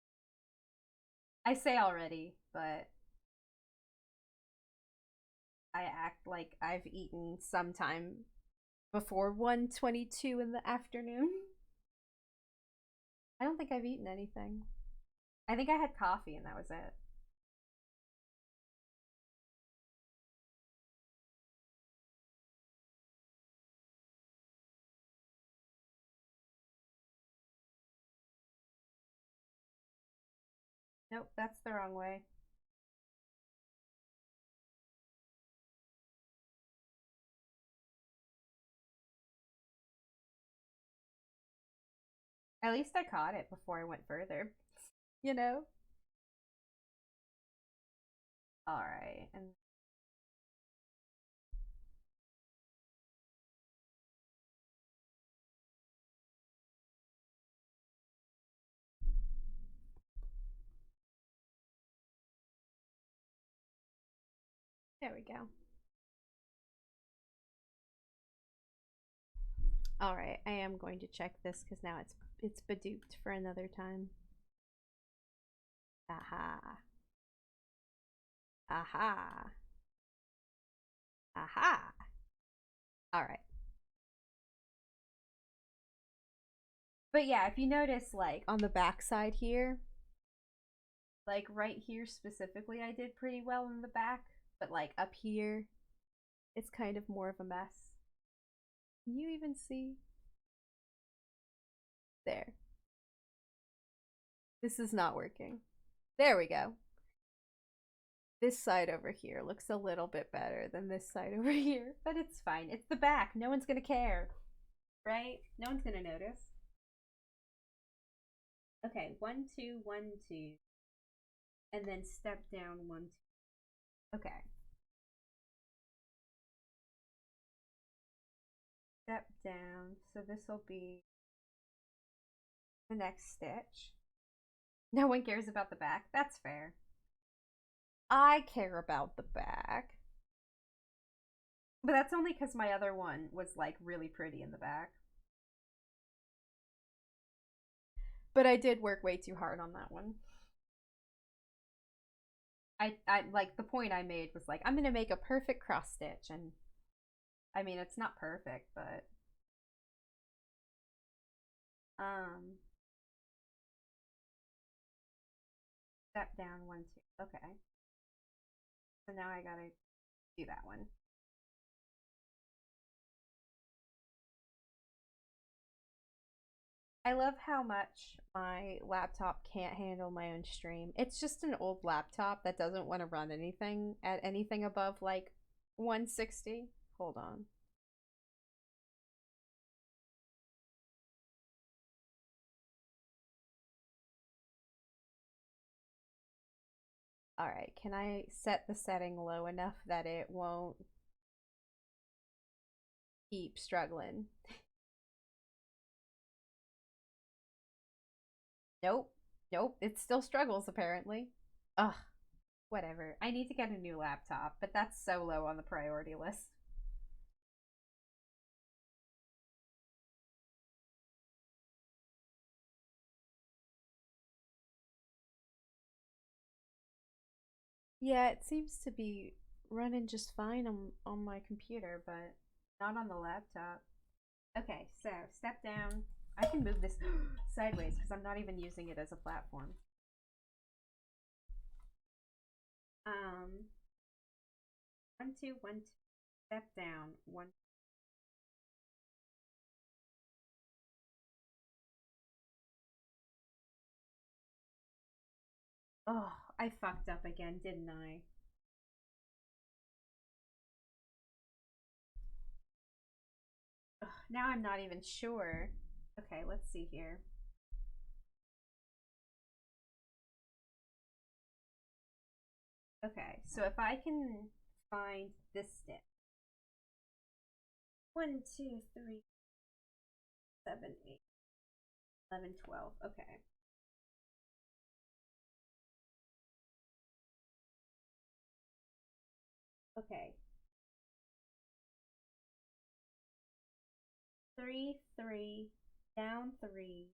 I say already, but I act like I've eaten sometime before 1:22 in the afternoon. I don't think I've eaten anything. I think I had coffee and that was it. Nope, that's the wrong way. At least I caught it before I went further. You know? Alright, and there we go. Alright, I am going to check this because now it's beduped for another time. Aha. Aha. Aha. Alright. But yeah, if you notice, like, on the back side here, like, right here specifically, I did pretty well in the back. But, like, up here, it's kind of more of a mess. Can you even see? There. This is not working. There we go. This side over here looks a little bit better than this side over here, but it's fine. It's the back. No one's gonna care, right? No one's gonna notice. Okay, 1, 2, 1, 2, and then step down 1, 2. Okay. Step down. So this will be the next stitch. No one cares about the back. That's fair. I care about the back. But that's only because my other one was like really pretty in the back. But I did work way too hard on that one. I like the point I made was like, I'm gonna make a perfect cross stitch, and I mean it's not perfect, but step down 1, 2. Okay. So now I gotta do that one. I love how much my laptop can't handle my own stream. It's just an old laptop that doesn't want to run anything at anything above like 160. Hold on. All right, can I set the setting low enough that it won't keep struggling? Nope. Nope, it still struggles apparently. Ugh, whatever. I need to get a new laptop, but that's so low on the priority list. Yeah, it seems to be running just fine on my computer, but not on the laptop. Okay, so step down. I can move this sideways because I'm not even using it as a platform. 1 2 1 2. Step down 1. Oh, I fucked up again, didn't I? Ugh, now I'm not even sure. Okay, let's see here. Okay, so if I can find this step. 1 2 3 7 8 11 12. Okay. Okay. 3 3 down 3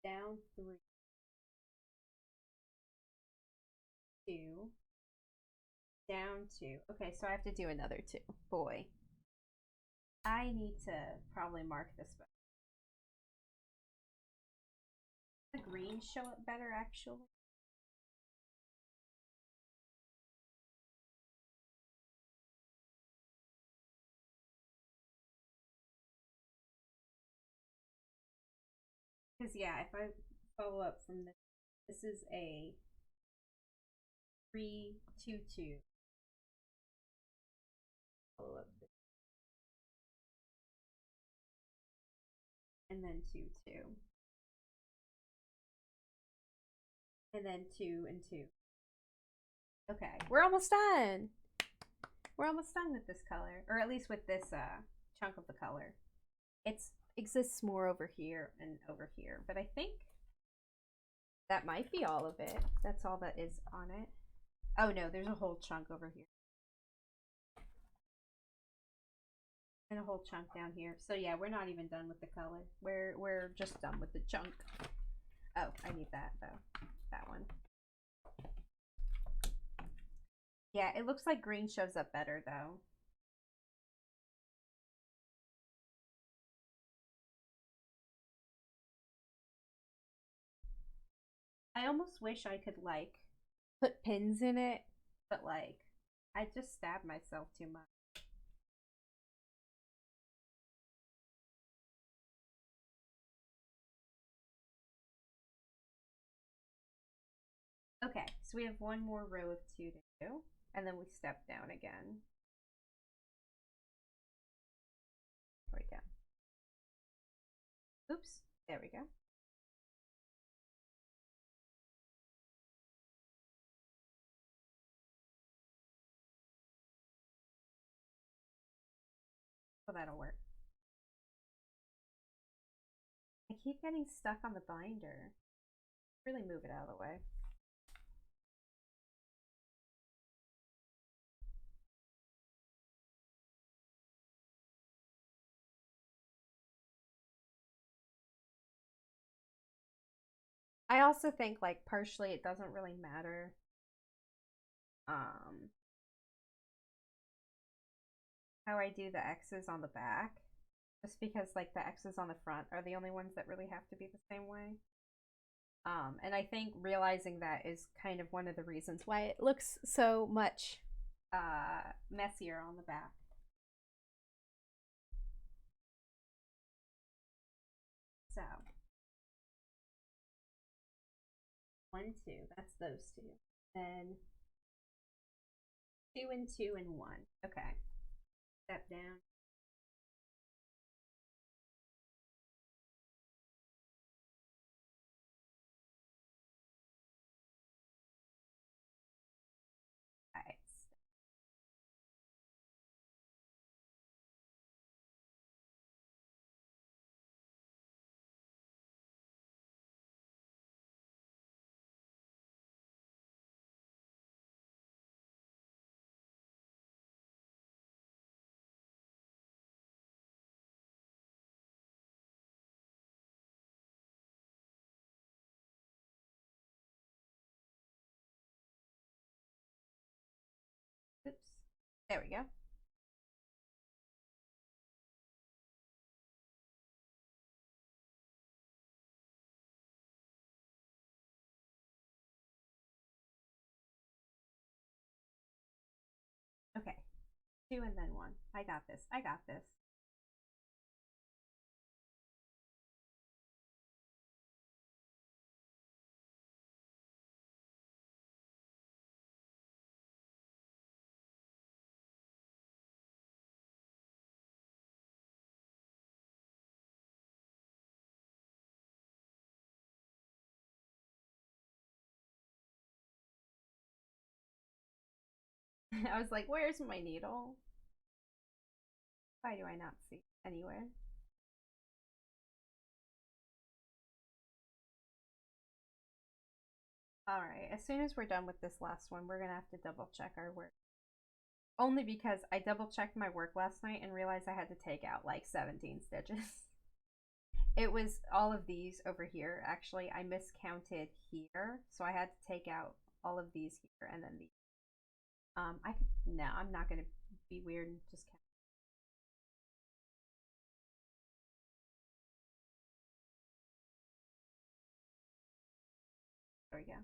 down 3 2 down 2. Okay, so I have to do another 2. Boy. I need to probably mark this better. The green show up better actually. Because yeah, if I follow up from this, this is a 3 2 2. Follow up this. And then 2 2. And then 2 and 2. Okay, we're almost done. We're almost done with this color, or at least with this chunk of the color. It exists more over here and over here, but I think that might be all of it. That's all that is on it. Oh no, there's a whole chunk over here. And a whole chunk down here. So yeah, we're not even done with the color. We're just done with the chunk. Oh, I need that though. That one. Yeah, it looks like green shows up better though. I almost wish I could like put pins in it, but like I just stabbed myself too much. Okay, so we have one more row of 2 to do, and then we step down again. There we go. Oops, there we go. So that'll work. I keep getting stuck on the binder. Really move it out of the way. I also think like partially it doesn't really matter how I do the X's on the back, just because like the X's on the front are the only ones that really have to be the same way. And I think realizing that is kind of one of the reasons why it looks so much messier on the back. So 1, 2. That's those two. Then 2 and 2 and 1. Okay. Step down. Alright. Oops. There we go. Okay. 2 and then 1. I got this. I got this. I was like, where's my needle? Why do I not see it anywhere? Alright, as soon as we're done with this last one, we're gonna have to double check our work. Only because I double checked my work last night and realized I had to take out like 17 stitches. It was all of these over here. Actually, I miscounted here, so I had to take out all of these here and then these. No, I'm not gonna be weird and just count. There we go.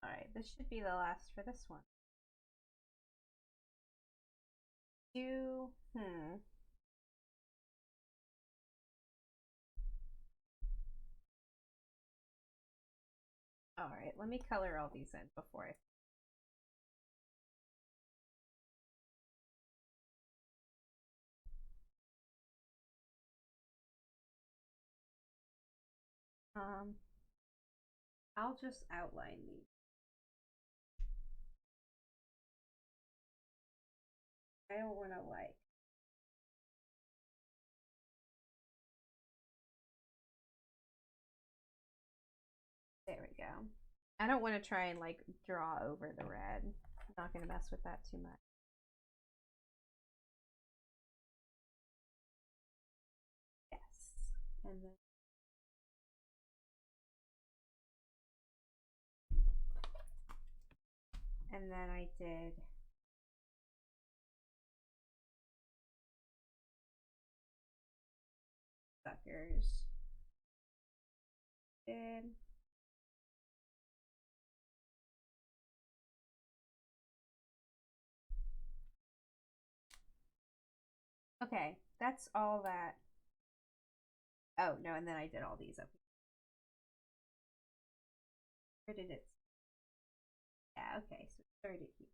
Alright, this should be the last for this one. Alright, let me color all these in before I'll just outline these. I don't want to like there we go. I don't want to try and like draw over the red. I'm not going to mess with that too much. Yes. And then I did suckers. Okay, that's all that. Oh, no, and then I did all these up here. Where did it? Yeah, okay, so it started here.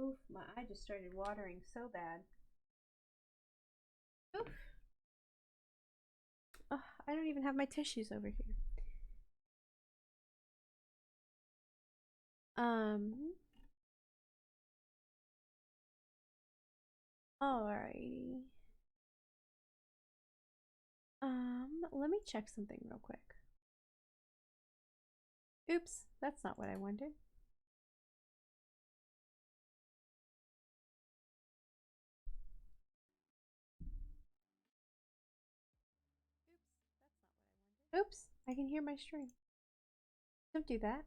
Oof, my eye just started watering so bad. Oof. Oh, I don't even have my tissues over here. Alrighty. Let me check something real quick. Oops, that's not what I wanted. Oops, I can hear my string. Don't do that.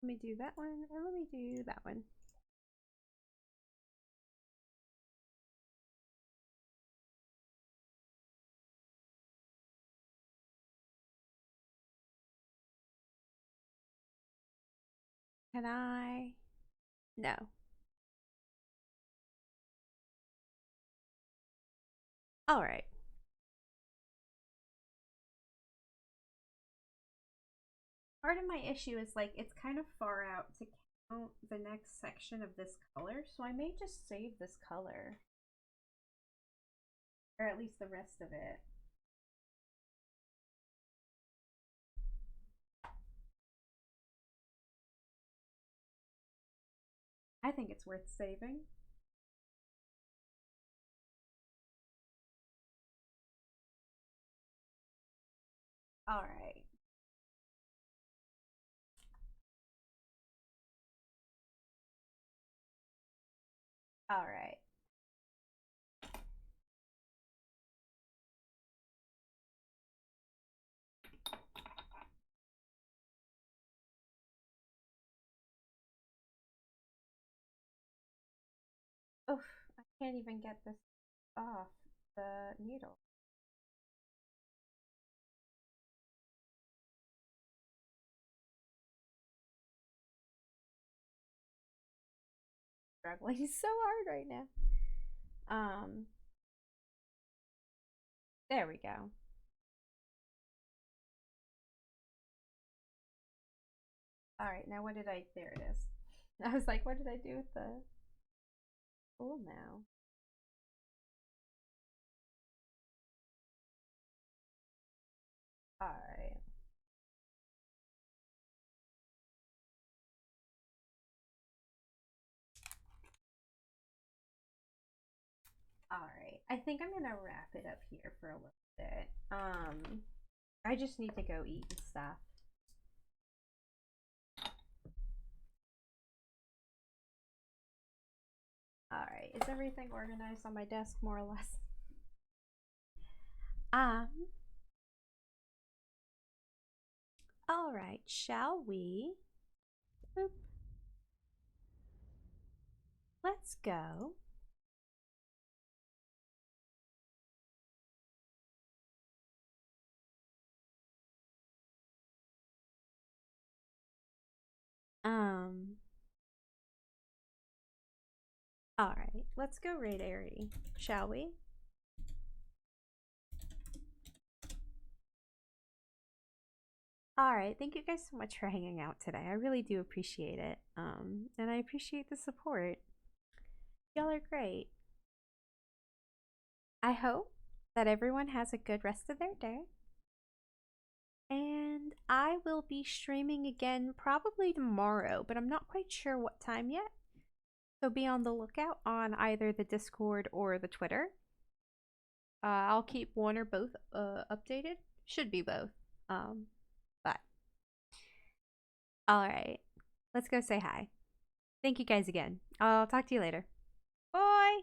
Let me do that one, and let me do that one. Can I? No. All right. Part of my issue is like it's kind of far out to count the next section of this color, so I may just save this color. Or at least the rest of it. I think it's worth saving. All right. All right. Oof, I can't even get this off the needle. Struggling so hard right now. There we go. All right, now what did I, there it is. I was like, what did I do with the tool now? All right. All right, I think I'm gonna wrap it up here for a little bit. I just need to go eat and stuff. All right, is everything organized on my desk more or less? All right, shall we? Boop. Let's go. All right, let's go raid Airy, shall we? All right, thank you guys so much for hanging out today. I really do appreciate it. And I appreciate the support. Y'all are great. I hope that everyone has a good rest of their day. And I will be streaming again probably tomorrow, but I'm not quite sure what time yet. So be on the lookout on either the Discord or the Twitter. I'll keep one or both updated. Should be both. But all right, let's go say hi. Thank you guys again. I'll talk to you later. Bye.